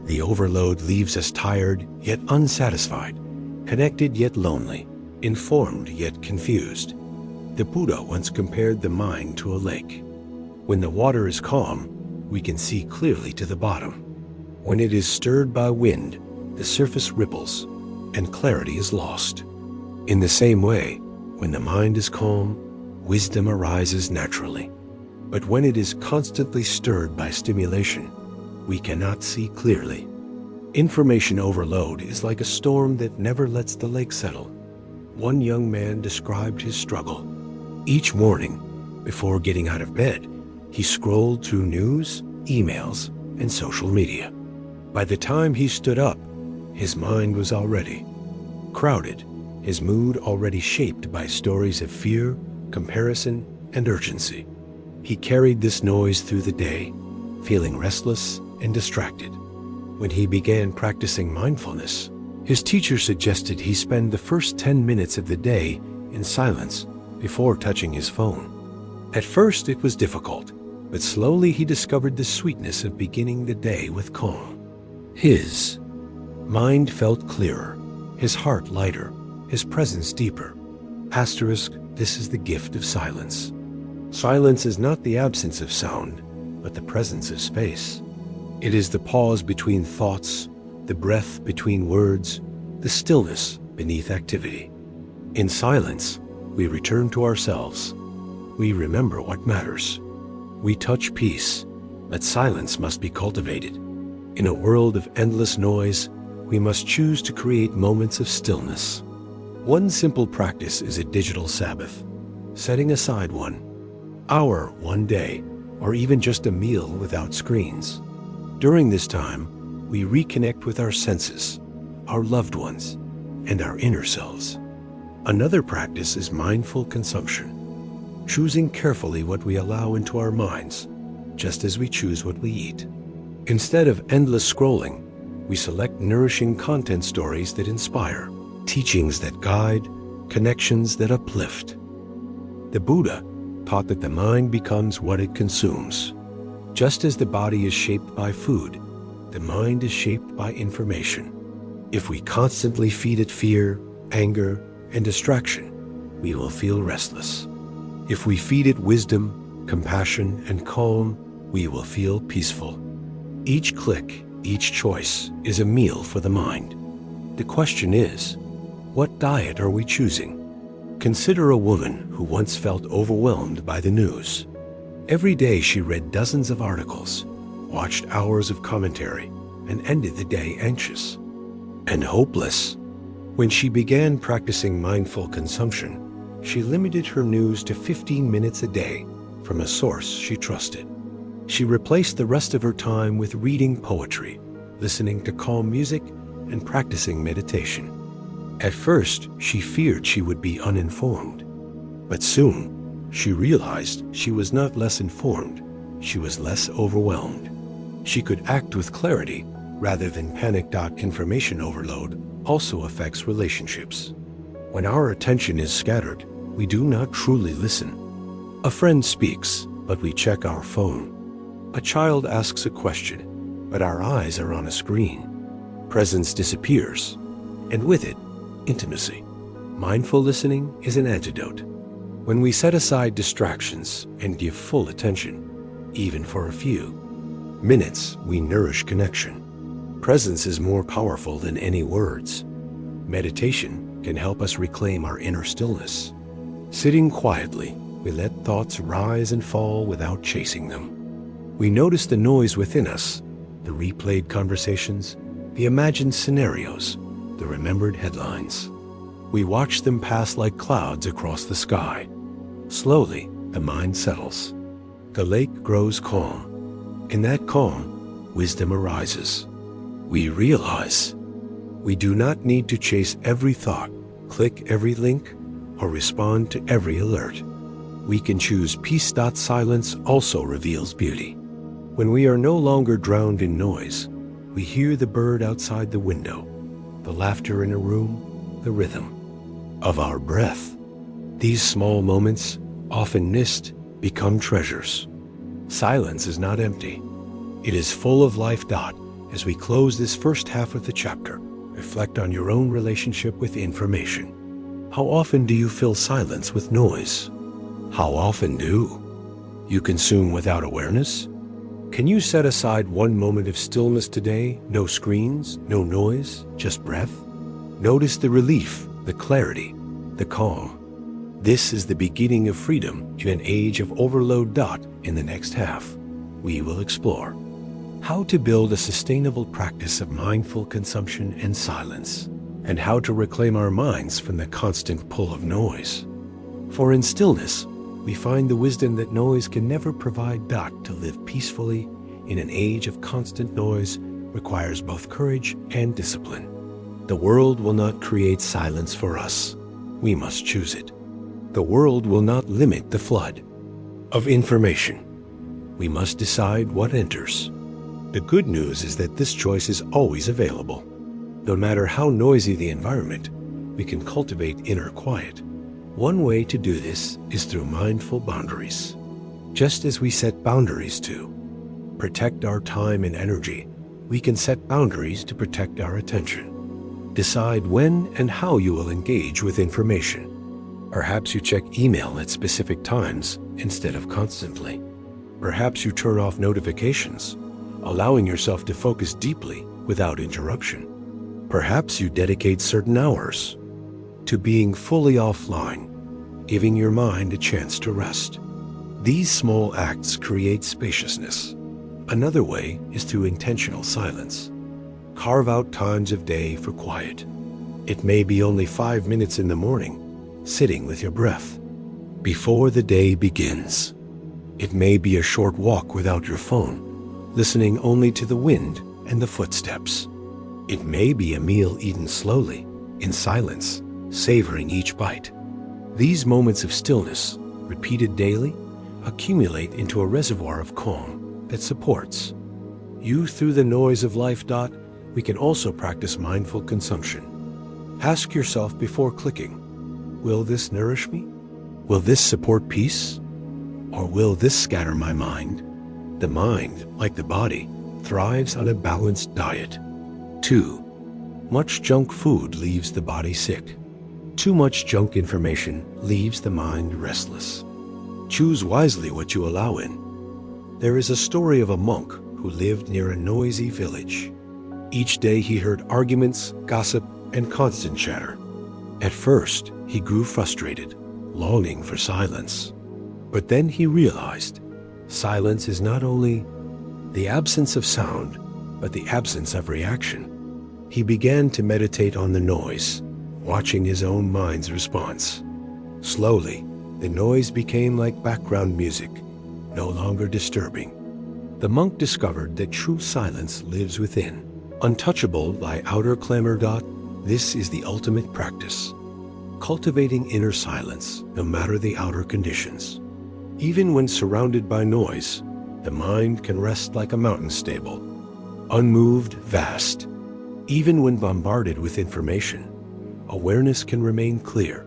The overload leaves us tired yet unsatisfied, connected yet lonely, informed yet confused. The Buddha once compared the mind to a lake. When the water is calm, we can see clearly to the bottom. When it is stirred by wind, the surface ripples, and clarity is lost. In the same way, when the mind is calm, wisdom arises naturally. But when it is constantly stirred by stimulation, we cannot see clearly. Information overload is like a storm that never lets the lake settle. One young man described his struggle. Each morning, before getting out of bed, he scrolled through news, emails, and social media. By the time he stood up, his mind was already crowded, his mood already shaped by stories of fear, comparison, and urgency. He carried this noise through the day, feeling restless and distracted. When he began practicing mindfulness, his teacher suggested he spend the first 10 minutes of the day in silence before touching his phone. At first it was difficult, but slowly he discovered the sweetness of beginning the day with calm. His mind felt clearer, his heart lighter, his presence deeper. This is the gift of silence. Silence is not the absence of sound, but the presence of space. It is the pause between thoughts, the breath between words, the stillness beneath activity. In silence, we return to ourselves. We remember what matters. We touch peace, but silence must be cultivated. In a world of endless noise, we must choose to create moments of stillness. One simple practice is a digital Sabbath, setting aside 1 hour one day, or even just a meal without screens. During this time, we reconnect with our senses, our loved ones, and our inner selves. Another practice is mindful consumption, choosing carefully what we allow into our minds, just as we choose what we eat. Instead of endless scrolling, we select nourishing content stories that inspire, teachings that guide, connections that uplift. The Buddha taught that the mind becomes what it consumes. Just as the body is shaped by food, the mind is shaped by information. If we constantly feed it fear, anger, and distraction, we will feel restless. If we feed it wisdom, compassion, and calm, we will feel peaceful. Each click, each choice is a meal for the mind. The question is, what diet are we choosing? Consider a woman who once felt overwhelmed by the news. Every day she read dozens of articles, watched hours of commentary, and ended the day anxious and hopeless. When she began practicing mindful consumption, she limited her news to 15 minutes a day from a source she trusted. She replaced the rest of her time with reading poetry, listening to calm music, and practicing meditation. At first, she feared she would be uninformed, but soon she realized she was not less informed, she was less overwhelmed. She could act with clarity rather than panic. Information overload also affects relationships. When our attention is scattered, we do not truly listen. A friend speaks, but we check our phone. A child asks a question, but our eyes are on a screen. Presence disappears, and with it, intimacy. Mindful listening is an antidote. When we set aside distractions and give full attention, even for a few minutes, we nourish connection. Presence is more powerful than any words. Meditation can help us reclaim our inner stillness. Sitting quietly, we let thoughts rise and fall without chasing them. We notice the noise within us, the replayed conversations, the imagined scenarios, the remembered headlines. We watch them pass like clouds across the sky. Slowly, the mind settles. The lake grows calm. In that calm, wisdom arises. We realize we do not need to chase every thought, click every link, or respond to every alert. We can choose peace. Silence also reveals beauty. When we are no longer drowned in noise, we hear the bird outside the window, the laughter in a room, the rhythm of our breath. These small moments, often missed, become treasures. Silence is not empty. It is full of life. As we close this first half of the chapter, reflect on your own relationship with information. How often do you fill silence with noise? How often do you consume without awareness? Can you set aside 1 moment of stillness today? No screens, no noise, just breath? Notice the relief, the clarity, the calm. This is the beginning of freedom in an age of overload. In the next half, we will explore how to build a sustainable practice of mindful consumption and silence, and how to reclaim our minds from the constant pull of noise. For in stillness, we find the wisdom that noise can never provide. To live peacefully in an age of constant noise requires both courage and discipline. The world will not create silence for us. We must choose it. The world will not limit the flood of information. We must decide what enters. The good news is that this choice is always available. No matter how noisy the environment, we can cultivate inner quiet. One way to do this is through mindful boundaries. Just as we set boundaries to protect our time and energy, we can set boundaries to protect our attention. Decide when and how you will engage with information. Perhaps you check email at specific times instead of constantly. Perhaps you turn off notifications, allowing yourself to focus deeply without interruption. Perhaps you dedicate certain hours to being fully offline, giving your mind a chance to rest. These small acts create spaciousness. Another way is through intentional silence. Carve out times of day for quiet. It may be only 5 minutes in the morning, sitting with your breath, before the day begins. It may be a short walk without your phone, listening only to the wind and the footsteps. It may be a meal eaten slowly, in silence, savoring each bite. These moments of stillness, repeated daily, accumulate into a reservoir of calm that supports you through the noise of life. We can also practice mindful consumption. Ask yourself before clicking, will this nourish me? Will this support peace? Or will this scatter my mind? The mind, like the body, thrives on a balanced diet. 2. Much junk food leaves the body sick. Too much junk information leaves the mind restless. Choose wisely what you allow in. There is a story of a monk who lived near a noisy village. Each day he heard arguments, gossip, and constant chatter. At first, he grew frustrated, longing for silence. But then he realized silence is not only the absence of sound, but the absence of reaction. He began to meditate on the noise, watching his own mind's response. Slowly, the noise became like background music, no longer disturbing. The monk discovered that true silence lives within, untouchable by outer clamor. This is the ultimate practice, cultivating inner silence no matter the outer conditions. Even when surrounded by noise, the mind can rest like a mountain stable, unmoved, vast. Even when bombarded with information, awareness can remain clear,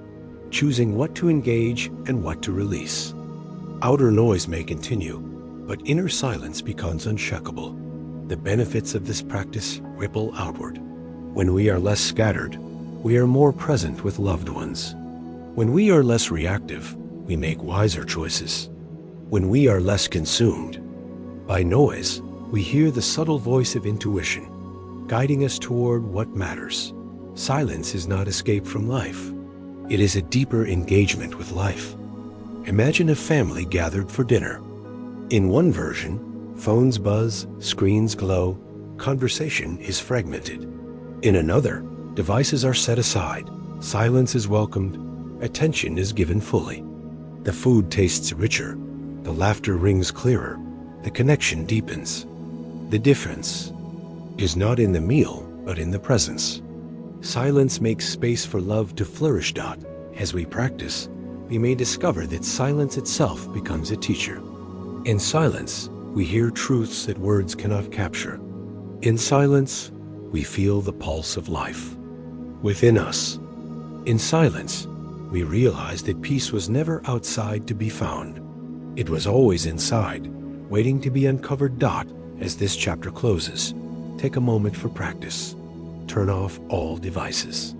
choosing what to engage and what to release. Outer noise may continue, but inner silence becomes unshakable. The benefits of this practice ripple outward. When we are less scattered, we are more present with loved ones. When we are less reactive, we make wiser choices. When we are less consumed by noise, we hear the subtle voice of intuition, guiding us toward what matters. Silence is not escape from life. It is a deeper engagement with life. Imagine a family gathered for dinner. In one version, phones buzz, screens glow, conversation is fragmented. In another, devices are set aside, silence is welcomed, attention is given fully. The food tastes richer, the laughter rings clearer, the connection deepens. The difference is not in the meal, but in the presence. Silence makes space for love to flourish. As we practice, we may discover that silence itself becomes a teacher. In silence, we hear truths that words cannot capture. In silence, we feel the pulse of life within us. In silence, we realize that peace was never outside to be found. It was always inside, waiting to be uncovered. As this chapter closes, take a moment for practice. Turn off all devices.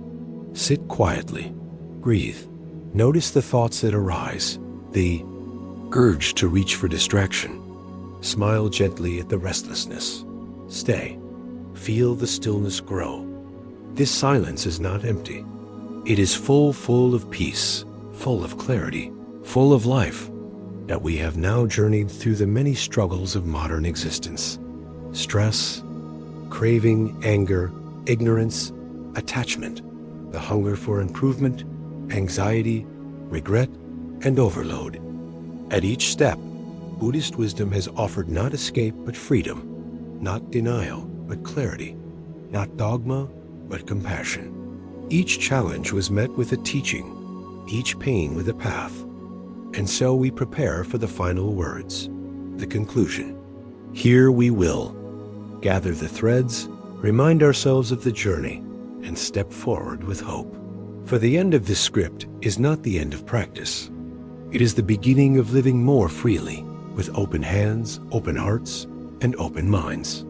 Sit quietly. Breathe. Notice the thoughts that arise, the urge to reach for distraction. Smile gently at the restlessness. Stay. Feel the stillness grow. This silence is not empty. It is full of peace, full of clarity, full of life, that we have now journeyed through the many struggles of modern existence. Stress, craving, anger, ignorance, attachment, the hunger for improvement, anxiety, regret, and overload. At each step, Buddhist wisdom has offered not escape but freedom, not denial but clarity, not dogma but compassion. Each challenge was met with a teaching, each pain with a path. And so we prepare for the final words, the conclusion. Here we will gather the threads, remind ourselves of the journey, and step forward with hope. For the end of this script is not the end of practice. It is the beginning of living more freely, with open hands, open hearts, and open minds.